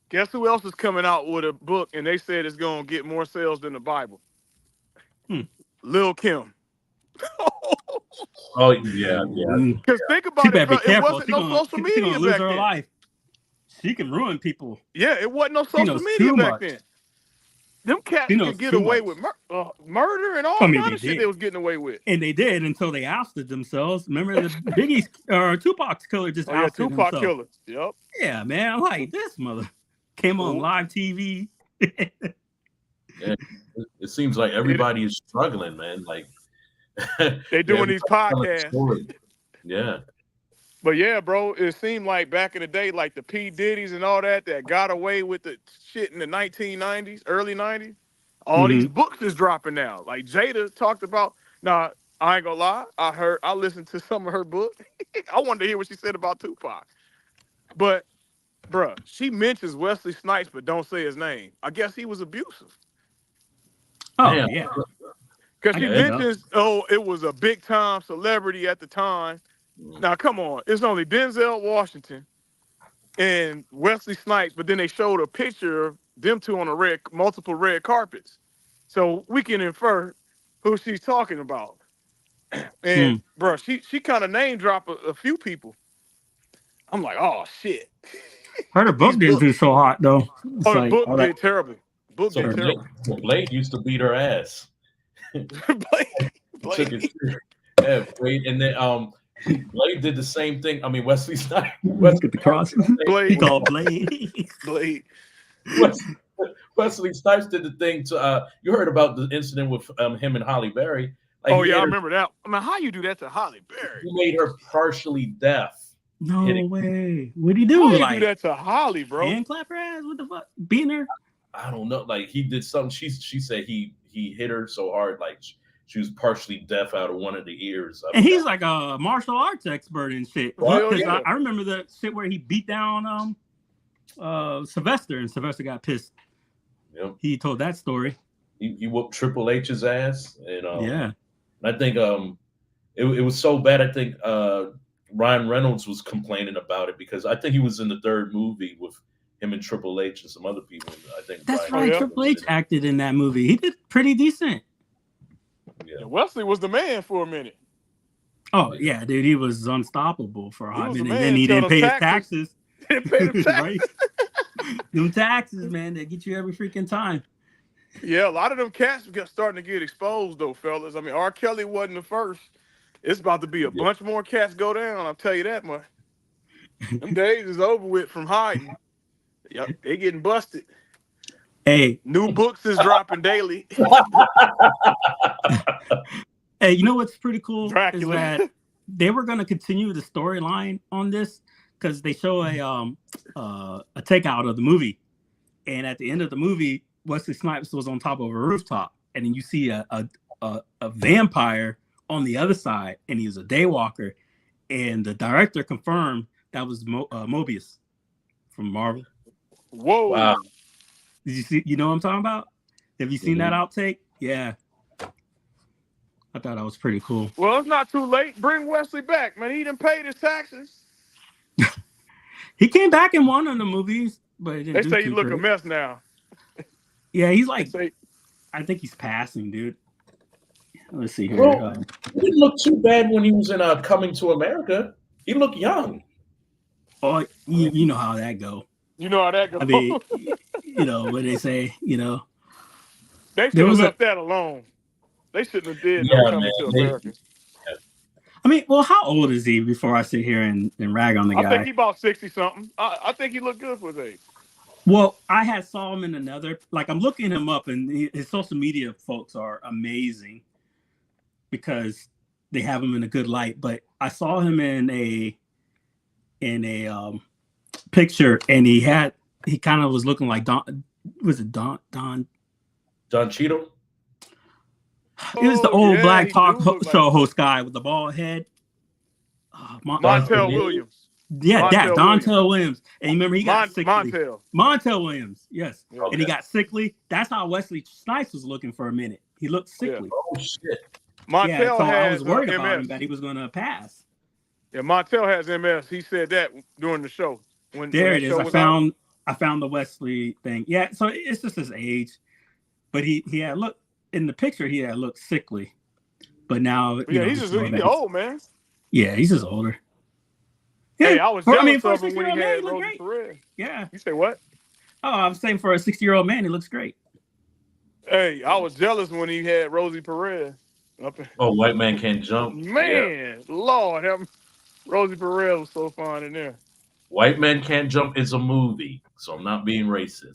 Guess who else is coming out with a book and they said it's going to get more sales than the Bible? Lil' Kim. Oh, yeah. Because think about she it, better be it careful. wasn't no social media she gonna lose back her then. life. She can ruin people. Yeah, it wasn't no social media back then. Them cats could get away with murder and all kind of shit they was getting away with. And they did until they ousted themselves. Remember the Biggie's or Tupac's killer just ousted Tupac himself. killer. Yep. Yeah, man. I'm like, this mother came on live TV. Yeah, it seems like everybody is struggling, man. Like they doing these podcasts. Yeah. But yeah, bro, it seemed like back in the day, like the P. Diddy's and all that got away with the shit in the 1990s, early 90s. All these books is dropping now. Like Jada talked about. Now, I ain't gonna lie. I listened to some of her book. I wanted to hear what she said about Tupac. But, bruh, she mentions Wesley Snipes, but don't say his name. I guess he was abusive. Oh, yeah. Because she mentions, it was a big time celebrity at the time. Now, come on. It's only Denzel Washington and Wesley Snipes, but then they showed a picture of them two on multiple red carpets. So we can infer who she's talking about. And, bro, she kind of name dropped a few people. I'm like, oh, shit. Her book didn't do so hot, though. The book did terrible. Book did terrible. Blade used to beat her ass. Blade. Yeah, Blade. And then, Blade did the same thing. I mean, Wesley Snipes. Look at the cross. Blade. He called Blade. Blade. Wesley Snipes did the thing to. You heard about the incident with him and Halle Berry. Like, I remember that. I mean, how you do that to Halle Berry? He made her partially deaf. No way. What'd he do? How you do that to Halle, bro? Hand clap her ass? What the fuck? Beating her? I don't know. Like, he did something. She said he hit her so hard, like she was partially deaf out of one of the ears. And he's like a martial arts expert and shit. Yeah. I remember the shit where he beat down Sylvester, and Sylvester got pissed. Yep. He told that story. He whooped Triple H's ass, and yeah. I think it was so bad. I think Ryan Reynolds was complaining about it because I think he was in the third movie with him and Triple H and some other people. I think that's right. Triple H acted in that movie. He did pretty decent. Yeah. Wesley was the man for a minute. Oh yeah, dude, he was unstoppable for a hot minute. The then he didn't pay his taxes. Didn't pay the taxes. Them taxes, man, they get you every freaking time. Yeah, a lot of them cats got starting to get exposed, though, fellas. I mean, R. Kelly wasn't the first. It's about to be a bunch more cats go down. I'll tell you that much. Them days is over with from hiding. Yep, they getting busted. Hey, new books is dropping daily. Hey, you know what's pretty cool Dracula. is that they were going to continue the storyline on this because they show a takeout of the movie, and at the end of the movie, Wesley Snipes was on top of a rooftop, and then you see a vampire on the other side, and he was a daywalker, and the director confirmed that was Mobius from Marvel. Whoa! Wow. Did you see? You know what I'm talking about? Have you seen that outtake? Yeah. I thought that was pretty cool. Well, it's not too late. Bring Wesley back, man. He didn't pay his taxes. He came back in one of the movies, but it didn't they say he look a mess now. Yeah, he's like, I think he's passing, dude. Let's see here. Well, he didn't look too bad when he was in Coming to America. He looked young. Oh, you know how that go. You know how that goes. I mean, you know what they say. You know, they should have left that alone. They shouldn't have did Coming to America. I mean, well, how old is he before I sit here and rag on the guy? I think he about 60 something. I think he looked good for his age. Well, I had saw him in another. Like I'm looking him up, and his social media folks are amazing because they have him in a good light. But I saw him in a picture, and he kind of was looking like Don. Was it Don Cheadle? It was the old black talk show host guy with the bald head. Montel Williams. Yeah, Dontel Williams. And remember, he got sickly. Montel Williams, yes. Okay. And he got sickly. That's how Wesley Snipes was looking for a minute. He looked sickly. Yeah. Oh, shit. Montel so has I was worried about MS. him that he was going to pass. Yeah, Montel has MS. He said that during the show. There it is. I found the Wesley thing. Yeah, so it's just his age. But he had looked, in the picture, he had looked sickly. But now, he's old, man. Yeah, he's just older. Hey, I was jealous of him when he had Rosie Perez. Yeah. You say what? Oh, I was saying for a 60-year-old man, he looks great. Hey, I was jealous when he had Rosie Perez. Oh, White Man Can't Jump. Man, Lord, Rosie Perez was so fun in there. White Man Can't Jump is a movie, so I'm not being racist.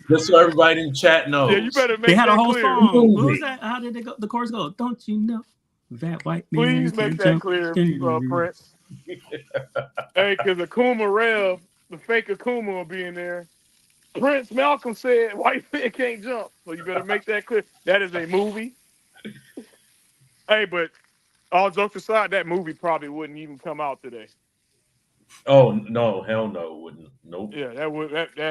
Just so everybody in chat knows. Yeah, you better make they had that a whole clear. song. What was that? How did it go? The chorus go? Don't you know that white man? Please make that clear, Prince. Hey, because Akuma Rev, the fake Akuma, will be in there. Prince Malcolm said white man can't jump, so you better make that clear. That is a movie. Hey, but all jokes aside, that movie probably wouldn't even come out today. Oh no, hell no, it wouldn't. Nope. Yeah, that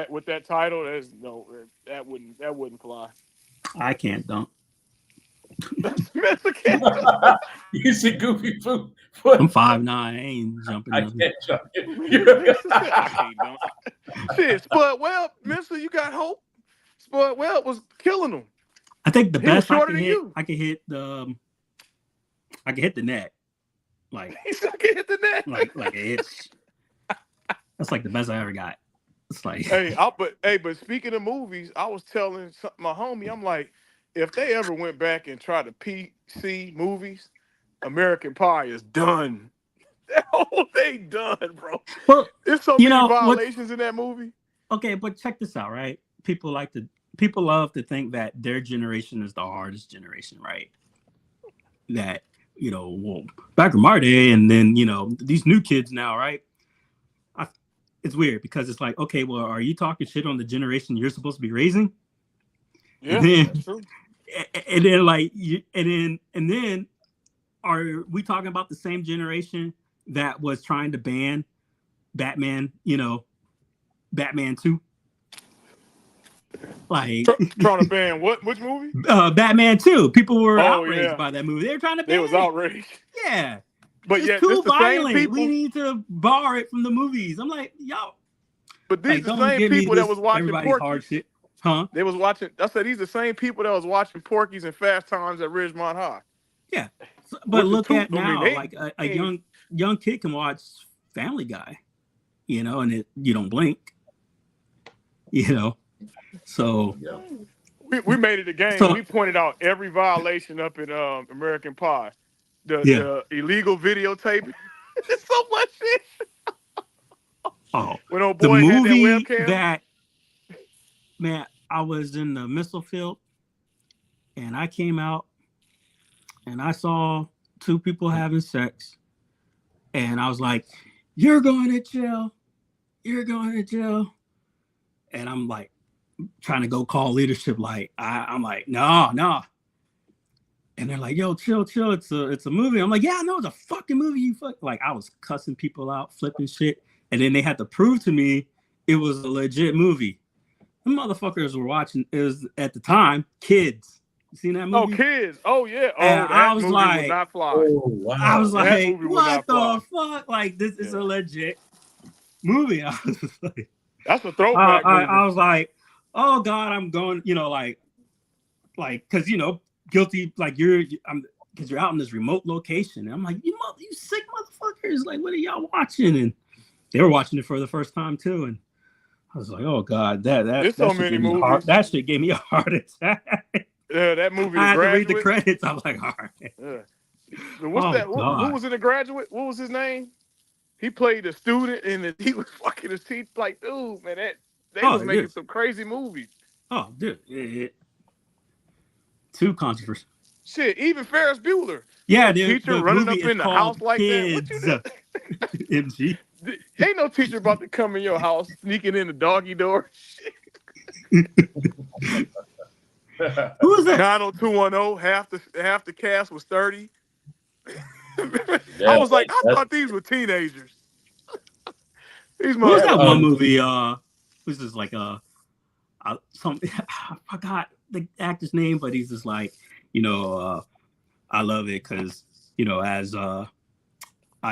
with that title, that wouldn't fly. I can't dunk. You see Goofy Food. I'm 5'9". I ain't jumping. I can't jump. I can't dunk. Shit, Spud Webb, Mister, you got hope. Spud Webb was killing them. I think the best I can hit the net. Like I can hit the net. Like it's. That's like the best I ever got. It's like but speaking of movies, I was telling my homie, I'm like, if they ever went back and tried to PC movies, American Pie is done. That whole thing done, bro. Well, there's so many violations in that movie. Okay, but check this out, right? People love to think that their generation is the hardest generation, right? That, back in my day, and then, these new kids now, right? It's weird because it's like, okay, well, are you talking shit on the generation you're supposed to be raising? Yeah, that's true. And then are we talking about the same generation that was trying to ban Batman, Batman 2? Like trying to ban what? Which movie? Batman 2. People were outraged by that movie. They were trying to ban it. Was outraged. Yeah. But it's too violent. We need to bar it from the movies. I'm like, yo. But these the same people that was watching Porky's. Hard shit. Huh? They was watching. I said these the same people that was watching Porky's and Fast Times at Ridgemont High. Yeah, but look at now, like a young kid can watch Family Guy, and you don't blink, So we made it a game. So, we pointed out every violation up in American Pie. The illegal videotape. It's so much shit. Oh, when old boy the had movie that webcam. Man, I was in the missile field, and I came out, and I saw two people having sex, and I was like, "You're going to jail. You're going to jail," and I'm like, trying to go call leadership. Like I'm like, no. And they're like, yo, chill. It's a movie. I'm like, yeah, no, it's a fucking movie. You fuck. Like I was cussing people out, flipping shit. And then they had to prove to me it was a legit movie. The motherfuckers were watching, it was at the time, Kids. You seen that movie? Oh, Kids. Oh, yeah. Oh, and I was like, would not fly. Oh, wow. I was like, what the fuck? Like, this is a legit movie. I was like, that's a throwback movie. I was like, oh God, I'm going, like, cause guilty, like because you're out in this remote location. And I'm like, you sick motherfuckers. Like, what are y'all watching? And they were watching it for the first time too. And I was like, oh God, that so many movies. That shit gave me a heart attack. Yeah, that movie. I had to read the credits. I was like, all right. Yeah. What's that? Who was in The Graduate? What was his name? He played a student, and he was fucking his teeth. Like, dude, man, they was making dude. some crazy movies. Oh, dude, too controversial. Shit, even Ferris Bueller. Yeah, No dude, teacher the running movie up is in the called house like that. What you Kids. do? MG. Ain't no teacher about to come in your house sneaking in the doggy door. Who is that? 90210. Half the cast was 30. Yeah, I was like, I thought these were teenagers. These What was that one motherfuckers. movie? Was this like some? I forgot the actor's name, but he's just like, I love it because as I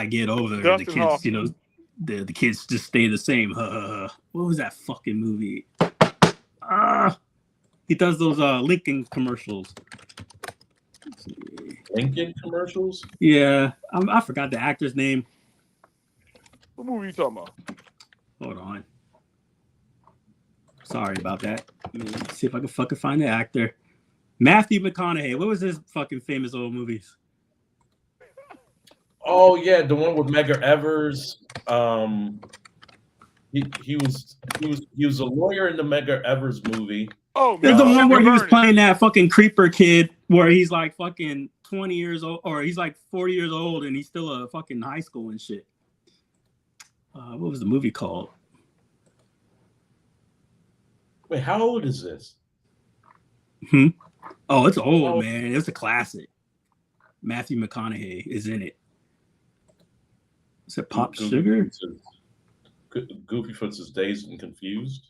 get older, the Dustin kids, Hoffman. the kids just stay the same. What was that fucking movie? He does those Lincoln commercials. Lincoln commercials? Yeah, I forgot the actor's name. What movie are you talking about? Hold on. Sorry about that. Let me see if I can fucking find the actor. Matthew McConaughey. What was his fucking famous old movies? Oh yeah, the one with Medgar Evers. He was a lawyer in the Medgar Evers movie. Oh, There's the one where he was Vernon. playing that fucking creeper kid, where he's like fucking 20 years old, or he's like 40 years old, and he's still a fucking high school and shit. What was the movie called? Wait, how old is this? Oh, it's old, man. It's a classic. Matthew McConaughey is in it. Is it Pop Sugar? Goofy Foots is Dazed and Confused.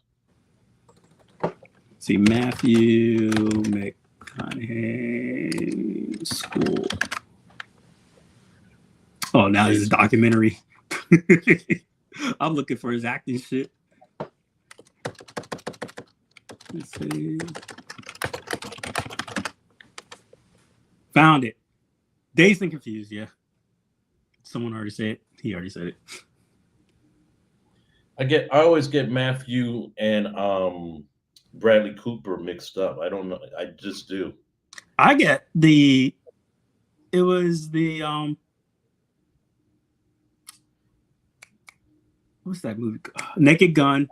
See, Matthew McConaughey School. Oh, now this is a documentary. I'm looking for his acting shit. Let's see. Found it. Dazed and Confused, yeah. Someone already said it. He already said it. I always get Matthew and Bradley Cooper mixed up. I don't know. I just do. I get it was the what's that movie? Naked Gun.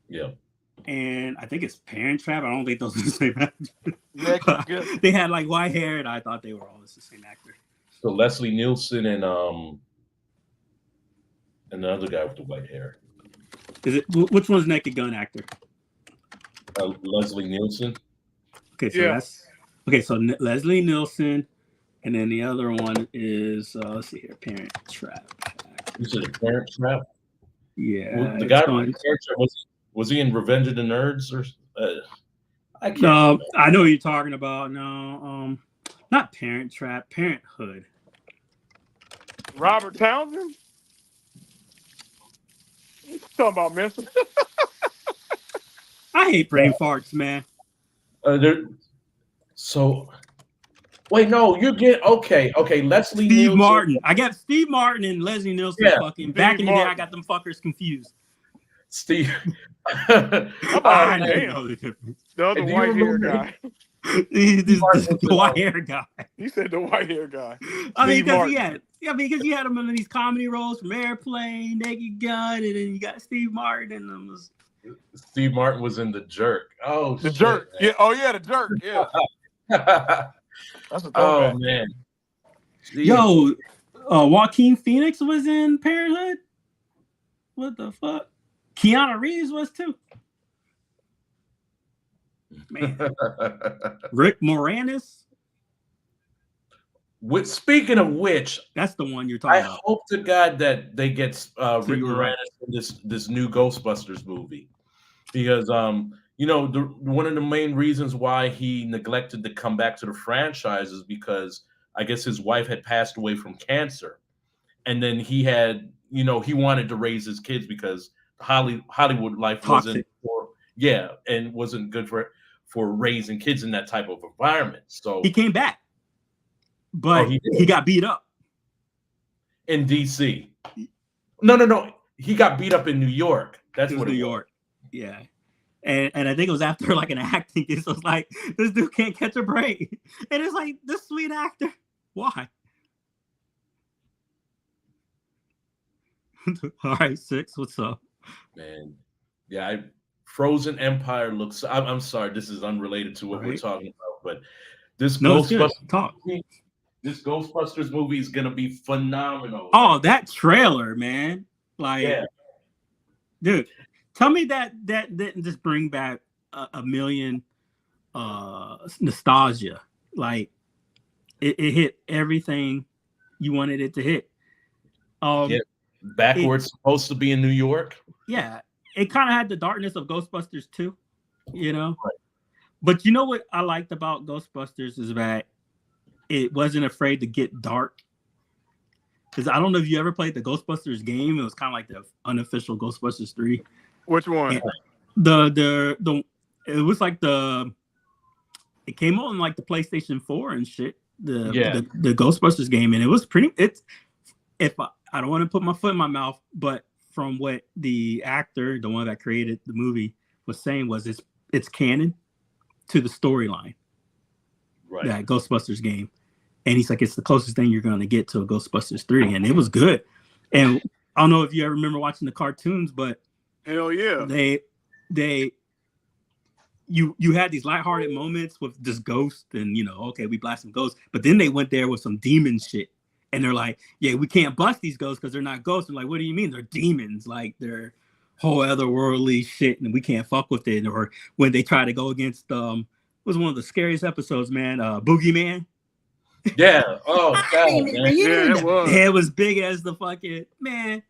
Yeah. And I think it's Parent Trap. I don't think those are the same actor. Yeah, they had like white hair, and I thought they were all the same actor. So Leslie Nielsen and another guy with the white hair. Is it which one's Naked Gun actor? Leslie Nielsen. Okay, so that's okay. So Leslie Nielsen, and then the other one is let's see here, Parent Trap. You said Parent Trap. Yeah, Well, the guy from Parent Trap was he in Revenge of the Nerds or? I can't. No, I know what you're talking about. No, not Parent Trap, Parenthood. Robert Townsend? What you talking about, mister? I hate brain farts, man. So, wait, no, you're getting okay. Leslie Steve Nielsen. Martin. I got Steve Martin and Leslie Nielsen fucking Steve back in the day. I Martin. got them fuckers confused. Steve. I know the difference. The other white hair guy. The white hair guy. He said the white hair guy. I mean, Steve because Martin. he had him in these comedy roles from Airplane, Naked Gun, and then you got Steve Martin and them. Steve Martin was in The Jerk. Oh, The Jerk. Man. Yeah. Oh yeah, the Jerk. Yeah. That's a throwback. Oh man. Jeez. Yo, Joaquin Phoenix was in Parenthood. What the fuck? Keanu Reeves was too. Man. Rick Moranis. Speaking of which, that's the one you're talking about. I hope to God that they get Rick Moranis right. in this new Ghostbusters movie, because one of the main reasons why he neglected to come back to the franchise is because I guess his wife had passed away from cancer, and then he had he wanted to raise his kids because Hollywood life wasn't wasn't good for raising kids in that type of environment. So he came back, but he got beat up in DC. No, he got beat up in New York. That's what New York. Yeah, and I think it was after like an acting. It was like this dude can't catch a break, and it's like this sweet actor. Why? All right, 6. What's up? Man, yeah, Frozen Empire looks. I'm sorry, this is unrelated to what we're talking about, but this this Ghostbusters movie is gonna be phenomenal. Oh, that trailer, man! Like, yeah, dude, tell me that didn't just bring back a million nostalgia. Like, it hit everything you wanted it to hit. Backwards supposed to be in New York. Yeah, it kind of had the darkness of Ghostbusters too, you know. Right. But you know what I liked about Ghostbusters is that it wasn't afraid to get dark. Because I don't know if you ever played the Ghostbusters game. It was kind of like the unofficial Ghostbusters 3. Which one? And it was like it came on like the PlayStation 4 and shit. The Ghostbusters game, and it was pretty. I don't want to put my foot in my mouth, but from what the actor, the one that created the movie, was saying was it's canon to the storyline. Right. That Ghostbusters game. And he's like, it's the closest thing you're going to get to a Ghostbusters 3. And it was good. And I don't know if you ever remember watching the cartoons, but hell yeah. You had these lighthearted moments with this ghost and, okay, we blast some ghosts. But then they went there with some demon shit. And they're like, yeah, we can't bust these ghosts because they're not ghosts. And like, what do you mean? They're demons. Like, they're whole otherworldly shit and we can't fuck with it. Or when they try to go against, it was one of the scariest episodes, man, Boogeyman. Yeah. Oh, God, man. Yeah, it was. It was big as the fucking, man.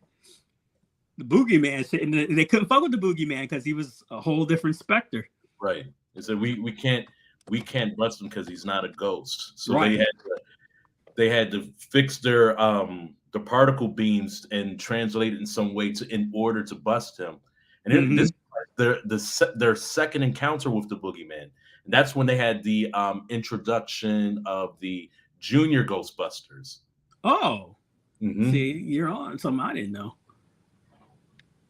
The Boogeyman shit. And they couldn't fuck with the Boogeyman because he was a whole different specter. Right. They said, we can't bust him because he's not a ghost. So right. they had to fix their the particle beams and translate it in some way in order to bust him. And this their second encounter with the Boogeyman. And that's when they had the introduction of the Junior Ghostbusters. Oh, see, you're on something I didn't know.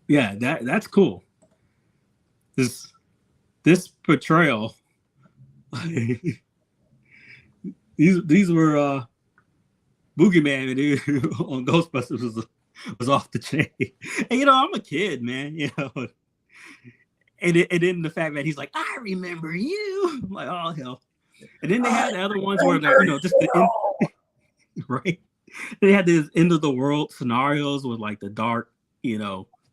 Yeah, that's cool. This portrayal, these were Boogeyman, dude, on Ghostbusters was off the chain. And I'm a kid, man. And then the fact that he's like, I remember you. I'm like, oh hell. And then they had the other ones where like, just right. They had this end of the world scenarios with like the dark,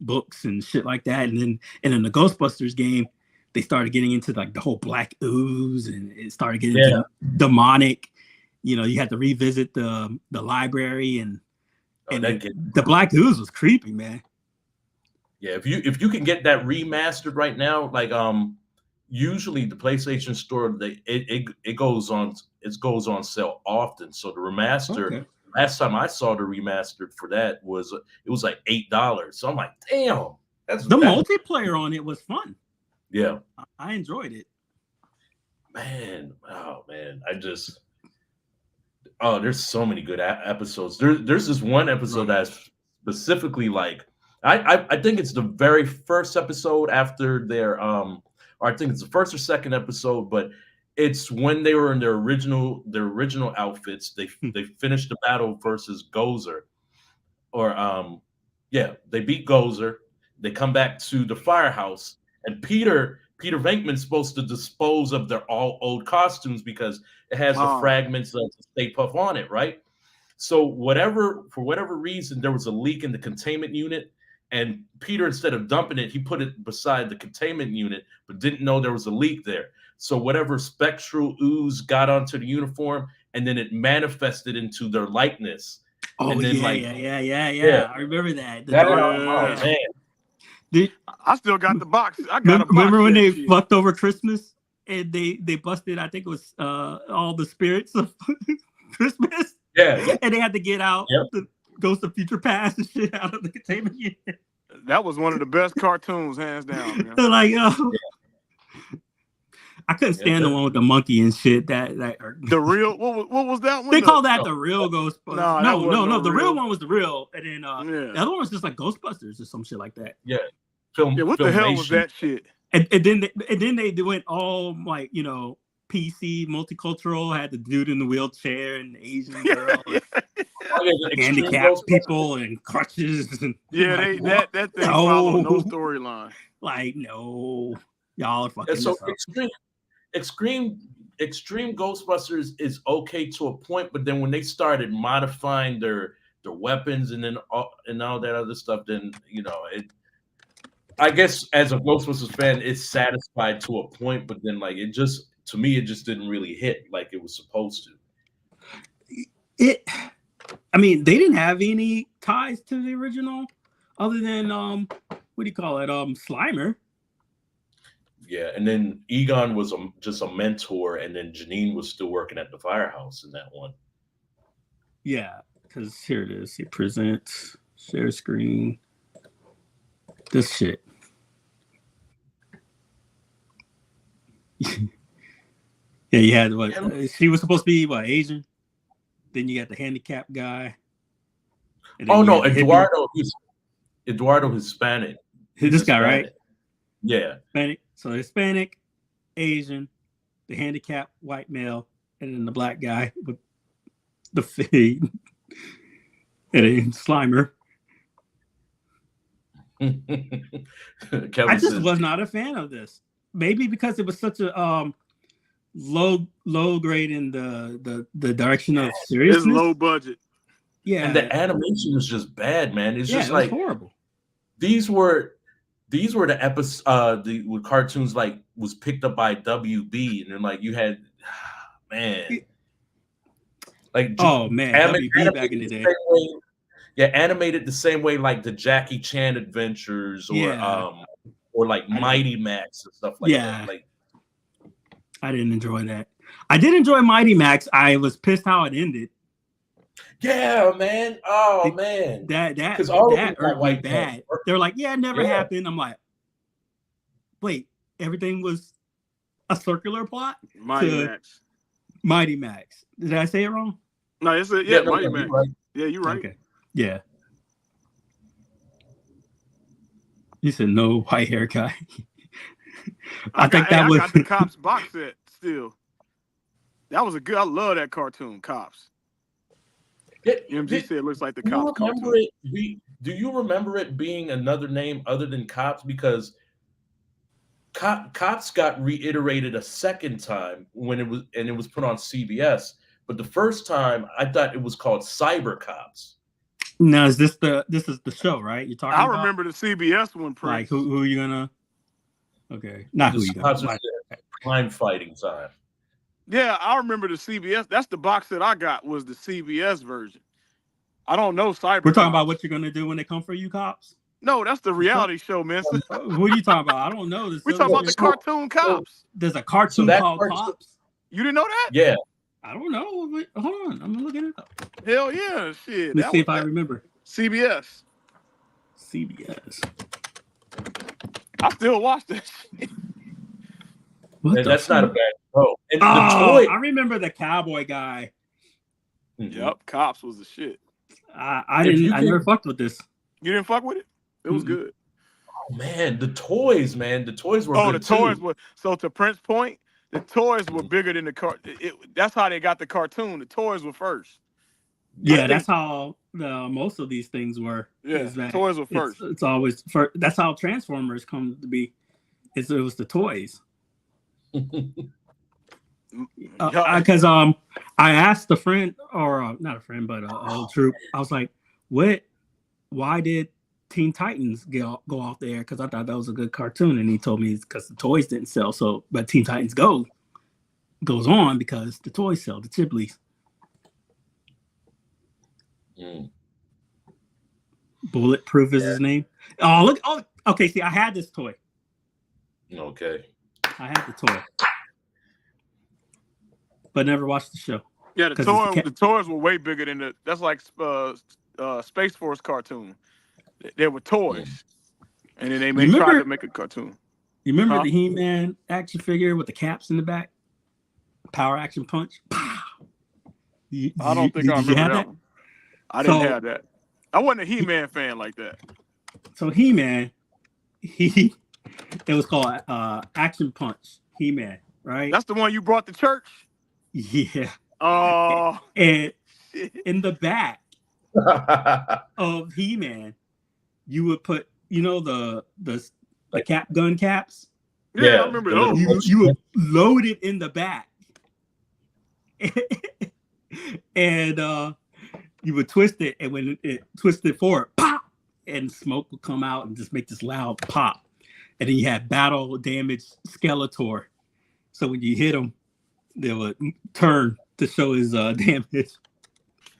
books and shit like that. And then in the Ghostbusters game, they started getting into like the whole black ooze and it started getting into demonic. You had to revisit the library and the black ooze was creepy, man. Yeah, if you can get that remastered right now, like usually the PlayStation Store it goes on sale often. So the remaster, last time I saw the remastered for that was like $8. So I'm like, damn, that's multiplayer on it was fun. Yeah, I enjoyed it. Man, there's so many good episodes. There's this one episode that's specifically like. I think it's the very first episode after their or I think it's the first or second episode, but it's when they were in their original outfits. They finished the battle versus Gozer, or they beat Gozer. They come back to the firehouse, and Peter Venkman's supposed to dispose of their all old costumes because it has the fragments of the Stay Puft on it, right? So for whatever reason, there was a leak in the containment unit. And Peter, instead of dumping it, he put it beside the containment unit, but didn't know there was a leak there. So whatever spectral ooze got onto the uniform, and then it manifested into their likeness. Oh, and then, yeah. I remember that. Man. Dude, I still got the box. Remember when they fucked over Christmas and they busted, I think it was all the spirits of Christmas? Yeah. And they had to get out the Ghost of Future Past and shit out of the containment unit. That was one of the best cartoons, hands down. Man. They're like, I couldn't stand the one with the monkey and shit. The real what was that one? They call that the real Ghostbusters. No. The real one was the real, and then the other one was just like Ghostbusters or some shit like that. Yeah. What the hell was that shit? And then they went all like PC multicultural. Had the dude in the wheelchair and the Asian girl. handicapped people and crutches. And Yeah, like, that thing followed no storyline. Like, no, y'all are fucking And so this up. extreme Ghostbusters is okay to a point, but then when they started modifying their weapons and then and all that other stuff, then I guess as a Ghostbusters fan, it's satisfied to a point, but then like it just didn't really hit like it was supposed to. I mean, they didn't have any ties to the original other than what do you call it? Slimer. Yeah, and then Egon was just a mentor, and then Janine was still working at the firehouse in that one. Yeah, because here it is. It presents, share screen. This shit. Yeah, you had what? She was supposed to be what, Asian? Then you got the handicapped guy. Oh no, Eduardo Hispanic. This guy, right? Yeah. Hispanic. So Hispanic, Asian, the handicapped white male, and then the black guy with the fade. And then Slimer. I just was not a fan of this. Maybe because it was such a low grade in the direction of seriousness. It's low budget. Yeah, and the animation was just bad, man. It's just it like was horrible. These were the episodes, the cartoons like was picked up by WB, and then like you had, man, like WB back in the day. Animated the same way like the Jackie Chan Adventures or like Mighty Max and stuff like that. Like, I didn't enjoy that. I did enjoy Mighty Max. I was pissed how it ended. Yeah, man. Oh man, that irked me bad. They're like, yeah, it never happened. I'm like, wait, everything was a circular plot. Mighty Max. Did I say it wrong? No, it's Mighty Max. Right. Yeah, you're right. Okay. Yeah. You said no white hair guy. I got the Cops box set still. That was I love that cartoon, Cops. MG said it looks like the Cops cartoon. Do you remember it being another name other than Cops? Because Cops got reiterated a second time when it was put on CBS. But the first time, I thought it was called Cyber Cops. Now, is this the show, right? You're talking about? I remember the CBS one. Prince. Like who are you gonna? Okay, not who you gonna. Crime fighting time. Yeah, I remember the CBS. That's the box that I got was the CBS version. I don't know Cyber. We're talking about what you're gonna do when they come for you, Cops. No, that's the reality show, man. Who are you talking about? I don't know. We're talking about the cartoon Cops. There's a cartoon called Cops. You didn't know that? Yeah. I don't know. Hold on, I'm looking it up. Hell yeah, shit. Let's see if I remember. CBS. I still watch that shit. That's not a bad show. And I remember the cowboy guy. Yep, Cops was the shit. I never fucked with this. You didn't fuck with it? It was good. Oh man, the toys, man. The toys were good toys were. So to Prince's point, the toys were bigger than the car. That's how they got the cartoon. The toys were first. Yeah, that's how most of these things were. Yeah, toys were first. It's always first. That's how Transformers come to be. It was the toys. Because I asked a friend, or not a friend, but an old troop. I was like, why did Teen Titans go off the air? Because I thought that was a good cartoon, and he told me it's because the toys didn't sell. So, but Teen Titans goes on because the toys sell, the Chiblies. Bulletproof is his name. Oh, look! Oh, okay. See, I had this toy. Okay. I had the toy, but never watched the show. Yeah, the toys were way bigger than the. That's like Space Force cartoon. They were toys, and then they tried to make a cartoon. You remember the He-Man action figure with the caps in the back? Power Action Punch. I don't think I remember that one. I didn't have that. I wasn't a He-Man fan like that. So He-Man, it was called Action Punch. He-Man, right? That's the one you brought to church? Yeah. Oh. And in the back, of He-Man, you would put, the gun caps. Yeah, I remember those. You would load it in the back, and you would twist it, and when it twisted forward, pop, and smoke would come out and just make this loud pop. And then you had battle damaged Skeletor, so when you hit him, they would turn to show his damage.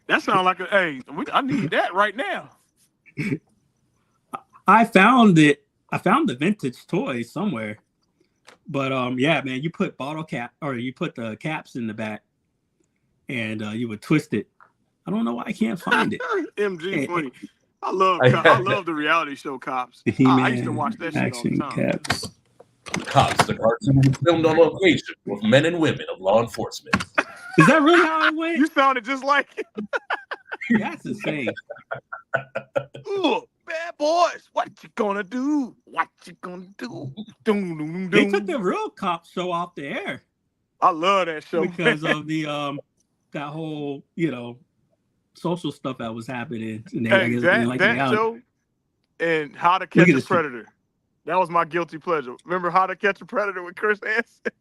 That sounds like I need that right now. I found the vintage toy somewhere, but yeah, man, you put you put the caps in the back, and you would twist it. I don't know why I can't find it. MG funny. I love the reality show Cops. I used to watch that shit all the time. Caps. Cops, the cartoon filmed on location with men and women of law enforcement. Is that really how it went? You sounded just like it. That's insane. Ooh, bad boys, what you gonna do? What you gonna do? They took the real cop show off the air. I love that show because of the that whole social stuff that was happening. And that show and How to Catch a Predator. That was my guilty pleasure. Remember How to Catch a Predator with Chris Hansen?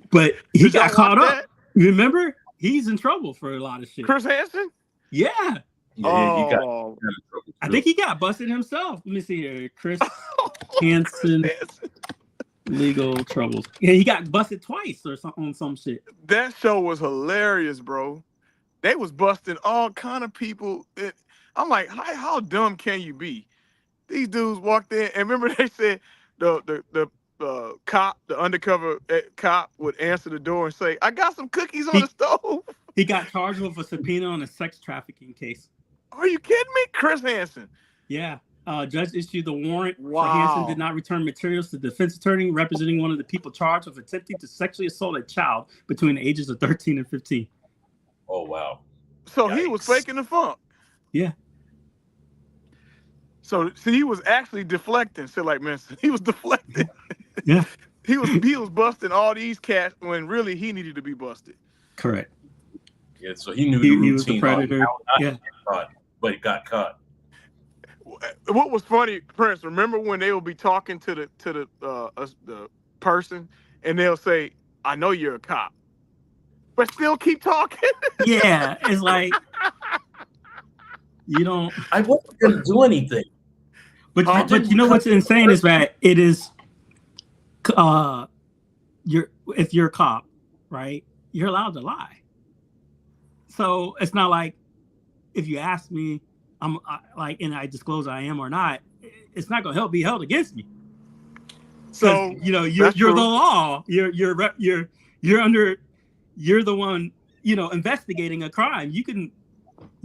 But he got caught up. Remember? He's in trouble for a lot of shit. Chris Hansen? Yeah. Oh. I think he got busted himself. Let me see here. Chris Hansen. Legal troubles. Yeah, he got busted twice or something on some shit. That show was hilarious, bro. They was busting all kind of people. I'm like, how dumb can you be? These dudes walked in, and remember they said the cop, the undercover cop, would answer the door and say, "I got some cookies on the stove." He got charged with a subpoena on a sex trafficking case. Are you kidding me, Chris Hansen? Yeah. Judge issued the warrant. Wow. Hansen did not return materials to the defense attorney representing one of the people charged with attempting to sexually assault a child between the ages of 13 and 15. Oh, wow. So Yikes. He was faking the funk. Yeah. So he was actually deflecting. So like, man, he was deflecting. Yeah. he was busting all these cats when really he needed to be busted. Correct. Yeah, so he knew the routine. He was the predator. Yeah. But he got caught. What was funny, Prince? Remember when they will be talking to the person, and they'll say, "I know you're a cop," but still keep talking. Yeah, it's like you don't. I wasn't gonna do anything. But you know what's insane is that it is, if you're a cop, right? You're allowed to lie. So it's not like if you ask me. And I disclose I am or not, it's not going to be held against me. So you're the law. You're the one investigating a crime. You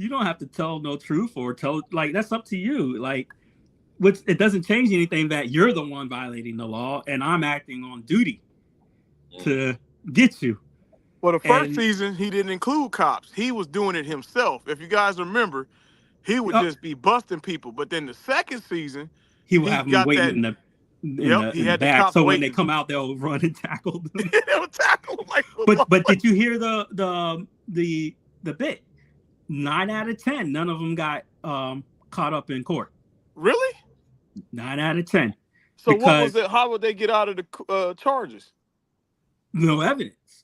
don't have to tell no truth or tell that's up to you. Which it doesn't change anything that you're the one violating the law and I'm acting on duty to get you. Well, the first season he didn't include cops. He was doing it himself. If you guys remember. He would just be busting people, but then the second season, he would have them waiting in the back. So when they come out, they'll run and tackle them. They'll tackle them like football. But did you hear the bit? 9 out of 10, none of them got caught up in court. Really? 9 out of 10. So what was it? How would they get out of the charges? No evidence,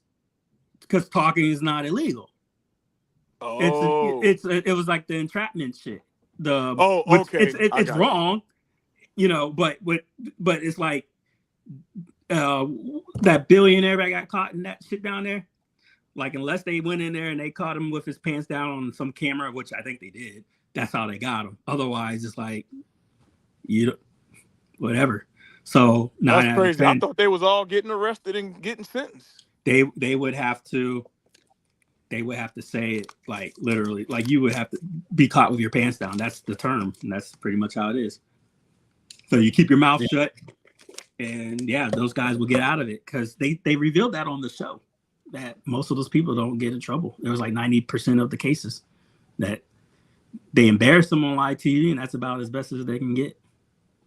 because talking is not illegal. Oh. It was like the entrapment shit. Okay. It's wrong, but it's like that billionaire that got caught in that shit down there. Like unless they went in there and they caught him with his pants down on some camera, which I think they did. That's how they got him. Otherwise, it's like whatever. So that's crazy. I thought they was all getting arrested and getting sentenced. They would have to. They would have to say it like literally, like you would have to be caught with your pants down. That's the term, and that's pretty much how it is. So you keep your mouth shut, and those guys will get out of it because they revealed that on the show that most of those people don't get in trouble. There was like 90% of the cases that they embarrass them on live TV, and that's about as best as they can get.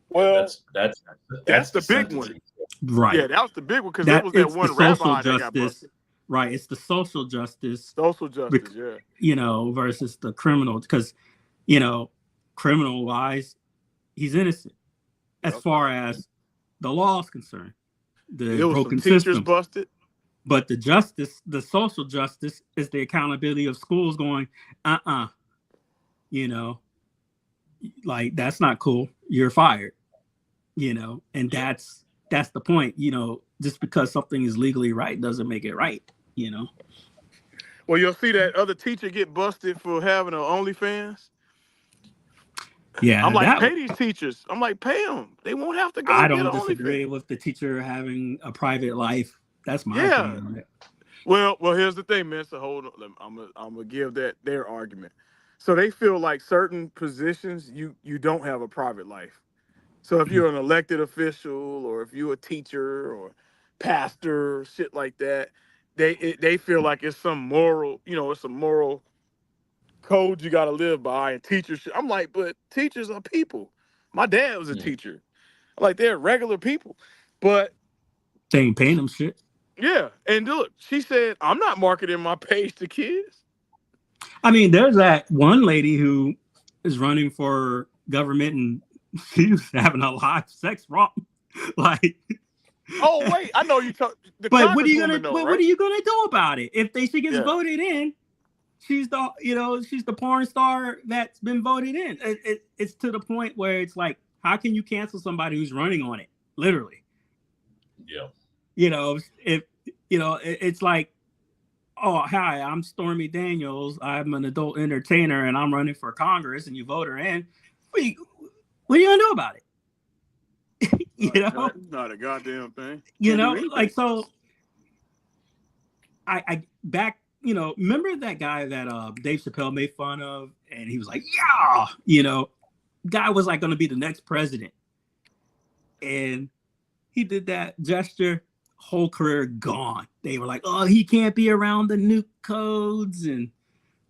Well, that's the big one, right? Yeah, that was the big one because that was that one rabbi that got busted. Right. It's the social justice. Social justice, yeah. You know, versus the criminal. Because, criminal wise, he's innocent as Yep. far as the law is concerned. The There was some broken teachers system. busted. But the justice, the social justice, is the accountability of schools going, like, that's not cool. You're fired. And that's the point. Just because something is legally right doesn't make it right. Well, you'll see that other teacher get busted for having an OnlyFans. Yeah, I'm like, pay these teachers. I'm like, pay them. They won't have to go. I get don't an disagree OnlyFans. with the teacher having a private life. That's my opinion on it. Well, here's the thing, man. So hold on. I'm gonna give that their argument. So they feel like certain positions you don't have a private life. So if you're an elected official or if you're a teacher or pastor, shit like that, they feel like it's some moral, it's a moral code you got to live by. And teachers, I'm like, but teachers are people. My dad was a teacher. Like, they're regular people, but they ain't paying them shit. Yeah, and look, she said, I'm not marketing my page to kids. I mean, there's that one lady who is running for government and she was having a live sex romp. Like, oh wait, I know you talk. But what are you gonna do about it if she gets voted in? She's the porn star that's been voted in. It's to the point where it's like, how can you cancel somebody who's running on it? Literally. Yeah. It's like, oh, hi, I'm Stormy Daniels. I'm an adult entertainer and I'm running for Congress, and you vote her in. What are you gonna do about it? Not a goddamn thing. So I back, remember that guy that Dave Chappelle made fun of, and he was like, yeah, guy was like gonna be the next president. And he did that gesture, whole career gone. They were like, oh, he can't be around the nuke codes and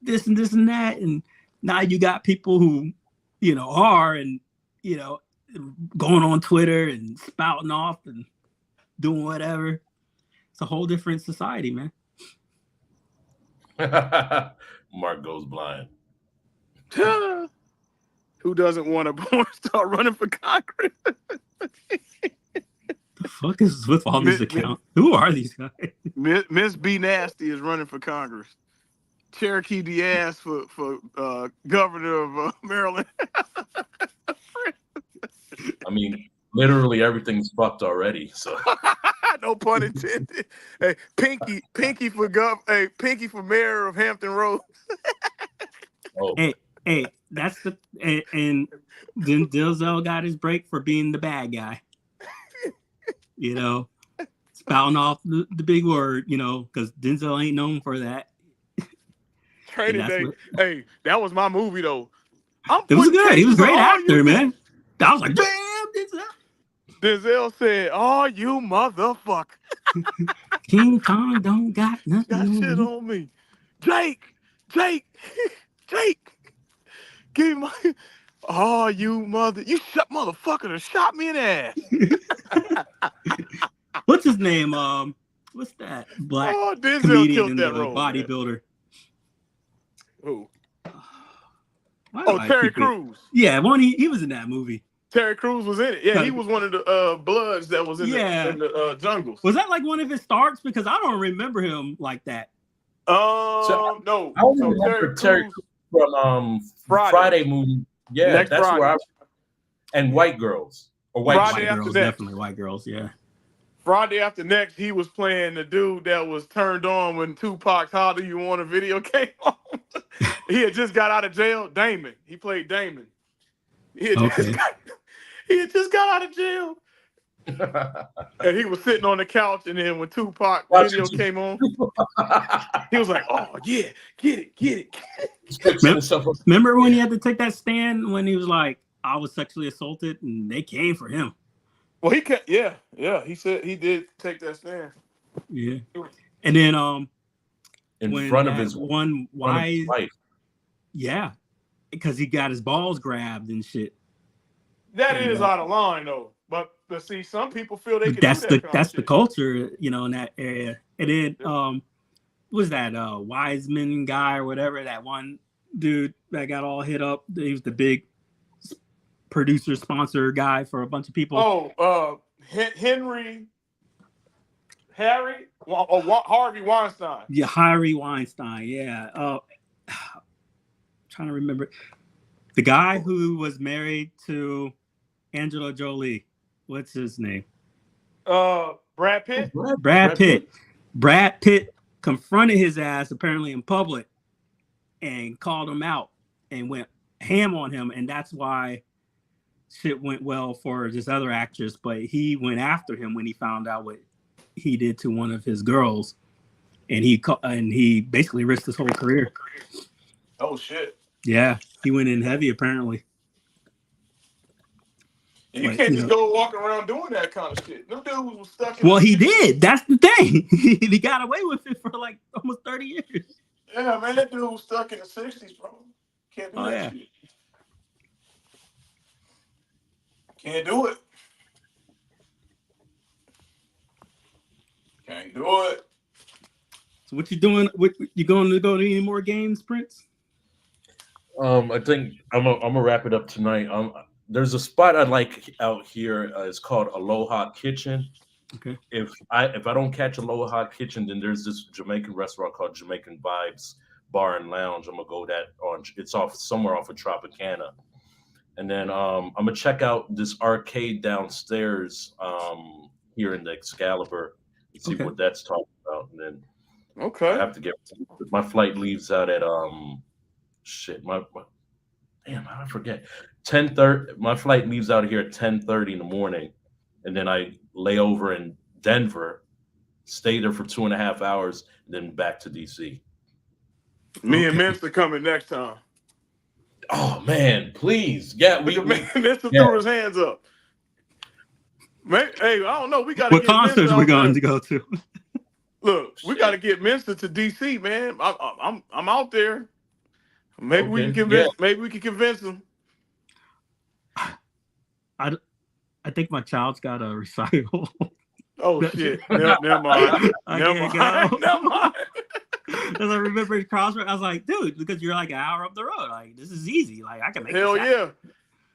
this and this and that. And now you got people who, are, and, going on Twitter and spouting off and doing whatever. It's a whole different society, man. Mark goes blind. Who doesn't want a porn star running for Congress? The fuck is with all these accounts? Who are these guys? Miss B Nasty is running for Congress. Cherokee Diaz for governor of Maryland. I mean, literally everything's fucked already. So no pun intended. Hey, Pinky for mayor of Hampton Roads. Hey, that's and then Denzel got his break for being the bad guy. Spouting off the big word, because Denzel ain't known for that. Training Day. Hey, that was my movie though. It was good. He was a great actor, man. I was like, damn, Denzel. Denzel said, "Oh, you motherfucker." King Kong don't got nothing. Got shit on me. Jake. Give my. Oh, you motherfucker to shot me in the ass. What's his name? What's that black comedian and bodybuilder? Who? Terry Crews. Yeah, he was in that movie. Terry Crews was in it. Yeah, he was one of the Bloods that was in the jungles. Was that like one of his starts? Because I don't remember him like that. No. I only remember Terry Crews from Friday movie. Yeah, Next that's Friday. where and White Girls. Or White Girls, definitely White Girls, yeah. Friday After Next, he was playing the dude that was turned on when Tupac's "How Do You Want a Video" came on. He had just got out of jail. Damon. He played Damon. He had just got out of jail. And he was sitting on the couch, and then when Tupac video came on, he was like, "Oh yeah, get it." Remember when he had to take that stand when he was like, "I was sexually assaulted," and they came for him. Well, he can, yeah. He said he did take that stand. Yeah, and then in front of his wife. Yeah, because he got his balls grabbed and shit. That is out of line though. But see, some people feel they can do that that's the culture, in that area. And then was that Wiseman guy or whatever, that one dude that got all hit up. He was the big producer sponsor guy for a bunch of people. Oh, Harvey Weinstein. Yeah, Harvey Weinstein. Yeah. Trying to remember the guy who was married to Angela Jolie. What's his name? Brad Pitt. Brad Pitt. Brad Pitt confronted his ass apparently in public and called him out and went ham on him, and that's why shit went well for this other actress. But he went after him when he found out what he did to one of his girls, and he basically risked his whole career. Oh shit! Yeah, he went in heavy apparently. You can't just go walking around doing that kind of shit. Them dudes was stuck in. Well, he did. That's the thing. He got away with it for like almost 30 years. Yeah, man, that dude was stuck in the 60s, bro. Can't do that shit. Can't do it. Can't do it. So what you doing? You going to go to any more games, Prince? I think I'm gonna wrap it up tonight. There's a spot I like out here. It's called Aloha Kitchen. Okay. If I don't catch Aloha Kitchen, then there's this Jamaican restaurant called Jamaican Vibes Bar and Lounge. I'm gonna go that on. It's somewhere off of Tropicana. And then I'm gonna check out this arcade downstairs here in the Excalibur and see what that's talking about. And then I have to get my flight leaves out at damn, I forget. 10:30. My flight leaves out of here at 10:30 in the morning, and then I lay over in Denver, stay there for 2.5 hours, and then back to DC. Me and Minster coming next time. Oh man, please, yeah, Minster threw his hands up. Man, hey, I don't know. We got to what concerts we're going to go to. Look, we got to get Minster to DC, man. I'm out there. Maybe we can convince. Yeah. Maybe we can convince him. I think my child's got a recital. Oh shit! Never mind. Never mind. Because I remember Crossroads, I was like, dude, because you're like an hour up the road. Like, this is easy. Like, I can make Hell yeah.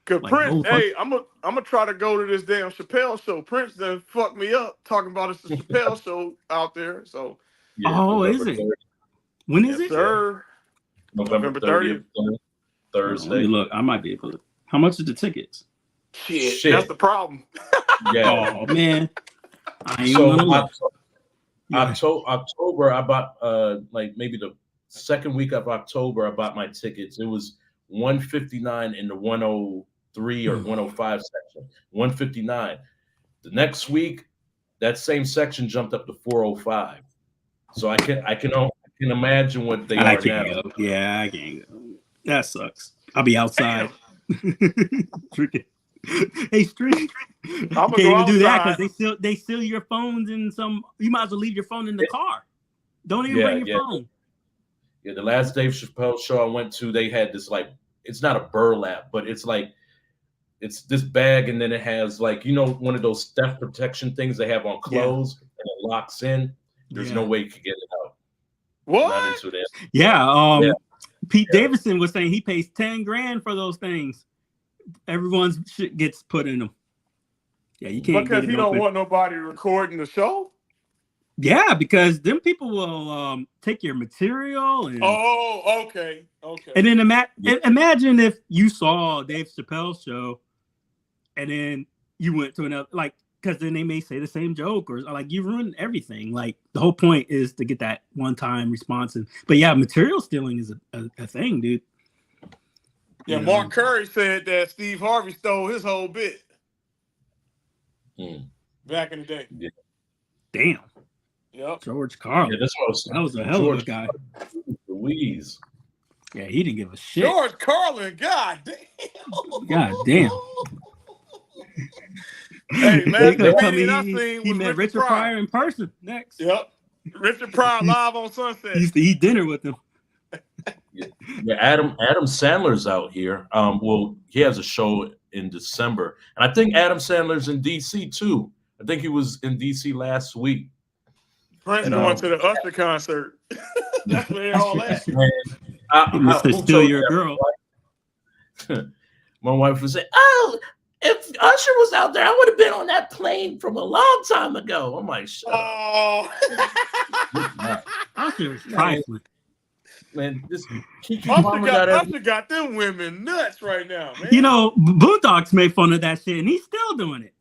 Cause like, Prince, hey, I'm gonna try to go to this damn Chappelle show. Prince done fucked me up talking about it's the Chappelle show out there. So is it? When is it? Sir. November 30th. Thursday. Look, I might be able to. How much are the tickets? Shit. That's the problem. Yeah. Oh man. October, I bought like maybe the second week of October, I bought my tickets. It was $159 in the 103 or 105 section. $159. The next week, that same section jumped up to 405. So I can imagine what they are now. Go. Yeah, I can't go. That sucks. I'll be outside. Drinking. Hey, Street. You can't even do that because they steal your phones in some. You might as well leave your phone in the car. Don't even bring your phone. Yeah, the last Dave Chappelle show I went to, they had this like, it's not a burlap, but it's like, it's this bag, and then it has like, you know, one of those theft protection things they have on clothes, and it locks in. There's no way you can get it out. What? Yeah. Pete Davidson was saying he pays $10,000 for those things. Everyone's shit gets put in them. Yeah, you can't. Because he don't want nobody recording the show. Yeah, because them people will take your material. And, okay. And then imagine if you saw Dave Chappelle's show, and then you went to another, like, because then they may say the same joke, or like you ruin everything. Like the whole point is to get that one-time response. But yeah, material stealing is a thing, dude. Yeah, Mark Curry said that Steve Harvey stole his whole bit back in the day. Yeah. Damn. Yep. George Carlin. Yeah, that was a hell of a guy. Louise. Yeah, he didn't give a shit. George Carlin, god damn. God damn. Hey man, he met Richard Pryor in person next. Yep. Richard Pryor live on Sunset. He used to eat dinner with him. Yeah, Adam Sandler's out here. Well, he has a show in December, and I think Adam Sandler's in DC too. I think he was in DC last week. Prince going to the Usher concert. That's where all at. Mr. Still Your Girl. My wife would say, "Oh, if Usher was out there, I would have been on that plane from a long time ago." I'm like, "Shut up." Usher was trifling. Man, this Usher got them women nuts right now, man. You know, Boondocks made fun of that shit, and he's still doing it.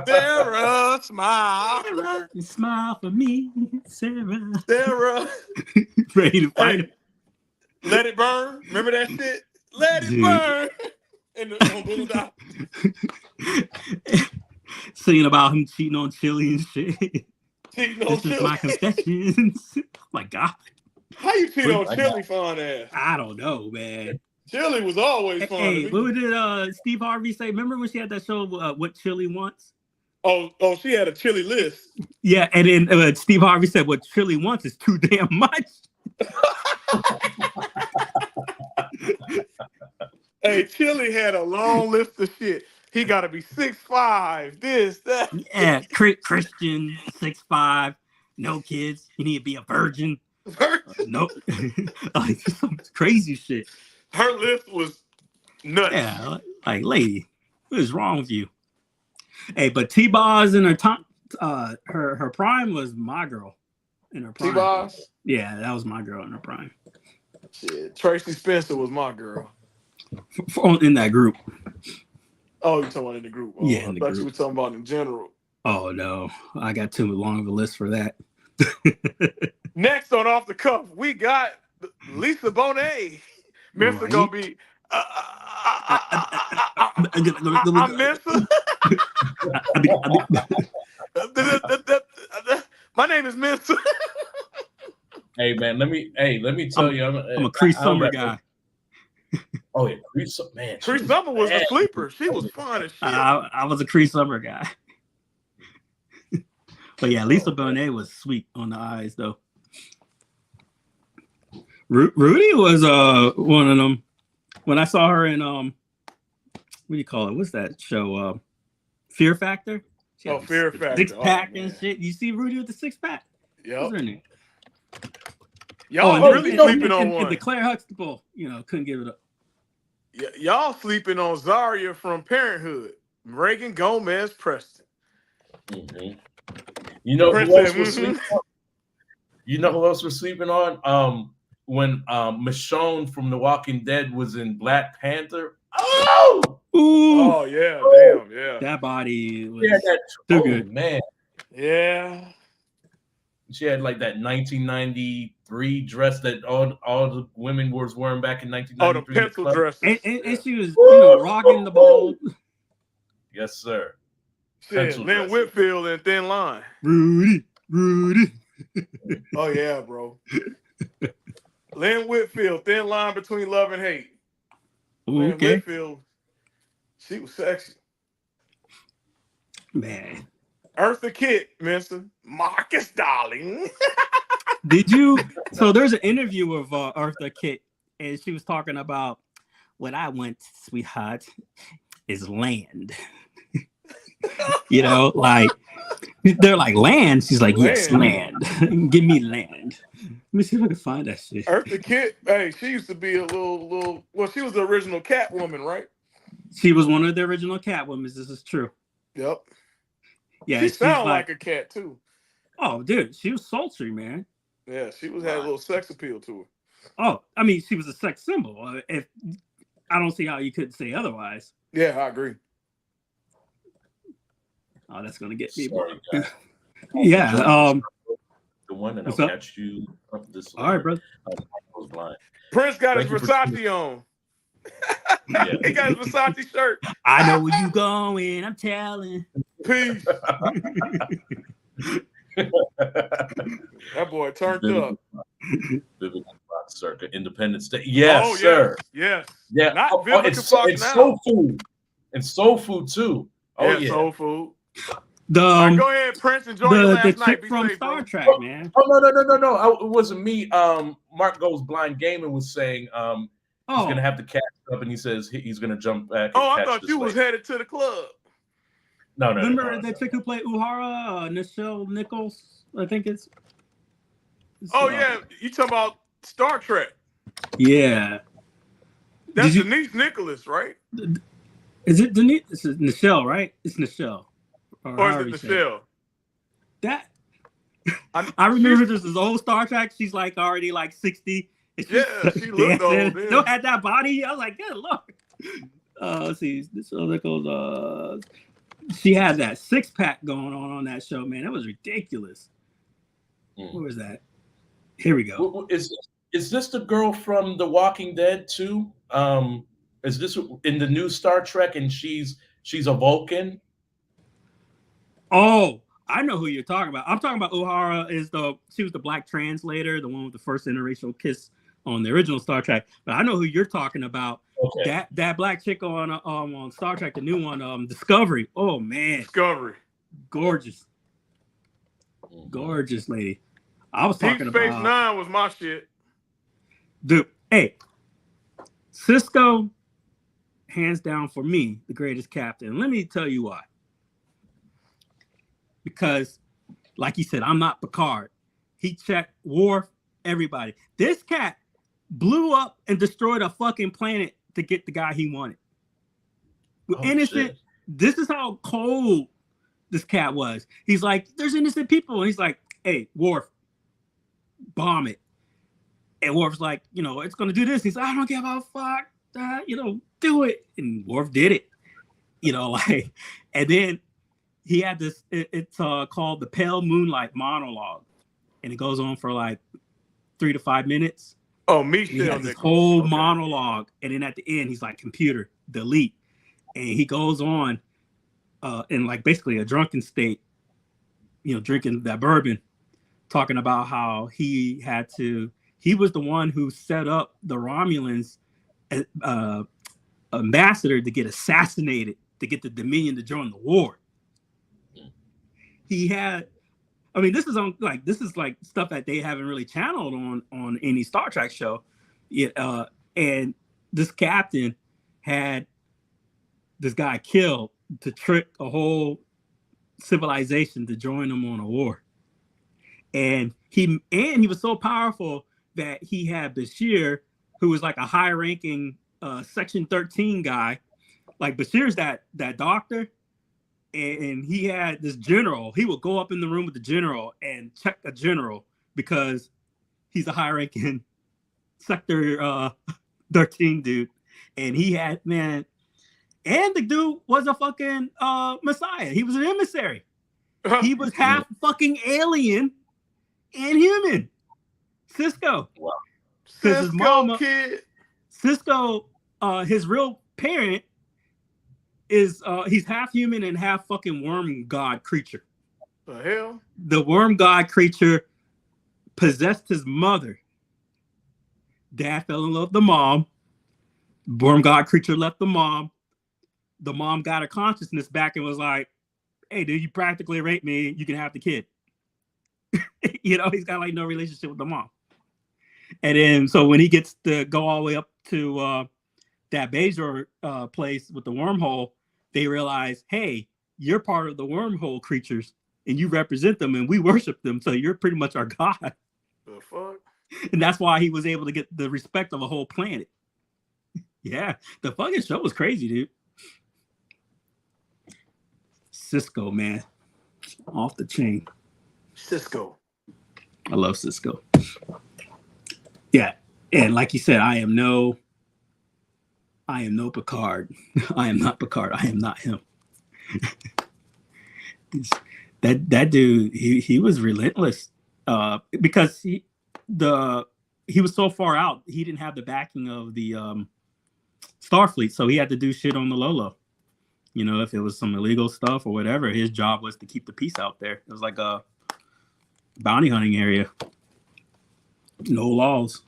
Sarah, smile. Sarah, smile for me, Sarah. Sarah. Ready to fight him. Let It Burn. Remember that shit? Let It Burn. In the Boondocks. Singing about him cheating on Chili and shit. Cheating on This is my Chili. confessions. Oh my God. How you cheat on Chili, fun ass? I don't know, man. Chili was always fun. Hey, what did Steve Harvey say? Remember when she had that show, What Chili Wants? Oh, she had a chili list. Yeah, and then Steve Harvey said, what Chili wants is too damn much. Hey, Chili had a long list of shit. He got to be 6'5", this, that. Yeah, Christian, 6'5", no kids. You need to be a virgin. Nope. Like some crazy shit. Her list was nuts. Yeah, like lady, what is wrong with you? Hey, but T-Boz in her time, her prime was my girl. In her prime. T-Boz? Yeah, that was my girl in her prime. Shit, Tracy Spencer was my girl. In that group. Oh, you talking about in the group? Oh, Yeah, in the I thought group. you were talking about in general. Oh no, I got too long of a list for that. Next on Off the Cuff, we got Lisa Bonet. Mister Right. gonna be. I'm Mister. My name is Mister. Hey man, let me tell you, I'm a Cree Summer guy. Oh yeah, Cree Summer, man. Cree Summer was the sleeper. She was fun as shit. I was a Cree Summer guy. But yeah, Lisa Bonet was sweet on the eyes though. Rudy was one of them. When I saw her in what do you call it? What's that show? Fear Factor. Fear Factor. 6-pack and shit. You see Rudy with the 6-pack? Yep. What's her name? Y'all really sleeping on one. And the Claire Huxtable, couldn't give it up. Y'all sleeping on Zaria from Parenthood. Reagan Gomez Preston. Mm-hmm. You know who else was sleeping on? You know who else was sleeping on? When Michonne from The Walking Dead was in Black Panther. Oh! Ooh. Oh yeah, damn, yeah. That body was too good. Man. Yeah. She had like that 1993 dress that all the women was wearing back in 1993. Oh, the pencil dress. And she was, rocking the ball. Yes, sir. Shit, Lynn Whitfield and Thin Line. Rudy. Oh yeah, bro. Lynn Whitfield, Thin Line Between Love and Hate. Lynn Whitfield, she was sexy. Man. Eartha Kitt, Mister Marcus Darling. Did you? So there's an interview of Eartha Kitt, and she was talking about what I want, sweetheart, is land. Like they're like land. She's like, yes, land. Give me land. Let me see if I can find that shit. Eartha Kitt, hey, she used to be a little. Well, she was the original Catwoman, right? She was one of the original Catwomen. This is true. Yep. Yeah, she sounded like a cat too. Oh, dude, she was sultry, man. Yeah, she had a little sex appeal to her. Oh, I mean, she was a sex symbol. If I don't see how you could say otherwise. Yeah, I agree. Oh, that's gonna get me. Sorry, Yeah. The one that I'll catch you up this. All right, brother. Prince got his Versace on. He got his Versace shirt. I know where you going. I'm telling. Peace. That boy turned up. Circa Independence Day. Yes, sir. Yes. Yeah. Not it's soul food. And soul food too. Oh yeah. Soul food. Go ahead, Prince. Enjoy your last the night. chick Be from safe, Star bro. Trek, man. Oh no. It wasn't me. Mark Goes Blind Gaming was saying he's gonna have to catch up, and he says he's gonna jump back. Oh, I thought you was headed to the club. No. Remember that chick who played Uhura, Nichelle Nichols? I think it's Oh yeah, you talking about Star Trek? Yeah. That's Denise Nicholas, right? Is it Denise? It's Nichelle, right? It's Nichelle. Or is it Nichelle? That I remember this old Star Trek. She's like already like 60. Yeah, she looked old. Still had that body. I was like, good lord. Let's see. This other goes. She had that 6-pack going on that show, man. That was ridiculous. What was that? Here we go. Is this the girl from The Walking Dead too? Is this in the new Star Trek and she's a Vulcan? Oh, I know who you're talking about. I'm talking about Uhura. She was the black translator, the one with the first interracial kiss on the original Star Trek. But I know who you're talking about. Okay. That black chick on Star Trek, the new one, Discovery. Oh man, Discovery, gorgeous lady. I was talking Deep Space about Nine was my shit. Dude, hey, Cisco, hands down for me, the greatest captain. Let me tell you why. Because, like you said, I'm not Picard. He checked Worf, everybody. This cat blew up and destroyed a fucking planet to get the guy he wanted. Innocent. Shit. This is how cold this cat was. He's like, there's innocent people. And he's like, hey, Worf, bomb it. And Worf's like, it's going to do this. He's like, I don't give a fuck. Do it. And Worf did it. And then he had this, it's called the Pale Moonlight monologue. And it goes on for like 3 to 5 minutes. Oh, me too. He had this whole monologue. And then at the end, he's like, computer, delete. And he goes on in like basically a drunken state, drinking that bourbon, talking about how he was the one who set up the Romulans ambassador to get assassinated, to get the Dominion to join the war. This is like stuff that they haven't really channeled on any Star Trek show. And this captain had this guy killed to trick a whole civilization to join them on a war. And he was so powerful that he had Bashir, who was like a high-ranking Section 13 guy. Like Bashir's that doctor, and he had this general. He would go up in the room with the general and check a general because he's a high-ranking Sector 13 dude. And he had, man, and the dude was a fucking messiah. He was an emissary. He was half fucking alien and human. Cisco. Wow. Because his mama, kid. Cisco, his real parent is he's half human and half fucking worm god creature. The hell? The worm god creature possessed his mother. Dad fell in love with the mom. Worm god creature left the mom. The mom got her consciousness back and was like, hey, dude, you practically raped me. You can have the kid. He's got like no relationship with the mom. And then, so when he gets to go all the way up to that Bajor place with the wormhole, they realize, hey, you're part of the wormhole creatures and you represent them and we worship them. So you're pretty much our god. The fuck? And that's why he was able to get the respect of a whole planet. Yeah, the fucking show was crazy, dude. Cisco, man. Off the chain. Cisco. I love Cisco. Yeah. And like you said, I am no Picard. I am not Picard. I am not him. that dude, he was relentless. Because he was so far out, he didn't have the backing of the Starfleet, so he had to do shit on the low. If it was some illegal stuff or whatever, his job was to keep the peace out there. It was like a bounty hunting area. No laws.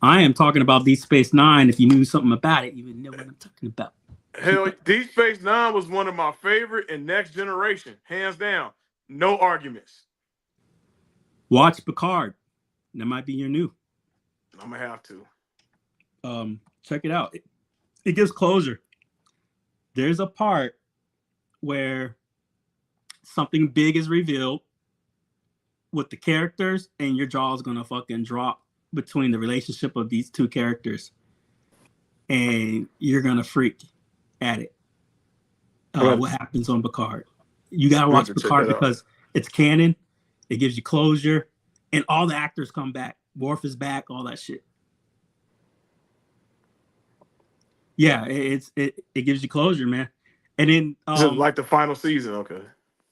I am talking about Deep Space Nine. If you knew something about it, you would know what I'm talking about. Hell, Deep Space Nine was one of my favorite in Next Generation. Hands down. No arguments. Watch Picard. That might be your new. I'm going to have to. Check it out. It gives closure. There's a part where something big is revealed with the characters, and your jaw is gonna fucking drop between the relationship of these two characters, and you're gonna freak at it. What happens on Picard? You gotta watch Picard because it's canon. It gives you closure, and all the actors come back. Worf is back, all that shit. Yeah, it gives you closure, man. And then like the final season, okay.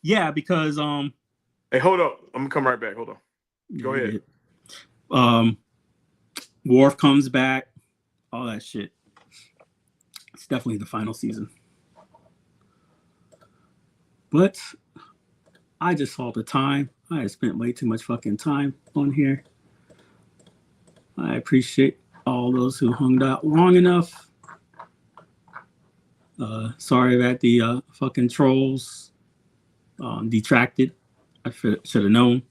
Yeah, because hey, hold up. I'm gonna come right back. Hold on. Go ahead. Worf comes back, all that shit. It's definitely the final season. But I just saw the time. I had spent way too much fucking time on here. I appreciate all those who hung out long enough. Sorry that the fucking trolls detracted. I should have known.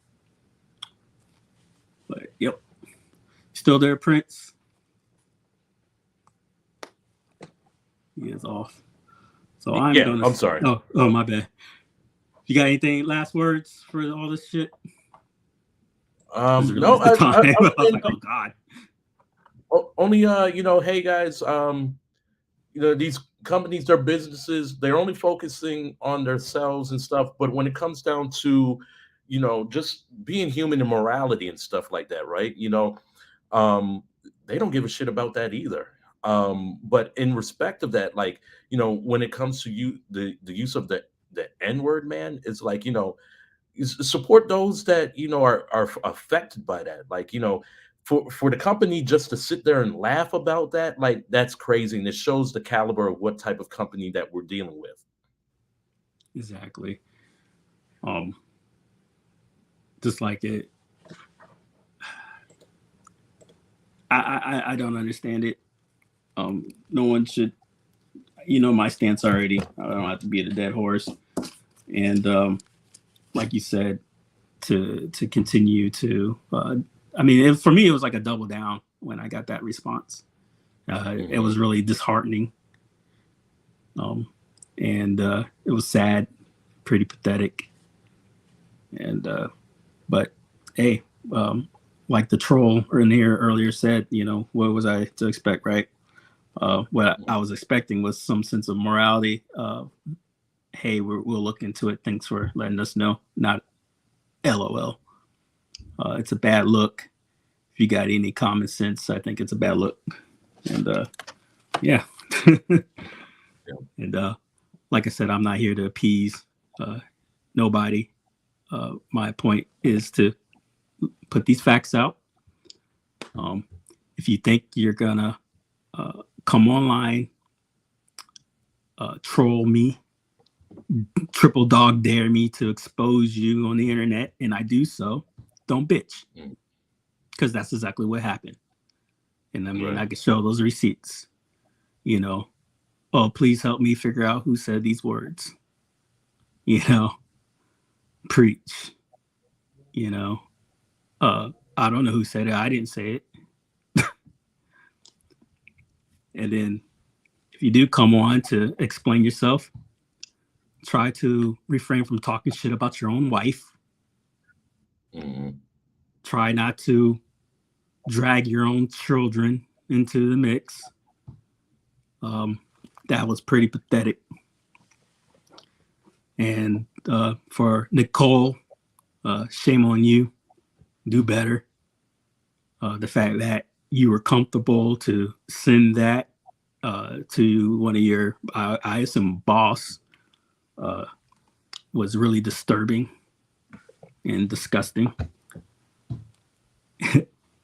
But yep. Still there, Prince. He is off. So I'm sorry. Oh, my bad. You got anything, last words for all this shit? No, I was like, oh God. Only hey guys, these companies, their businesses, they're only focusing on themselves and stuff. But when it comes down to, just being human and morality and stuff like that, right? They don't give a shit about that either. But in respect of that, like, when it comes to the use of the N-word, man, it's like, support those that, are affected by that. Like, for the company just to sit there and laugh about that, like, that's crazy. And it shows the caliber of what type of company that we're dealing with. Exactly. Just like it. I don't understand it. No one should, my stance already. I don't have to beat a dead horse. And like you said, to continue to, for me, it was like a double down when I got that response. It was really disheartening. And it was sad, pretty pathetic. And, but hey, like the troll in here earlier said, what was I to expect, right? What I was expecting was some sense of morality. Hey, we'll look into it. Thanks for letting us know. Not LOL. It's a bad look. If you got any common sense, I think it's a bad look. And yeah. And like I said, I'm not here to appease nobody. My point is to put these facts out. If you think you're gonna come online, troll me, triple dog dare me to expose you on the internet, and I do so, don't bitch, because that's exactly what happened. And I mean, right. I could show those receipts. Oh, please help me figure out who said these words. Preach. I don't know who said it. I didn't say it. And then if you do come on to explain yourself, try to refrain from talking shit about your own wife. Try not to drag your own children into the mix. That was pretty pathetic. And for Nicole, shame on you. Do better. The fact that you were comfortable to send that to one of your, I assume, boss, was really disturbing and disgusting.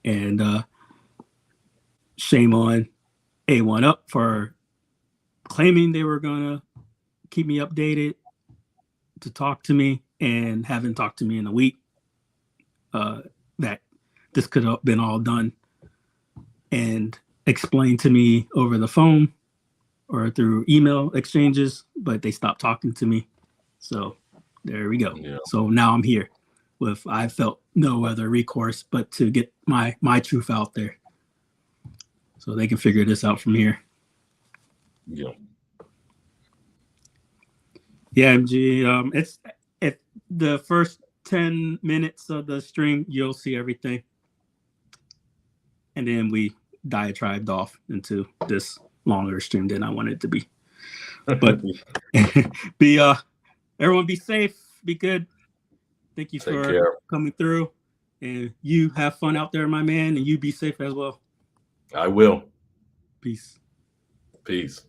And shame on A1UP for claiming they were gonna keep me updated, to talk to me, and haven't talked to me in a week. That this could have been all done and explained to me over the phone or through email exchanges, but they stopped talking to me. So there we go. Yeah. So now I'm here with, I felt no other recourse but to get my truth out there so they can figure this out from here. Yeah. Yeah, MG. It's if the first 10 minutes of the stream, you'll see everything, and then we diatribed off into this longer stream than I wanted it to be. But everyone be safe, be good. Thank you for coming through, and you have fun out there, my man, and you be safe as well. I will. Peace. Peace.